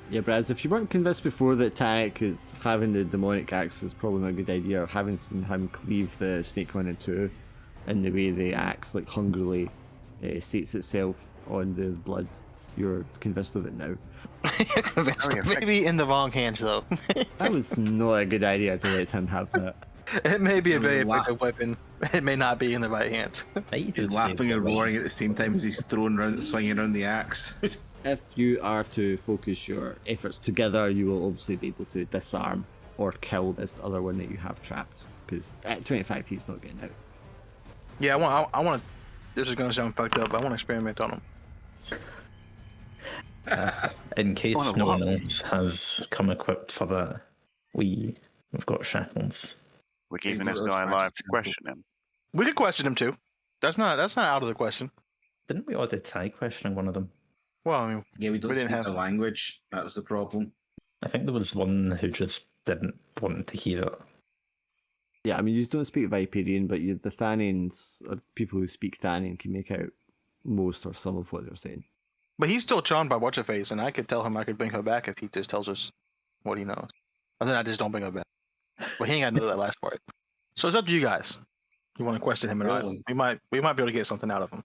Yeah, Braz, if you weren't convinced before that Tanik is having the demonic axe is probably not a good idea, or having seen him cleave the snake 1 and 2, and the way the axe like hungrily sates itself on the blood, you're convinced of it now.
Maybe in the wrong hands though.
That was not a good idea to let him have that.
It may be a very
Laugh.
effective weapon. It may not be in the right hands.
He's laughing and roaring at the same time as he's swinging around the axe.
If you are to focus your efforts together, you will obviously be able to disarm or kill this other one that you have trapped. Because at 25 he's not getting out.
Yeah, I want. This is gonna sound fucked up. I want to experiment on him.
In case
What a
no
lot.
one else has come equipped for that, we've got shackles.
We're keeping this
those
guy alive to
matches.
question him.
We could question him too. That's not out of the question.
Didn't we already try questioning one of them?
Well, I mean,
Yeah, we don't
We didn't
speak
have-
the language. That was the problem.
I think there was one who just didn't want to hear it.
Yeah, I mean, you don't speak Viperian, but the Thanians, or people who speak Thanian, can make out most or some of what they're saying.
But he's still charmed by What's-Her-Face, and I could tell him I could bring her back if he just tells us what he knows. And then I just don't bring her back. But he ain't got to know that last part. So it's up to you guys. You want to question him or not?
Well,
We might be able to get something out of him.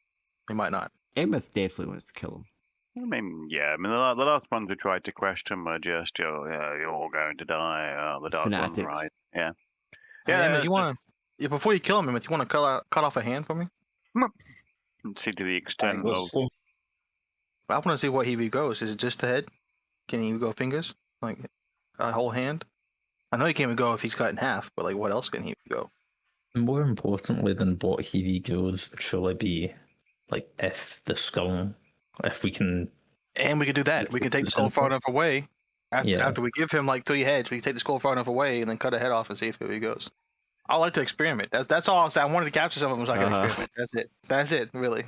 We might not.
Emeth definitely wants to kill him.
I mean, yeah. I mean, the last ones who tried to question were just, you're all going to die. The dark one's
Fanatics.
right. Yeah.
Yeah,
Yeah.
you want to before you kill him, you want to cut off a hand for me?
See to the extent
let's
of.
go.
I want to see what he regrows. Is it just the head? Can he regrow fingers? Like a whole hand? I know he can't regrow if he's cut in half, but like what else can he regrow?
More importantly than what he regrows would surely be like if the skull, if we can.
And we could do that. We can take the skull far enough away. After we give him like 3 heads, we can take the skull far enough away and then cut a head off and see if it goes. I like to experiment. That's all I said. I wanted to capture some of them so I could experiment. That's it. That's it, really.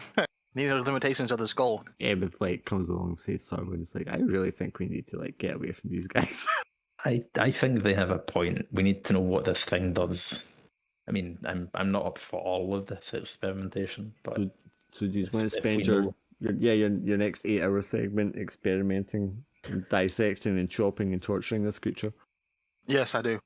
Need the limitations of the skull.
Emeth like comes along and says Sargon, it's like, I really think we need to like get away from these guys.
I think they have a point. We need to know what this thing does. I mean, I'm not up for all of this experimentation, but
So do you want to
if
spend
we
your
know-
your next 8-hour segment experimenting, and dissecting and chopping and torturing this creature?
Yes, I do.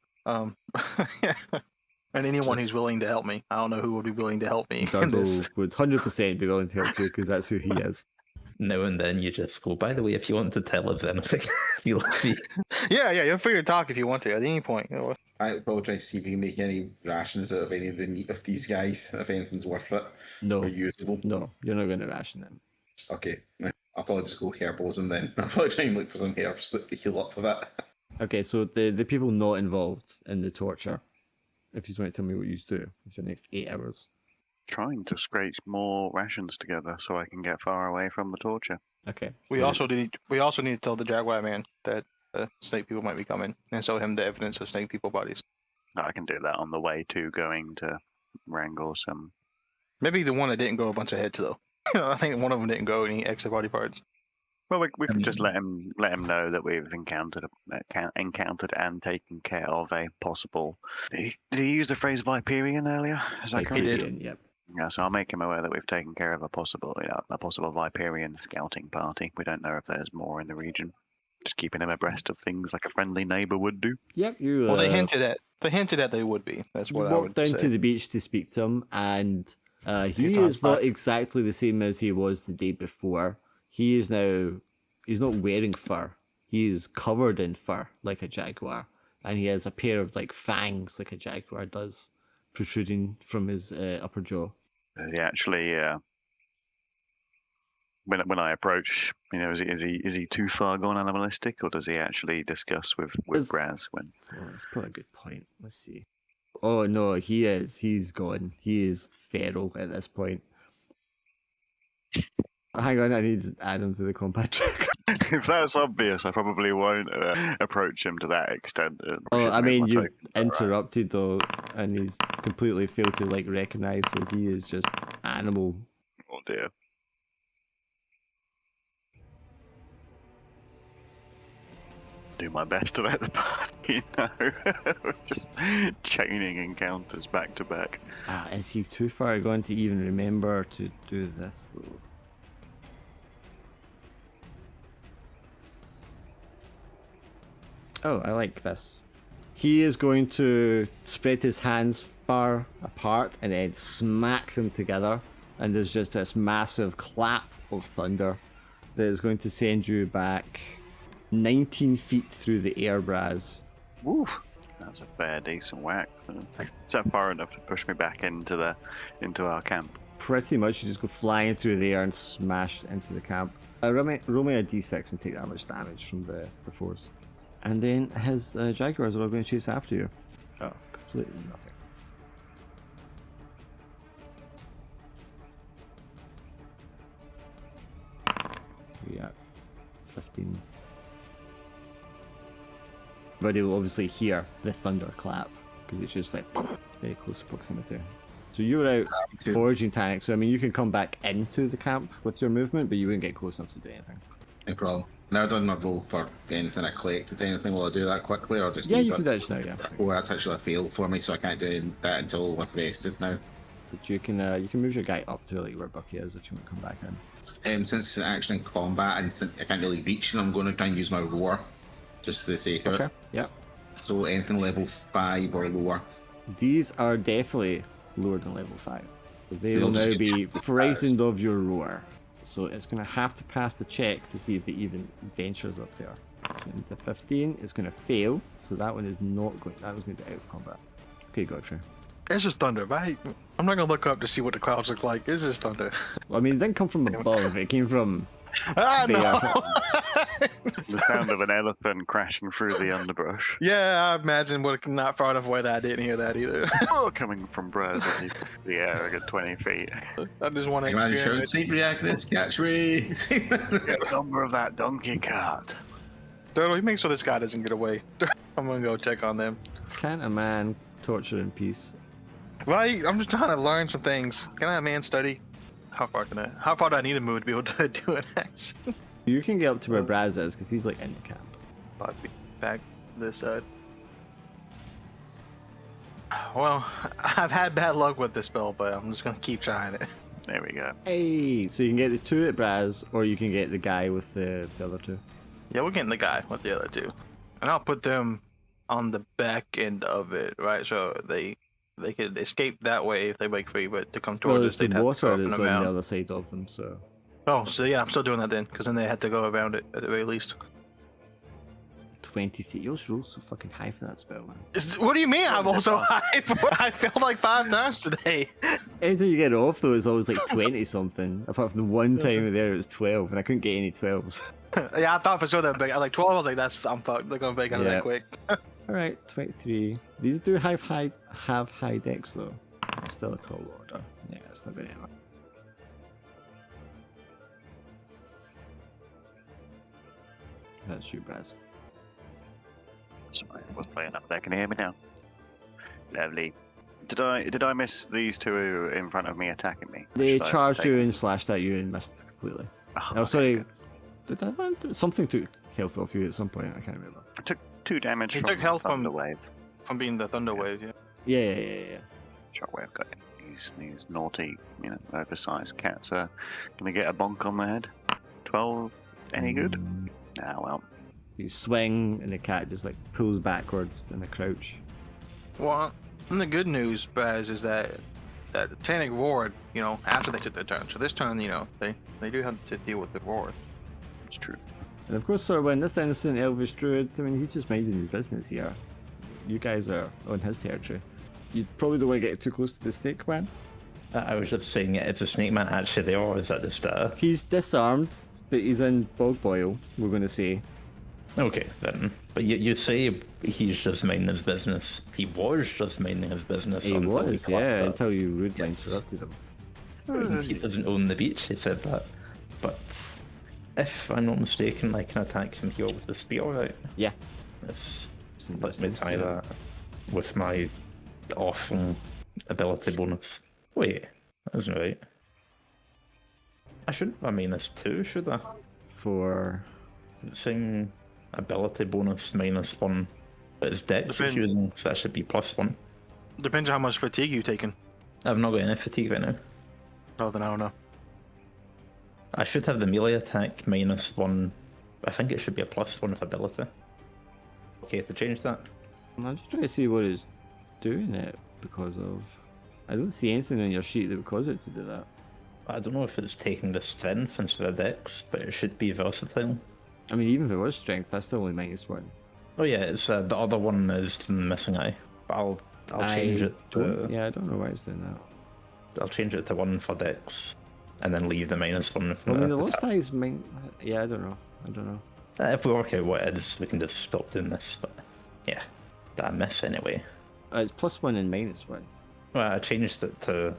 And anyone who's willing to help me. I don't know who would be willing to help me in
Dargo
this.
would 100% be willing to help you because that's who he is.
now and then you just go, by the way, if you want to tell us anything, you'll be.
Yeah, you're free to talk if you want to at any point.
I will try to see if we can make any rations out of any of the meat of these guys, if anything's worth it
No,
or usable.
no, you're not going to ration them.
Okay, I'll probably just go herbalism then. I'll probably try and look for some herbs to heal up with it.
Okay, so the people not involved in the torture, if you want to tell me what you do, it's your next 8 hours.
Trying to scrape more rations together so I can get far away from the torture.
Okay.
We
so-
also need to tell the Jaguar man that snake people might be coming and show him the evidence of snake people bodies.
I can do that on the way to going to wrangle some.
Maybe the one that didn't go a bunch of heads though. I think one of them didn't go any extra body parts.
Well, we can just let him know that we've encountered and taken care of a possible. Did he use the phrase Viperian earlier? Is that correct?
Viperian, yep.
Yeah, so I'll make him aware that we've taken care of a possible Viperian scouting party. We don't know if there's more in the region. Just keeping him abreast of things like a friendly neighbour would do.
Yep, you.
Well, they hinted at they would be. That's
You
what I
walk
would
down
say.
to the beach to speak to him, and he
times
is not
back.
exactly the same as he was the day before. He is now. He's not wearing fur. He is covered in fur like a jaguar, and he has a pair of like fangs like a jaguar does, protruding from his upper jaw.
Is he actually? When I approach, is he too far gone animalistic, or does he actually discuss with Graz when?
Oh, that's probably a good point. Let's see. Oh no, he is. He's gone. He is feral at this point. Hang on, I need to add him to the combat check.
If that's obvious, I probably won't approach him to that extent.
Oh, I
Should make
mean,
my
you
token right.
interrupted though, and he's completely failed to like recognize. So he is just animal.
Oh dear. Do my best to let the party know. Just chaining encounters back to back.
Is he too far gone to even remember to do this though? Oh, I like this. He is going to spread his hands far apart and then smack them together, and there's just this massive clap of thunder that is going to send you back 19 feet through the air, Braz.
Woo! That's a fair decent whack. So is that far enough to push me back into our camp?
Pretty much, you just go flying through the air and smash into the camp. Roll me a d6 and take that much damage from the force. And then his jaguars are all going to chase after you. Oh, completely nothing. Yeah, 15. But they will obviously hear the thunder clap because it's just like very close proximity. So you were out foraging, Tannic. So I mean, you can come back into the camp with your movement, but you wouldn't get close enough to do anything.
No problem. Now I've done my roll for anything I collected. Anything, will I do that quickly or just
Yeah,
leave
you
it?
can do it now, yeah.
Oh, that's actually a fail for me, so I can't do that until I've rested now.
But you can move your guy up to like where Bucky is if you want to come back in.
Since it's actually in combat and since I can't really reach him, I'm going to try and use my roar, just for the sake of
Okay.
it.
Yep.
So anything level 5 or lower.
These are definitely lower than level 5. So they
They'll
will
just
now
get
be
status.
frightened of your roar. So it's going to have to pass the check to see if it even ventures up there. So it's a 15. It's going to fail. So that one is not going. That was going to be out of combat. Okay, Godfrey.
It's just thunder, right? I'm not gonna look up to see what the clouds look like. It's just thunder.
Well, I mean, it didn't come from above. It came from
Ah,
there.
no.
The sound of an elephant crashing through the underbrush.
Yeah, I imagine what not far enough away that I didn't hear that either.
Oh, coming from Brad as he puts the air at 20 feet.
I just want to
Imagine shouting,
experience.
"Sleep reactors, catch me!"
Get the number of that donkey cart.
Turtle, you make sure this guy doesn't get away. I'm gonna go check on them.
Can't a man torture in peace?
Right, I'm just trying to learn some things. Can I man study? How far do I need to move to be able to do an action?
You can get up to where Braz is because he's like in the camp.
I'll be back this side. Well, I've had bad luck with this spell, but I'm just gonna keep trying it.
There we go.
Hey, so you can get the 2 at Braz, or you can get the guy with the other 2.
Yeah, we're getting the guy with the other 2. And I'll put them on the back end of it, right? So they could escape that way if they break free, but to come towards
Well,
us,
it's the
they'd have to go
water
up and
that's on the
around.
other side of them, so.
Oh, so yeah, I'm still doing that then, because then they had to go around it at the very least.
23. Yours rolled so fucking high for that spell, man.
What do you mean? I'm also high. I failed like 5 times today.
Anytime you get it off, though, it's always like 20 something. Apart from the one time there, it was 12, and I couldn't get any 12s.
Yeah, I thought for sure that big. I was like 12. I was like, I'm fucked. They're gonna break out of
Yeah.
that quick.
Alright, 23. These do have high decks, though. It's still a tall order. Yeah, it's not good anymore. That's you, Braz.
Sorry, I was playing up there. Can you hear me now? Lovely. Did I miss these 2 in front of me attacking me?
They
Should I
charged
take-
you and slashed at you and missed completely. Oh,
okay,
sorry.
good.
Did something took health off you at some point? I can't remember.
I took 2 damage
He
from
took health from-
the wave.
From being the thunder wave, yeah.
Yeah.
Shockwave got these naughty, oversized cats are gonna get a bonk on the head. 12, any good? Ah, well.
You swing and the cat just like pulls backwards in a crouch.
Well, and the good news, Baz, is that Titanic roared, after they took their turn. So this turn, they do have to deal with the roar.
It's true.
And of course, Sir Win, this innocent elvish druid, I mean, he's just minding his business here. You guys are on his territory. You probably don't want to get too close to the snake man.
I was just saying, is the snake man actually there, or is that just
He's disarmed, but he's in bog boil, we're going to say.
Okay, then. But you say he's just minding his business. He was just minding his business.
He
until
was,
clapped
yeah,
up.
until you rudely interrupted him.
He doesn't own the beach, he said that. But if I'm not mistaken, I can attack from here with the spear, right?
Yeah.
Let's
Some
let me
distance,
tie
yeah.
that with my awesome ability bonus. Wait, that isn't right. I shouldn't have -2, should I?
For...
It's saying ability bonus -1, but it's dex it's
Depend-
using, so that should be +1.
Depends on how much fatigue you've taken.
I've not got any fatigue right now.
Oh, then I don't know.
I should have the melee attack -1. I think it should be a +1 with ability. Okay, to change that.
I'm just trying to see what it's doing it because of... I don't see anything on your sheet that would cause it to do that.
I don't know if it's taking the strength instead of dex, but it should be versatile.
I mean, even if it was strength, that's still only -1.
Oh yeah, it's the other one is the missing eye. But I'll change it to
Yeah, I don't know why it's doing that.
I'll change it to 1 for dex, and then leave the -1 from
I mean, the
the
lost eyes might... Yeah, I don't know.
If we work out what it is, we can just stop doing this. But yeah, that miss anyway.
It's +1 and -1.
Well, I changed it to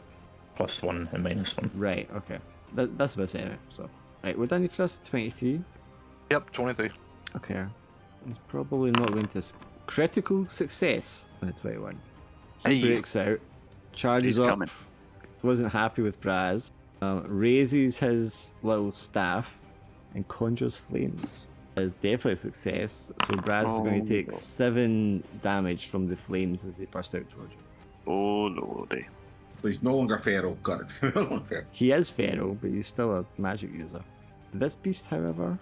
+1 and -1.
Right, okay. That's the best anyway, so... Right, we're done for this 23.
Yep, 23.
Okay. He's probably not going to... Critical success on a 21. He
Hey.
breaks out, charges
He's
up,
coming.
wasn't happy with Braz, raises his little staff, and conjures flames. It's definitely a success. So Braz is going to take
Oh.
7 damage from the flames as they burst out towards you.
Oh lordy.
So he's no longer feral. Got it. No longer feral.
He is feral, but he's still a magic user. This beast, however,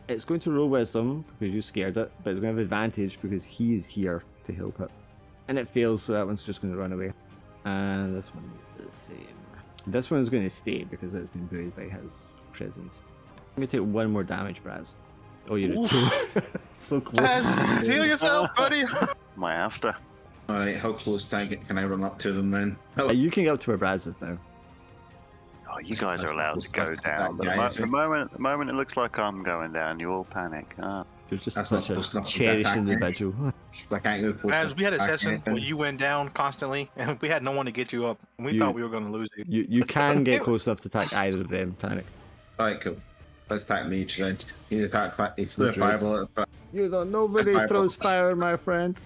it's going to roll wisdom because you scared it, but it's going to have advantage because he is here to help it. And it fails, so that one's just going to run away. And this one is the same. This one's going to stay because it's been buoyed by his presence. I'm going to take 1 more damage, Braz. Oh, you're at 2. So close.
Heal yourself, buddy.
My after.
Alright, how close can I run up to them then?
You can get up to where Braz is now.
Oh, you guys are
That's
allowed
not
to go
that
down. But
guy, is
the
it?
moment it looks like I'm going down, you all panic. Ah.
You're just
That's
such
not
a
close enough to
cherished
get back there.
individual.
I can't go close.
As
enough
we had a
back
session
anything.
where you went down constantly, and we had no one to get you up. And we
You-
thought we were going to lose you.
You can get close enough to attack either of them, Panic.
Alright, cool. Let's attack Mage then. He attacked. He flew a
Druid.
fireball at
You don't. Nobody
Fireball.
throws fire, my friend.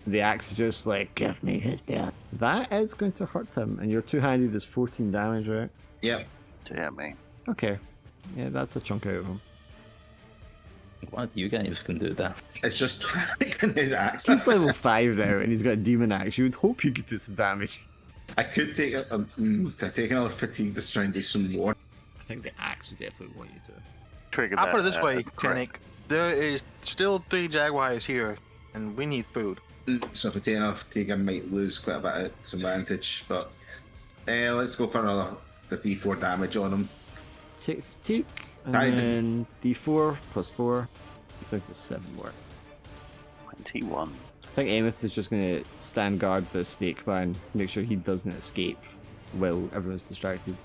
The axe is just like, give me his blood. That is going to hurt him, and your two-handed is 14 damage, right?
Yep.
Dear me.
Okay. Yeah, that's a chunk out of him.
What you guys can do that?
It's just his axe.
He's level 5 now, and he's got a demon axe. You would hope you get this damage.
I could take take another fatigue to try and do some more.
I think the axe would definitely want you to.
Trigger
I'll
that,
put it this way,
correct.
Tenic. There is still 3 Jaguars here, and we need food.
So if I take another fatigue, I might lose quite a bit of its advantage. But let's go for the D4 damage on him.
Take fatigue, and
That
then D4 plus 4. It's like the 7 more.
21.
I think Emeth is just going to stand guard for the snake man, make sure he doesn't escape while everyone's distracted.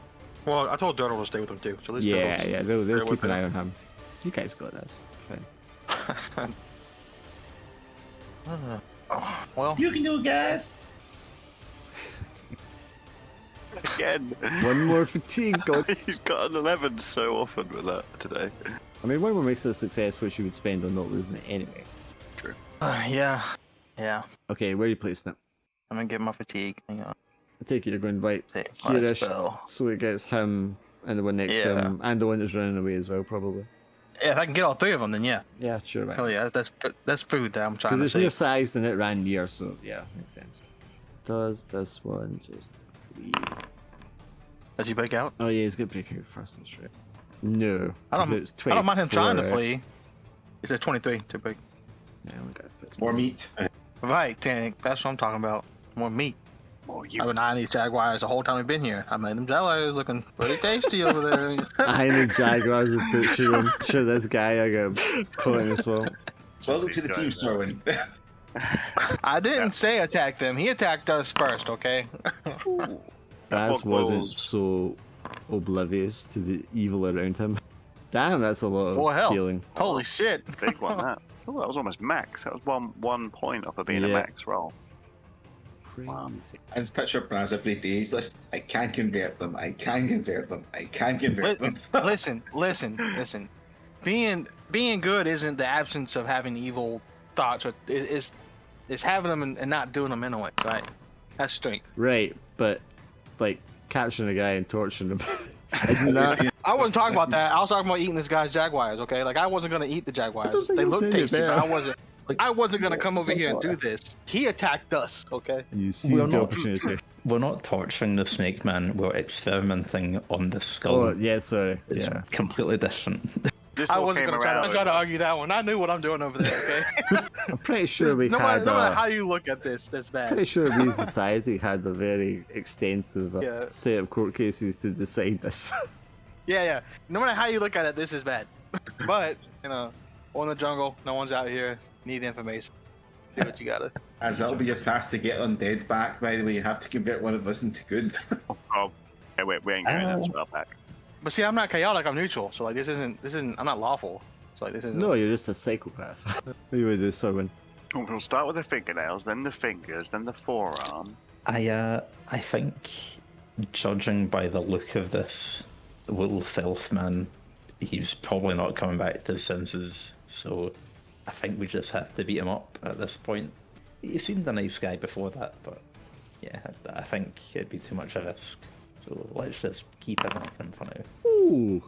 Well, I told Doodle to stay with him too, so at least
Yeah,
Doodle's-
yeah, they'll
Bear
keep
with
an
him.
eye on him. You guys got this. Fine.
Well,
You can do it, guys.
Again.
One more fatigue. God.
You've got an 11 so often with that today.
I mean, one more makes it a success, which you would spend on not losing it anyway.
yeah.
Okay, where are you placing it?
I'm gonna get my fatigue. Hang on.
I take it you're going right
Take my
here-ish,
spell.
so it gets him and the one next to
Yeah.
him, and the one that's running away as well, probably.
Yeah, if I can get all 3 of them, then yeah.
Yeah, sure, right.
Hell yeah, that's food that I'm trying
Because
to
it's near
save.
sized and it ran near, so yeah, makes sense. Does this one just flee?
Does he break out?
Oh yeah, he's gonna break out first, that's right. No,
I
'cause
don't.
it's
I don't mind him trying to
24,
flee. It's a 23 to break.
Yeah, I only got 6.
More meat.
Right, Tank. That's what I'm talking about. More meat.
Oh, you
I've been eyeing these Jaguars the whole time we've been here. I made them Jaguars looking pretty tasty over there.
I know Jaguars have put shit on. Sure, this guy I got caught in as well.
Welcome to the team, Serwin.
I didn't say attack them. He attacked us first, okay?
Braz wasn't
balls.
so oblivious to the evil around him. Damn, that's a lot
Oh, hell.
of healing.
Holy shit.
big one, that. Oh, that was almost max. That was one point off of being a
Yeah.
max roll.
Crazy.
I just picture Braz every day. He's like, I can convert them. I can convert them. I can convert them.
Listen. Being good isn't the absence of having evil thoughts. It's having them and not doing them anyway, right? That's strength.
Right, but like capturing a guy and torturing him. Isn't that?
I wasn't talking about that. I was talking about eating this guy's Jaguars, okay? Like I wasn't gonna eat the Jaguars.
think
They
it's
look
any
tasty, but
better.
I wasn't gonna come over here and do this. He attacked us, okay?
You see
Well,
the
no.
opportunity.
We're not torturing the snake man. We're experimenting on the skull.
Oh yeah, sorry.
It's
Yeah.
completely different.
This
I
all
wasn't
came
gonna
around.
try to argue that one. I knew what I'm doing over there, okay?
I'm pretty sure we
no
had.
matter how you look at this, that's bad.
Pretty sure we as a society had a very extensive
Yeah.
set of court cases to decide this.
Yeah. No matter how you look at it, this is bad. But, we're in the jungle, no one's out here, need information. Do what you gotta.
As that'll be your task to get undead back, by the way. You have to convert one of us into good.
Oh, hey, we ain't going that far back.
But see, I'm not chaotic, I'm neutral. So like this isn't I'm not lawful. So like this isn't
No, you're just a psychopath. What do you want to do, Serwin?
We'll start with the fingernails, then the fingers, then the forearm.
I think, judging by the look of this little filth man, he's probably not coming back to his senses. So I think we just have to beat him up at this point. He seemed a nice guy before that, but yeah, I think it'd be too much a risk. So let's just keep it at him for now.
Ooh,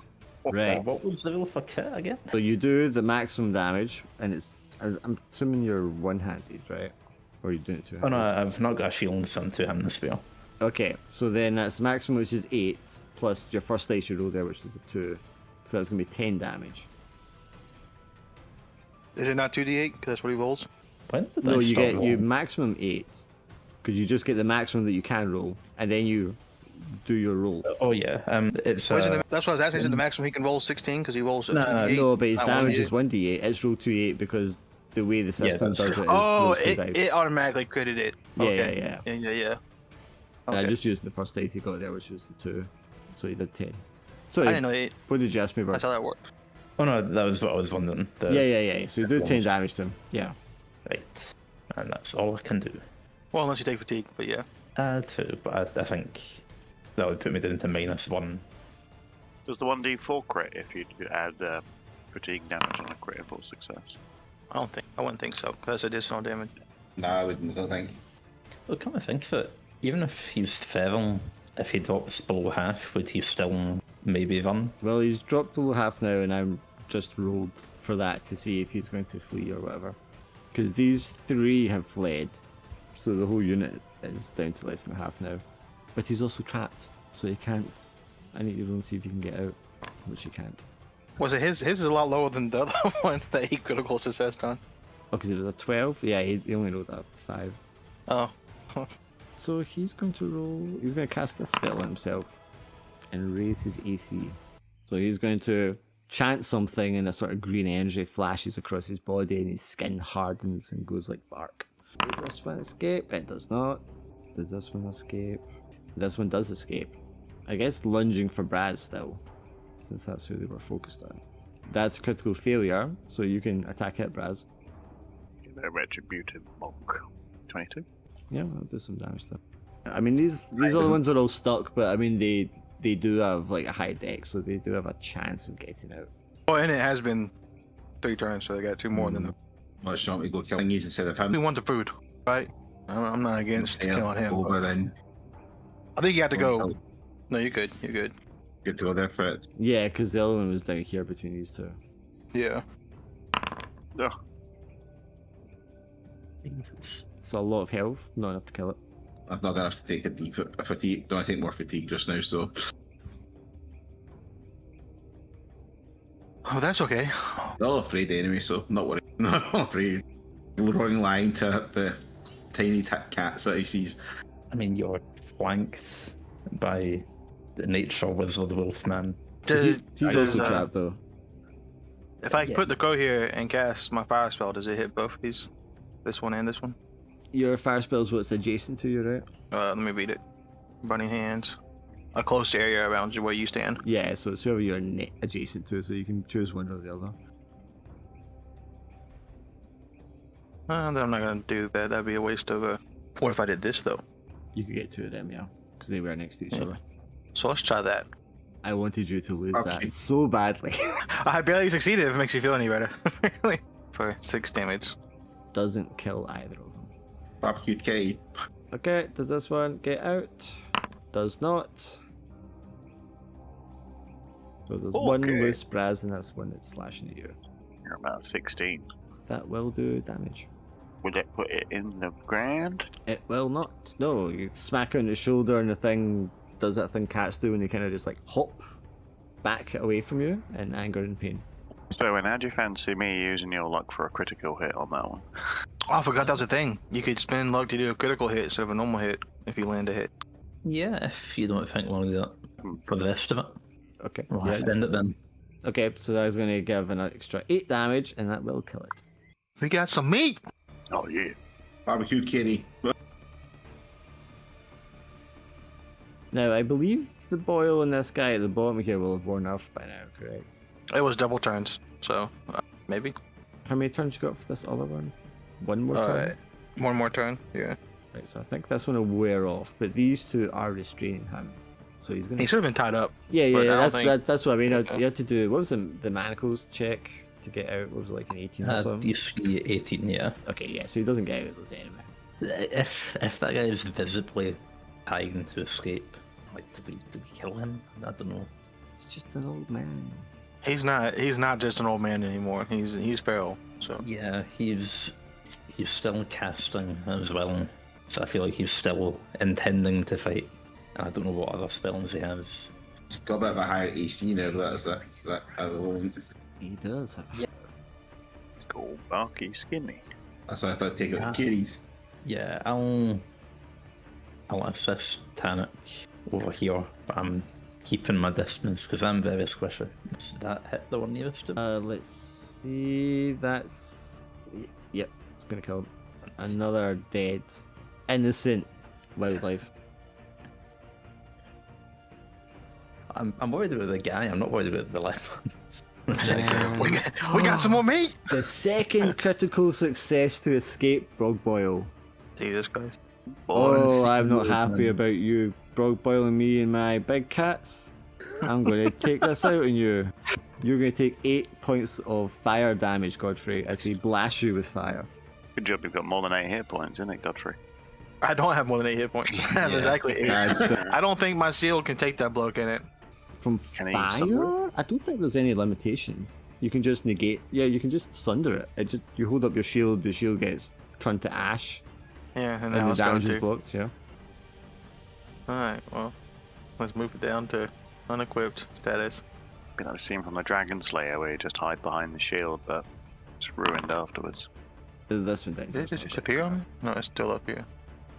Right.
What was the rule for kit again?
So you do the maximum damage, and it's. I'm assuming you're one-handed, right? Or are you doing it
Oh
two-handed?
no, I've not got a shield, so I'm two-handed spear.
Okay, so then that's maximum, which is 8, plus your first dice you roll there, which is a 2. So that's going to be 10 damage.
Is it not 2d8? Because that's what he rolls.
When did
No,
I
you
start
get
rolling?
maximum 8, because you just get the maximum that you can roll, and then you do your roll.
Oh yeah, it's
That's what I was asking. Is it the maximum he can roll 16? Because he rolls a
No,
2d8.
No, but his
not
damage
1d8.
is 1d8. It's roll 2d8 because the way the system
that's
does it
true.
is
Oh,
rolls 2
it,
dice.
it automatically critted it.
Yeah,
Okay.
yeah.
Yeah.
And I
Okay.
just used the first dice he got there, which was the 2. So he did 10.
I
Sorry,
didn't know it.
what did you ask me about?
That's how that works.
Oh no, that was what I was wondering.
Yeah. So you do 10 damage to him. Yeah.
Right, and that's all I can do.
Well, unless you take fatigue, but yeah.
2, but I think that would put me down to -1.
Does the 1d4 crit if you add fatigue damage on a critical success?
I wouldn't think so. That's additional damage.
No, I wouldn't. I don't think.
Well, come to think of it, even if he's feral, if he drops below half, would he still maybe run?
Well, he's dropped below half now, and I'm just rolled for that to see if he's going to flee or whatever. Because these 3 have fled, so the whole unit is down to less than half now. But he's also trapped, so he can't. I need to roll and see if he can get out, which he can't.
Was it his? His is a lot lower than the other one that he critical success on.
Oh, because it was a 12? Yeah, he only rolled a 5.
Oh.
So he's going to roll. He's going to cast a spell on himself and raise his AC. So he's going to chant something, and a sort of green energy flashes across his body, and his skin hardens and goes like bark. Did this one escape? It does not. Did this one escape? This one does escape. I guess lunging for Brad still, since that's who they were focused on. That's a critical failure, so you can attack it, Braz.
The retributive monk. 22.
Yeah, I'll do some damage to them. I mean, these other ones are all stuck, but I mean, they do have like a high deck, so they do have a chance of getting out.
Oh, and it has been 3 turns, so they got 2 more than them.
Well, it's not to go killing these instead of him.
We want the food, right? I'm not against killing him.
Over
but
and
I think you have to go. No, you're good. You're good.
good to go there for it.
Yeah, because the other one was down here between these 2.
Yeah.
Ugh.
It's a lot of health, not enough to kill it.
I've not enough to take a fatigue. Don't I take more fatigue just now? So
Oh, that's okay.
they're all afraid anyway. So not worried. Not afraid. Roaring line to the tiny cats that he sees.
I mean, you're flanked by the nature wizard wolfman.
He's
Does,
also trapped though.
If I put the crow here and cast my fire spell, does it hit both of these? This one and this one?
Your fire spell's what's adjacent to you, right?
Let me read it. Burning hands. A close area around where you stand.
Yeah, so it's whoever you're adjacent to, so you can choose one or the other.
Then I'm not gonna do that. That'd be a waste of What if I did this though?
You could get 2 of them, yeah, because they were next to each other.
So let's try that.
I wanted you to lose
Okay.
that so badly.
I barely succeeded. If it makes you feel any better. Really? For 6 damage.
Doesn't kill either of them.
Barbecued kitty.
Okay, does this one get out? Does not. So there's one
Okay.
loose Braz, and that's one that's slashing at you.
You're about 16.
That will do damage.
Would it put it in the ground?
It will not. No, you smack it on the shoulder, and the thing does that thing cats do, and they kind of just like hop back away from you in anger and pain.
So, how do you fancy me using your luck for a critical hit on that one?
Oh, I forgot that was a thing. You could spend luck to do a critical hit instead of a normal hit if you land a hit.
Yeah, if you don't think we'll do that for the rest of it,
Okay.
we'll
Yeah.
spend it then.
Okay, so that is going to give an extra 8 damage, and that will kill it.
We got some meat.
Oh, yeah.
Barbecued kitty.
Now, I believe the boil in this guy at the bottom here will have worn off by now, correct?
It was double turns, so maybe.
How many turns you got for this other one? One more turn?
One more turn. Yeah.
Right, so I think this one will wear off, but these 2 are restraining him. So he's going
He
to...
should have been tied up.
Yeah,
but I don't think-
that's what I mean.
Okay.
You had to do... What was the manacles check to get out? What was it, like an 18 or something?
You see 18, yeah.
Okay, yeah, so he doesn't get out of those anyway.
If that guy is visibly trying to escape, like, do we kill him? I don't know.
He's just an old man.
He's not just an old man anymore. He's feral. So
Yeah, he's still casting as well, so I feel like he's still intending to fight. And I don't know what other spells he has.
He's got a bit of a higher AC now. That alone.
He does.
Yeah.
Cool, bulky, skinny.
That's why I thought take out the kitties.
Yeah, I'll assist Tannic over here, but I'm keeping my distance because I'm very squishy. Does that hit the one nearest to him?
Let's see. Yep, it's gonna kill him. Another dead, innocent wildlife.
I'm worried about the guy. I'm not worried about the left one.
we got some more meat.
The second critical success to escape Brogboil.
Jesus Christ.
Oh, I'm not happy about you Brogboiling me and my big cats. I'm going to take this out on you. You're going to take 8 points of fire damage, Godfrey, as he blasts you with fire.
Good job you've got more than 8 hit points, isn't it, Godfrey?
I don't have more than 8 hit points. I have exactly 8. I don't think my shield can take that blow, can it?
From
Can he
fire?
sunder
I don't think there's any limitation. You can just negate. Yeah, you can just sunder it. You hold up your shield, the shield gets turned to ash,
Yeah, and
and
now
the
it's going
damage is
to.
blocked. Yeah.
Alright, well, let's move it down to unequipped status.
Be like the scene from the Dragon Slayer where you just hide behind the shield, but it's ruined afterwards.
This one down.
Did it just appear on me? No, it's still up here.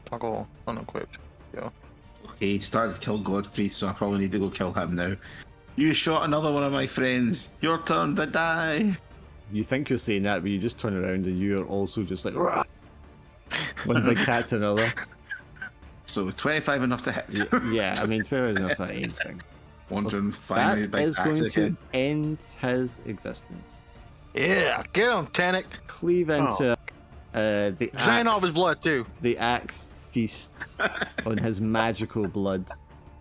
Toggle unequipped. Yo.
Okay, he started to kill Godfrey, so I probably need to go kill him now. You shot another one of my friends. Your turn to die.
You think you're saying that, but you just turn around and you're also just like, "Rah!" One big cat to another.
So 25 enough to hit.
Yeah, I mean, 12 is not that anything.
Wandering finally
That
big
is
axe
going
again.
to end his existence.
Yeah, get him, Tannic.
Cleave into the
Drain off his
axe.
blood too.
The axe feasts on his magical blood.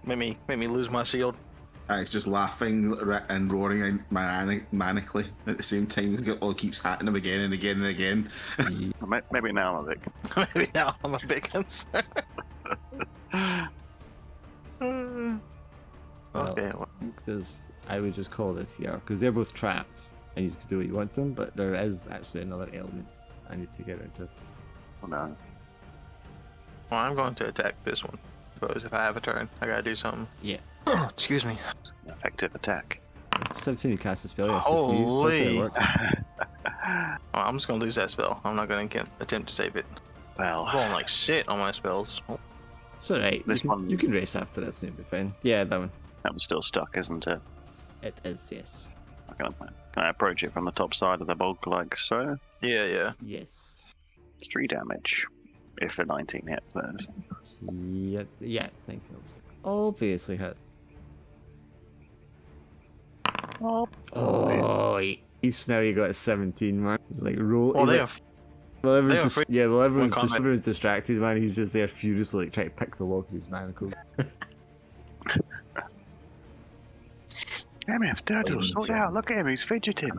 Made me lose my shield.
It's just laughing and roaring manically at the same time. It all keeps hitting him again and again and again.
Maybe now, I think.
Maybe now I'm a bit concerned. Okay. Well,
Because I would just call this here, because they're both trapped, and you can do what you want them, but there is actually another element I need to get into.
Oh no.
well, I'm going to attack this one. Suppose if I have a turn, I gotta do something.
Yeah.
Excuse me.
Effective attack.
Just every time you cast a spell, you have to sneeze. That's how it
Holy.
works.
Oh, I'm just gonna lose that spell. I'm not gonna attempt to save it.
Well,
I'm rolling like shit on my spells. Oh,
It's alright.
This one-
You can race after this and it'll be fine. Yeah, that one.
that one's still stuck, isn't it?
It is, yes.
Can I approach it from the top side of the bulk like so?
yeah.
Yes.
3 damage. If a 19 hit first.
Yeah, thank you. Obviously hit. Oh, he's now you got a 17, man. He's like roll.
Well,
he's
they
like,
have.
well, everyone's
they are
just,
free-
yeah, well,
combat.
everyone's distracted, man. He's just there furiously like trying to pick the lock of his manacle.
MF Turtle, sort it out. Look at him, he's fidgeting.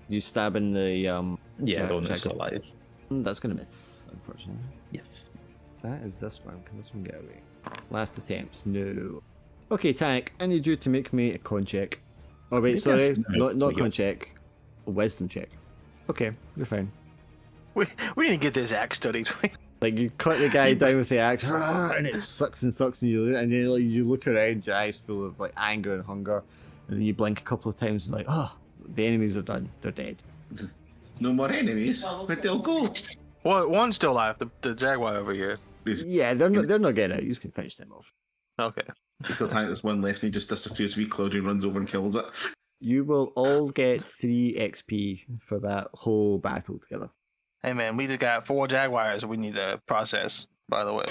You stab in the
Yeah,
Jack-
don't
Jack-
still alive.
That's gonna miss, unfortunately.
Yes.
That is this one. Can this one get away? Last attempt. No. Okay, Tannic, I need you to make me a con check. Oh wait, sorry, not con check. A wisdom check. Okay, you're fine.
We need to get this axe studied.
Like you cut the guy down with the axe, and it sucks and sucks, and then like you look around, your eyes full of like anger and hunger, and then you blink a couple of times and like, oh, the enemies are done. They're dead.
No more enemies. Where'd they'll go?
Well, one's still alive. The jaguar over here.
Yeah, they're not getting out. You just can finish them off.
Okay.
Still think there's one left and he just disappears. Wee Cloudy runs over and kills it.
You will all get 3 XP for that whole battle together.
Hey man, we just got 4 jaguars we need to process. By the way.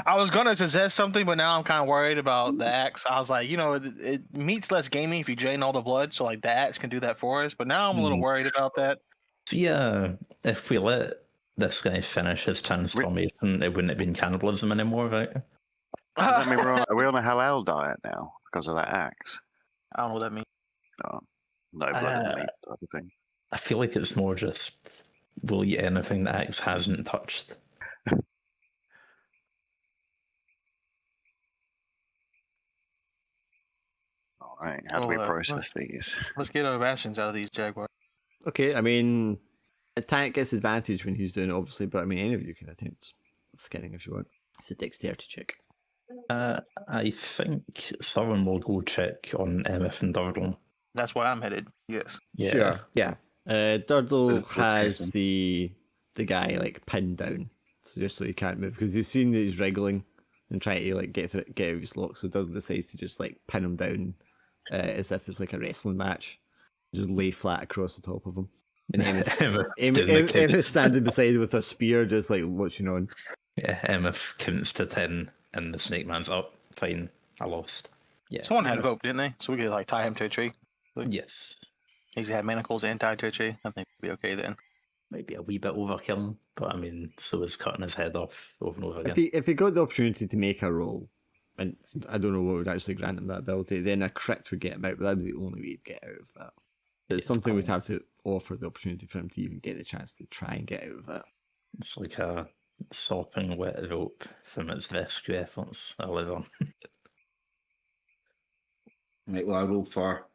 I was gonna suggest something, but now I'm kind of worried about the axe. I was like, it meat's less gaming if you drain all the blood, so like the axe can do that for us. But now I'm a little worried about that.
See, if we let this guy finish his transformation, it wouldn't have been cannibalism anymore, right?
Does that mean are we on a halal diet now because of that axe?
I don't know what that means.
No, no blood in meat type of thing.
I feel like it's more just we'll eat anything the axe hasn't touched.
Right, how do we
Well,
process these?
Let's get our rations out of these jaguars.
Okay, I mean, a tank gets advantage when he's doing it, obviously, but I mean, any of you can attempt skinning if you want. It's a dexterity check.
I think someone will go check on MF and Durdle.
That's where I'm headed. Yes.
Yeah.
Sure. Yeah. Durdle
Let's
has
test him.
the guy like pinned down, so just so he can't move because he's seen that he's wriggling and trying to like get out of his lock. So Durdle decides to just like pin him down as if it's like a wrestling match, just lay flat across the top of him. And Emma's standing beside him with a spear, just like watching on.
Yeah, MF counts to 10 and the snake man's up. Fine, I lost. Yeah.
Someone had rope, didn't they? So we could like tie him to a tree.
Yes.
He had manacles and tied to a tree. I think we'd be okay then.
Might be a wee bit overkill, but I mean, so is cutting his head off over and over again.
If he got the opportunity to make a roll, and I don't know what would actually grant him that ability, then a crit would get him out, but that'd be the only way he'd get out of that. It's something we'd have to offer the opportunity for him to even get the chance to try and get out of that.
It's like a sopping wet rope from its rescue efforts. I live on.
Right, well, I roll for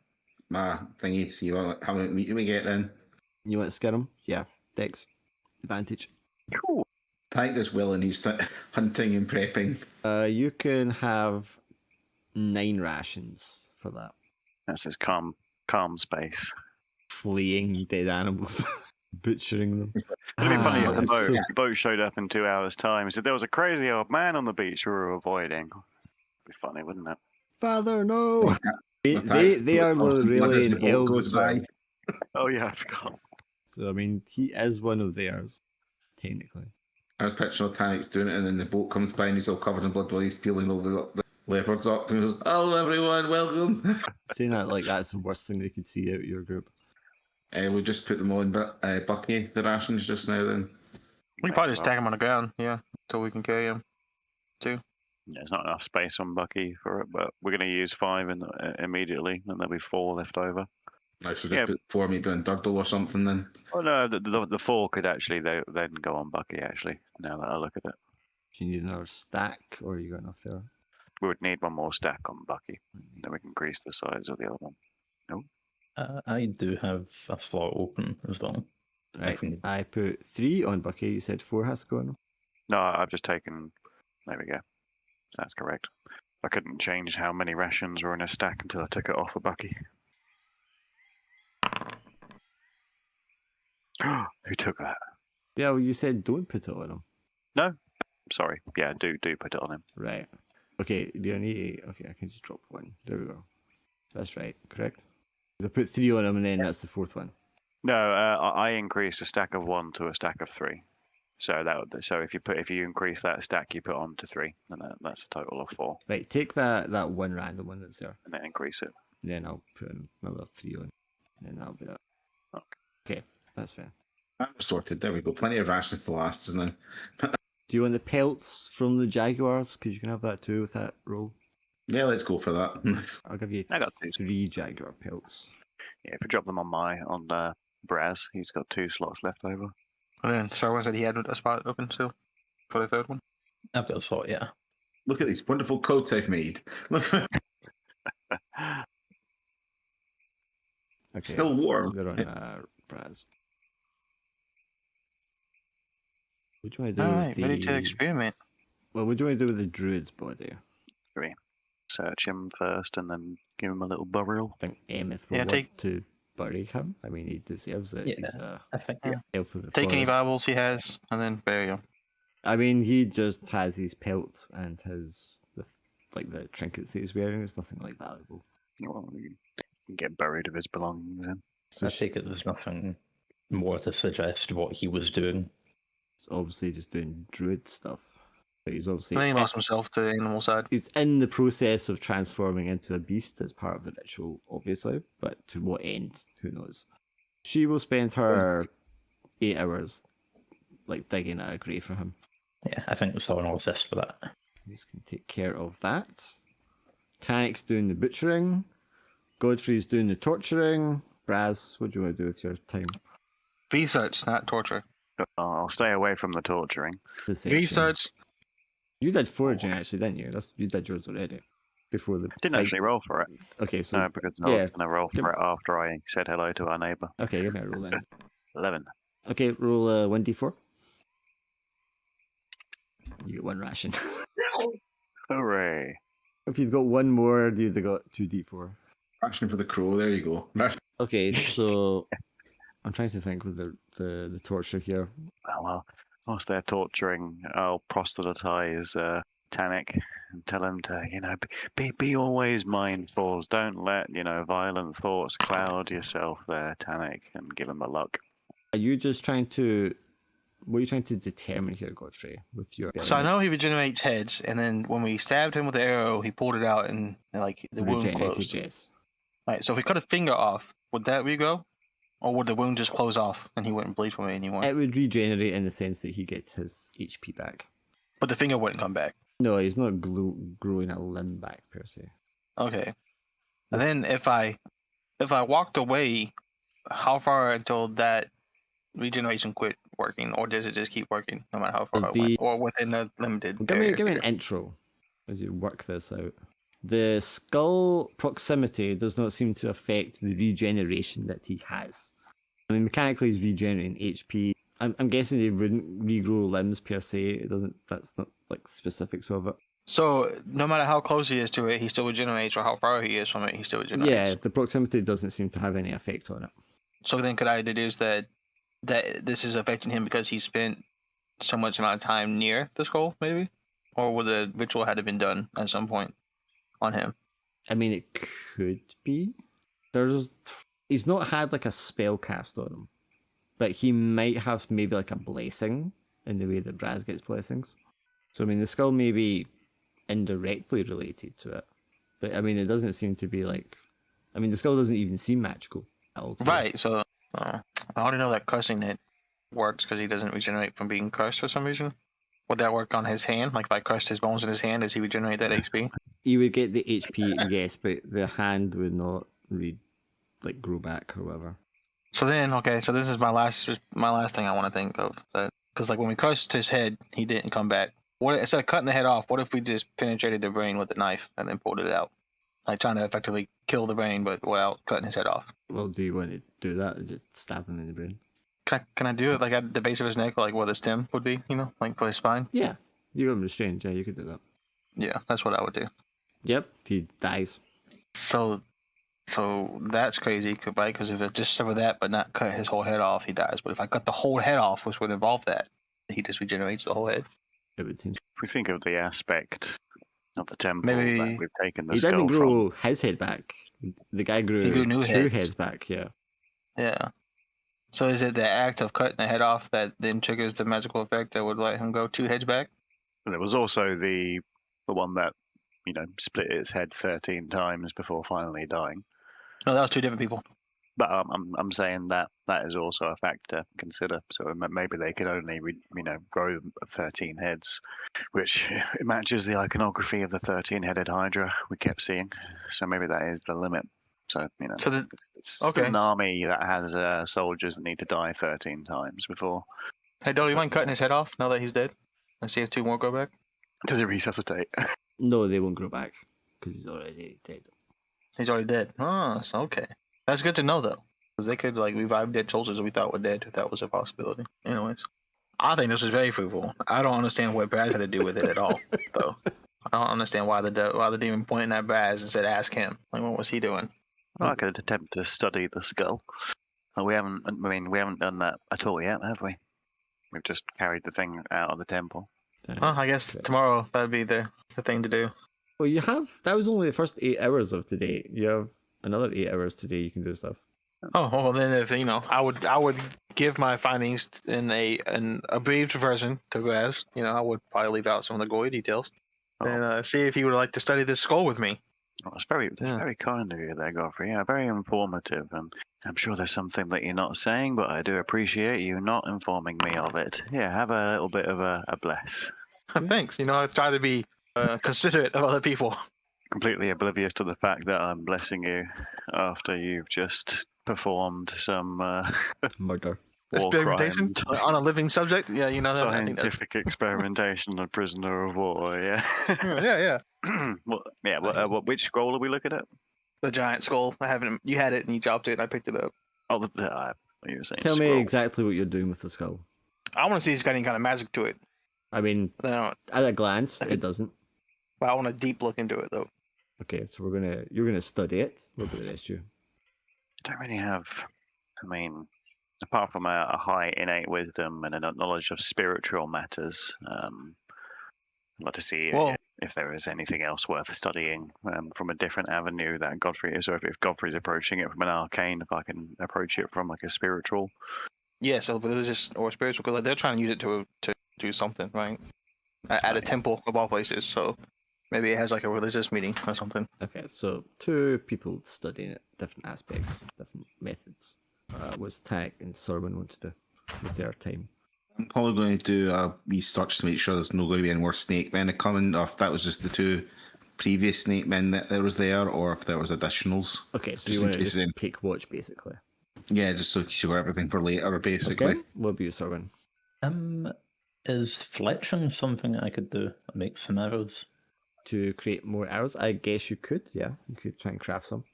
my thingy to see how many meat we get then.
You want to scare him? Yeah. Dex. Advantage.
Cool.
Tank does well and he's hunting and prepping.
You can have 9 rations for that.
That's his calm space.
Fleeing dead animals. Butchering them.
It'd be funny if the
that's
boat,
so-
the boat showed up in 2 hours' time. He said there was a crazy old man on the beach we were avoiding. It'd be funny, wouldn't it?
Father, no! They are
Blood
really
as the
in
boat
elves
goes
as well.
by.
Oh yeah, I forgot.
So, I mean, he is one of theirs, technically.
I was picturing Tanik's doing it and then the boat comes by and he's all covered in blood while he's peeling all the leopards up and he goes, "Hello everyone, welcome."
Saying that like that's the worst thing they could see out of your group.
We just put them on Bucky, the rations just now then.
We can probably just tag him on the ground, yeah, until we can carry him.
Yeah, there's not enough space on Bucky for it, but we're going to use 5 immediately, and there'll be 4 left over.
I should just put 4 maybe on Durdle or something then.
Oh no, the 4 could actually then go on Bucky. Actually, now that I look at it,
Do you need another stack, or you got enough there?
we would need 1 more stack on Bucky. Then we can increase the size of the other one.
I do have a slot open as well.
Right.
can-
I put 3 on Bucky. You said 4 has to go on him.
No, I've just taken. There we go. That's correct. I couldn't change how many rations were in a stack until I took it off of Bucky. Who took that?
Yeah, well, you said don't put it on him.
No, sorry. Yeah, do put it on him.
Right. Okay, you only. Okay, I can just drop 1. There we go. That's right, correct? I put 3 on him, and then that's the 4th one.
No, I increased a stack of 1 to a stack of 3. So if you increase that stack, you put on to 3, and that's a total of 4,
Right, take that one random one that's there.
and then increase it.
And then I'll put another 3 on. And then that'll be that. Okay, that's fair.
Sorted, there we go. Plenty of rations to last, isn't there?
Do you want the pelts from the jaguars? Because you can have that too with that roll.
Yeah, let's go for that.
I'll give you
I got 2.
3 jaguar pelts.
Yeah, if you drop them on Braz, he's got 2 slots left over.
And then Sharwin said he had a spot open still for the 3rd one.
I've got a slot, yeah.
Look at these wonderful coats I've made. Look,
Okay.
still warm.
They're on Braz. What do you want to do
Alright,
with the...
ready to experiment.
Well, what do you want to do with the druid's body?
Search him first, and then give him a little burial.
I think Emeth will
Yeah,
want to bury him. I mean, he deserves it.
Yeah.
He's a
I think,
elf of the
Take any
forest.
Bibles he has, and then bury him.
I mean, he just has his pelt and his the trinkets that he's wearing. There's nothing like valuable.
Well, you can get buried of his belongings in.
So
I take it there's nothing more to suggest what he was doing.
he's obviously just doing druid stuff. But he's obviously
And then he lost himself to the animal side.
he's in the process of transforming into a beast as part of the ritual, obviously. But to what end? Who knows? She will spend her 8 hours digging a grave for him.
Yeah, I think someone will assist for that.
He's going to take care of that. Tanik's doing the butchering. Godfrey's doing the torturing. Braz, what do you want to do with your time?
Research, not torture.
I'll stay away from the torturing.
Deception.
Research.
You did foraging actually, didn't you? You did yours already. before the
Didn't
fight?
actually roll for it.
Okay, so
No, because I
yeah.
was going to roll for it after I said hello to our neighbour.
Okay, give me a roll then.
11.
Okay, roll 1d4. You get 1 ration.
Hooray.
If you'd got 1 more, you'd have got 2d4.
Action for the crow. There you go.
Okay, so I'm trying to think with the torture here.
Oh, well, whilst they're torturing, I'll proselytize Tannic and tell him to, be always mindful. Don't let, violent thoughts cloud yourself there, Tannic, and give him a luck.
Are you just trying to... What are you trying to determine here, Godfrey, with your...
So I know he regenerates heads, and then when we stabbed him with the arrow, he pulled it out, and like the wound
Regenerated,
closed.
yes.
Right. So if we cut a finger off, would that regrow, or would the wound just close off and he wouldn't bleed from it anymore?
It would regenerate in the sense that he gets his HP back.
But the finger wouldn't come back.
No, he's not growing a limb back, per se.
Okay. And then if I walked away, how far until that regeneration quit working, or does it just keep working no matter how far it went, or within a limited
Give me
area?
an intro as you work this out. The skull proximity does not seem to affect the regeneration that he has. I mean, mechanically he's regenerating HP. I'm guessing they wouldn't regrow limbs per se. It doesn't. That's not like specifics of it.
So no matter how close he is to it, he still regenerates, or how far he is from it, he still regenerates.
Yeah, the proximity doesn't seem to have any effect on it.
So then, could I deduce that this is affecting him because he spent so much amount of time near the skull, maybe, or would the ritual had been done at some point on him?
I mean, it could be. He's not had like a spell cast on him, but he might have maybe like a blessing in the way that Braz gets blessings. So I mean, the skull may be indirectly related to it, but I mean, it doesn't seem to be like. I mean, the skull doesn't even seem magical at all.
Right. So I already know that cursing it works because he doesn't regenerate from being cursed for some reason. Would that work on his hand? Like if I cursed his bones in his hand, does he regenerate that HP?
You would get the HP, yes, but the hand would not grow back or whatever.
So then, okay, so this is my last thing I want to think of. Because like when we cursed his head, he didn't come back. What instead of cutting the head off? What if we just penetrated the brain with a knife and then pulled it out, like trying to effectively kill the brain, but without cutting his head off?
Well, do you want to do that? Or just stab him in the brain?
Can I do it like at the base of his neck, like where the stem would be? Like for his spine.
Yeah, you got him restrained. Yeah, you could do that.
Yeah, that's what I would do.
Yep, he dies.
So that's crazy, right? Because if I just sever that but not cut his whole head off, he dies. But if I cut the whole head off, which would involve that, he just regenerates the whole head.
It would seem.
If we think of the aspect of the temple
Maybe
that we've taken the
He
skull
didn't grow
from,
his head back. The guy grew,
He grew new
two
heads.
heads back. Yeah.
Yeah. So is it the act of cutting the head off that then triggers the magical effect that would let him go 2 heads back?
and there was also the one that split its head 13 times before finally dying.
No, that was 2 different people.
But I'm saying that is also a factor to consider. So maybe they could only grow 13 heads, which it matches the iconography of the 13-headed Hydra we kept seeing. So maybe that is the limit. So it's still an army that has soldiers that need to die 13 times before.
Hey, Dolly, you mind cutting his head off now that he's dead? And see if 2 more go back?
Does it resuscitate?
No, they won't grow back because he's already dead.
He's already dead. Oh, so okay. That's good to know, though. Because they could revive dead soldiers that we thought were dead if that was a possibility. Anyways. I think this was very fruitful. I don't understand what Braz had to do with it at all, though. I don't understand why the demon pointed at Braz and said, ask him. Like, what was he doing?
Well, I could attempt to study the skull. We haven't done that at all yet, have we? We've just carried the thing out of the temple.
Well, I guess tomorrow that'd be the thing to do.
Well, that was only the first 8 hours of today. You have another 8 hours today you can do stuff.
Oh, well, then if, I would give my findings in an abbreviated version to Braz. I would probably leave out some of the gory details. And see if he would like to study this skull with me.
Well, it's very kind of you there, Godfrey. Yeah, very informative, and I'm sure there's something that you're not saying, but I do appreciate you not informing me of it. Yeah, have a little bit of a bless.
Thanks. I try to be considerate of other people.
Completely oblivious to the fact that I'm blessing you after you've just performed some
Murder.
war
experimentation
crime,
on a living subject. Yeah, you know that. I think that's,
scientific experimentation on a prisoner of war. Yeah.
yeah.
Well, yeah. Which scroll are we looking at?
The giant skull. I haven't. You had it and you dropped it, and I picked it up.
Oh, you were saying
Tell me
scroll.
exactly what you're doing with the skull.
I want to see if it's got any kind of magic to it.
I mean,
Then I don't,
at a glance, it doesn't.
but I want a deep look into it though.
Okay, so you're gonna study it. What about the rest of you?
I don't really have. I mean, apart from a high innate wisdom and a knowledge of spiritual matters, I'd like to see
Well-
if there is anything else worth studying from a different avenue that Godfrey is, or if Godfrey's approaching it from an arcane, if I can approach it from like a spiritual.
Yeah, so religious or spiritual, because like, they're trying to use it to do something, right? At a temple of all places. So maybe it has like a religious meeting or something.
Okay, so two people studying it, different aspects, different methods. What's Tag and Sorwin want to do with their time?
I'm probably going to do a research to make sure there's not going to be any more snake men coming, or if that was just the two previous snake men that there was there, or if there was additionals.
Okay, so
Just
you
in
want to
case
just
of-
take watch, basically.
Yeah, just so you got everything for later, basically.
Okay, what about you, Sorwin?
Is fletching something I could do? Make some arrows?
To create more arrows? I guess you could, yeah. You could try and craft some.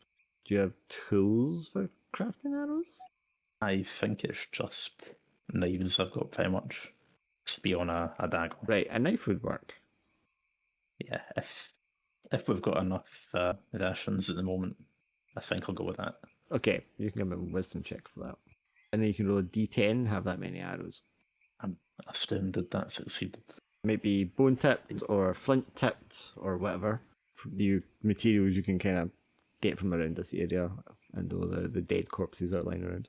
Do you have tools for crafting arrows?
I think it's just knives. I've got very much spear on a dagger.
Right, a knife would work.
Yeah, if we've got enough rations at the moment, I think I'll go with that.
Okay, you can give me a wisdom check for that. And then you can roll a d10 and have that many arrows.
I'm astounded that succeeded.
Maybe bone tipped or flint tipped or whatever. The materials you can kind of get from around this area and all the dead corpses that are lying around.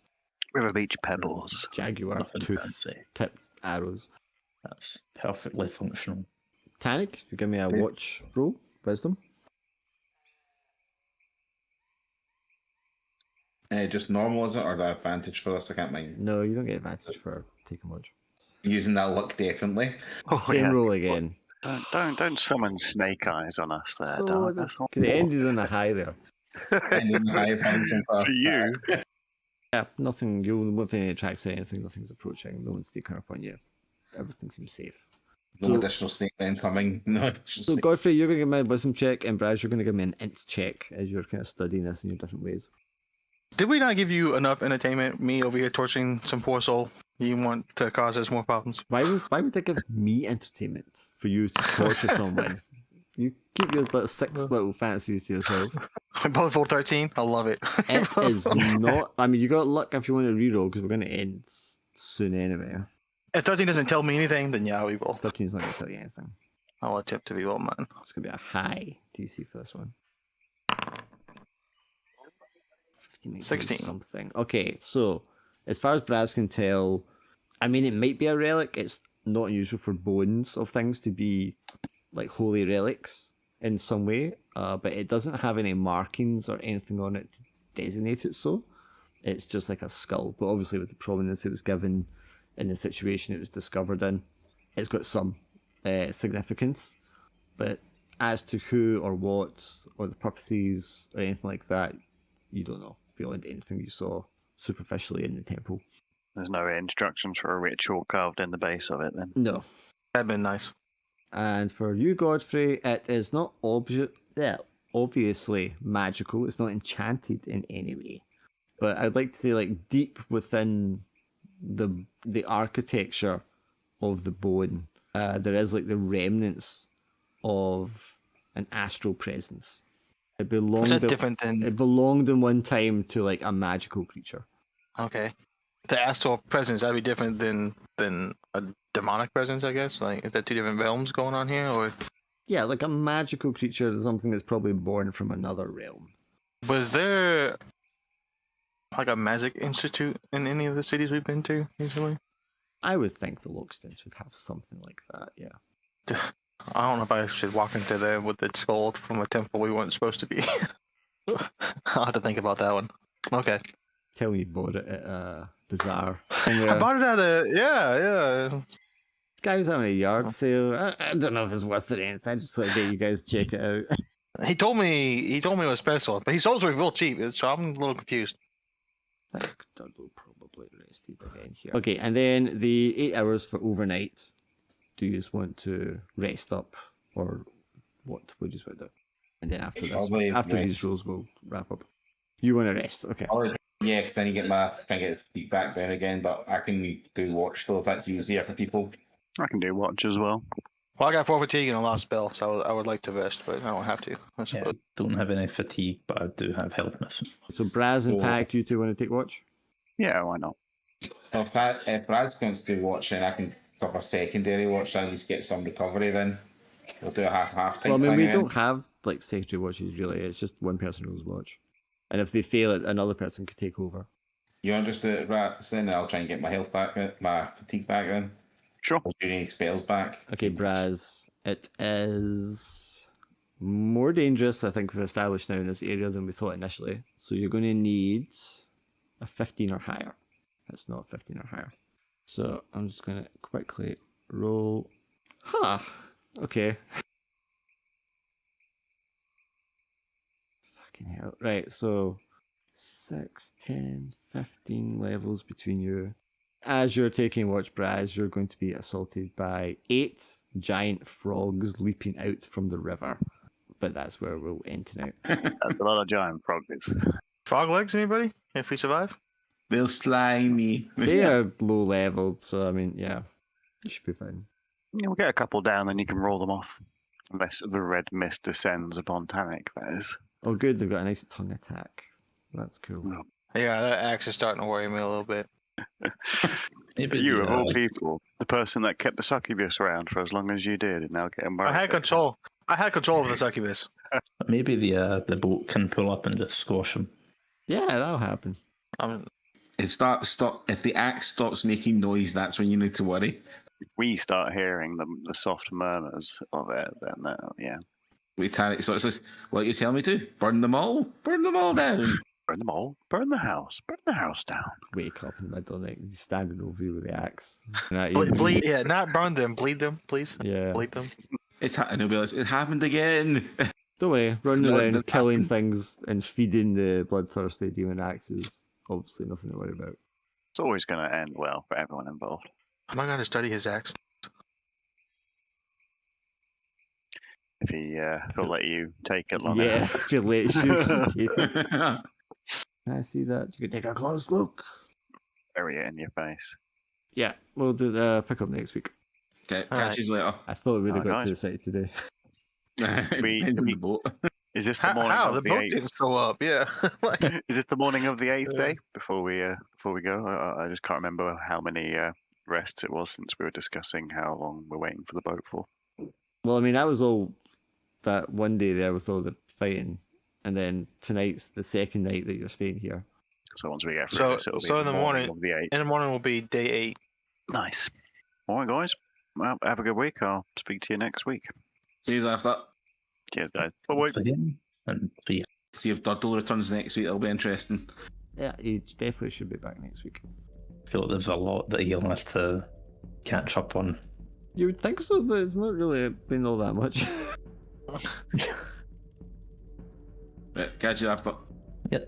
River Beach pebbles.
Jaguar
Nothing
tooth
fancy.
tipped arrows.
That's perfectly functional.
Tannic, you give me a watch roll, wisdom.
Just normal, is it, or the advantage for this? I can't mind.
No, you don't get advantage for taking watch.
Using that luck, definitely.
Same roll again.
Don't summon snake eyes on us there,
So
Dark.
this
That's not
could have ended on a high there.
And then I've had some
for you.
Yeah, nothing. You won't find any tracks or anything. Nothing's approaching. No one's taking up on you. Everything seems safe.
No
So-
additional snake men coming. No additional
So
snake.
Godfrey, you're going to give me a wisdom check, and Braz, you're going to give me an int check as you're kind of studying this in your different ways.
Did we not give you enough entertainment? Me over here torturing some poor soul. You want to cause us more problems?
Why would they give me entertainment for you to torture someone? You keep your little six little fantasies to yourself.
We both rolled 13. I love it.
It is not. I mean, you got luck if you want to reroll because we're going to end soon anyway.
If 13 doesn't tell me anything, then yeah, we will.
13's not going to tell you anything.
I'll attempt to be well, man.
It's going to be a high DC for this one. 15,
16.
something. Okay, so as far as Braz can tell, I mean, it might be a relic. It's not unusual for bones of things to be like holy relics in some way, but it doesn't have any markings or anything on it to designate it so. It's just like a skull, but obviously with the prominence it was given in the situation it was discovered in, it's got some significance. But as to who or what or the purposes or anything like that, you don't know beyond anything you saw superficially in the temple.
There's no instructions for a ritual carved in the base of it then.
No.
That'd been nice.
And for you, Godfrey, it is not obviously magical. It's not enchanted in any way. But I'd like to say, like, deep within the architecture of the bone, there is like the remnants of an astral presence. It
Is
belonged.
that different than?
It belonged in one time to like a magical creature.
Okay. The astral presence, that'd be different than a demonic presence, I guess. Like, is that two different realms going on here, or
Yeah, like a magical creature is something that's probably born from another realm.
was there like a magic institute in any of the cities we've been to recently?
I would think the Lockstons would have something like that, yeah.
I don't know if I should walk into there with the skull from a temple we weren't supposed to be. I'll have to think about that one. Okay.
Tell me you bought it at Bazaar.
I bought it at a yeah.
This guy was having a yard sale. I don't know if it's worth it or anything. I just thought I'd get you guys to check it out.
He told me it was special, but he sold it real cheap, so I'm a little confused.
I think Doug will probably probably rested again here. Okay, and then the 8 hours for overnight. Do you just want to rest up, or what would you just want to do? And then after this,
Probably
after these
rest.
rules, we'll wrap up. You want to rest? Okay.
Yeah, because I need to get my feet back down again, but I can do watch though if that's easier for people.
I can do watch as well.
Well, I got 4 fatigue and a lost spell, so I would like to rest, but I don't have to. I
Yeah,
suppose.
don't have any fatigue, but I do have health missing.
So Braz and
Oh.
Tack, you two want to take watch?
Yeah, why not?
Well, if Brad's going to do watch, then I can cover secondary watch and at least get some recovery then. We'll do a half
Well,
time
I mean,
thing
we
then.
don't have like secondary watches really. It's just one person rules watch, and if they fail it, another person could take over.
You want to just do it right then, and I'll try and get my health back, my fatigue back then.
Sure.
Do you need spells back?
Okay, Braz, it is more dangerous, I think, we've established now in this area than we thought initially. So you're going to need a 15 or higher. It's not 15 or higher. So I'm just going to quickly roll. Huh. Okay. Fucking hell. Right, so 6, 10, 15 levels between you. As you're taking watch, Braz, you're going to be assaulted by 8 giant frogs leaping out from the river. But that's where we'll end tonight.
That's a lot of giant frogs.
Frog legs, anybody? If we survive?
They'll slimy.
They are low leveled, so I mean, yeah, you should be fine.
Yeah, we'll get a couple down, then you can roll them off. Unless the red mist descends upon Tannic, that is.
Oh, good, they've got a nice tongue attack. That's cool.
No.
Yeah, that axe is starting to worry me a little bit.
Maybe
You,
the,
of all people, the person that kept the succubus around for as long as you did, and now getting worried.
I had control. I had control of the succubus.
maybe the boat can pull up and just squash him.
Yeah, that'll happen.
If the axe stops making noise, that's when you need to worry.
If we start hearing the soft murmurs of it, then yeah.
We Tannic sort of says, "What you tell me to? Burn them all down."
Burn them all. Burn the house down.
Wake up in the middle of the night, he's standing over you with the axe.
Bleed, yeah, not burn them. Bleed them, please.
Yeah.
Bleed them.
And he'll be like, "It happened again."
Don't worry, running
It's not
around
that
killing
happened.
things and feeding the bloodthirsty demon axes, obviously nothing to worry about.
It's always going to end well for everyone involved.
Am I going to study his axe?
If he'll let you take it long
Yeah,
enough.
if you let you can take it. Can I see that? You can take a close look.
Bury it in your face.
Yeah, we'll do the pick up next week.
Okay,
Alright.
catch you later.
I thought we'd have got
Alright.
to the site today.
It
We-
depends on
we-
the boat.
Is this the morning
How?
of
The
the
boat
8th?
didn't show up, yeah. Like,
Is this the morning of the 8th
Yeah.
day before we go? I just can't remember how many rests it was since we were discussing how long we're waiting for the boat for.
Well, I mean, that was all that one day there with all the fighting, and then tonight's the second night that you're staying here.
So once we get through
So-
this, it'll be
so in the morning-
of the 8th.
in the morning will be day 8.
Nice. All right, guys. Well, have a good week. I'll speak to you next week.
See you after.
Cheers, guys. Bye-bye.
Again, and see.
See if Durdle returns next week. That'll be interesting.
Yeah, he definitely should be back next week.
I feel like there's a lot that he'll have to catch up on.
You would think so, but it's not really been all that much.
Right, catch you after.
Yep.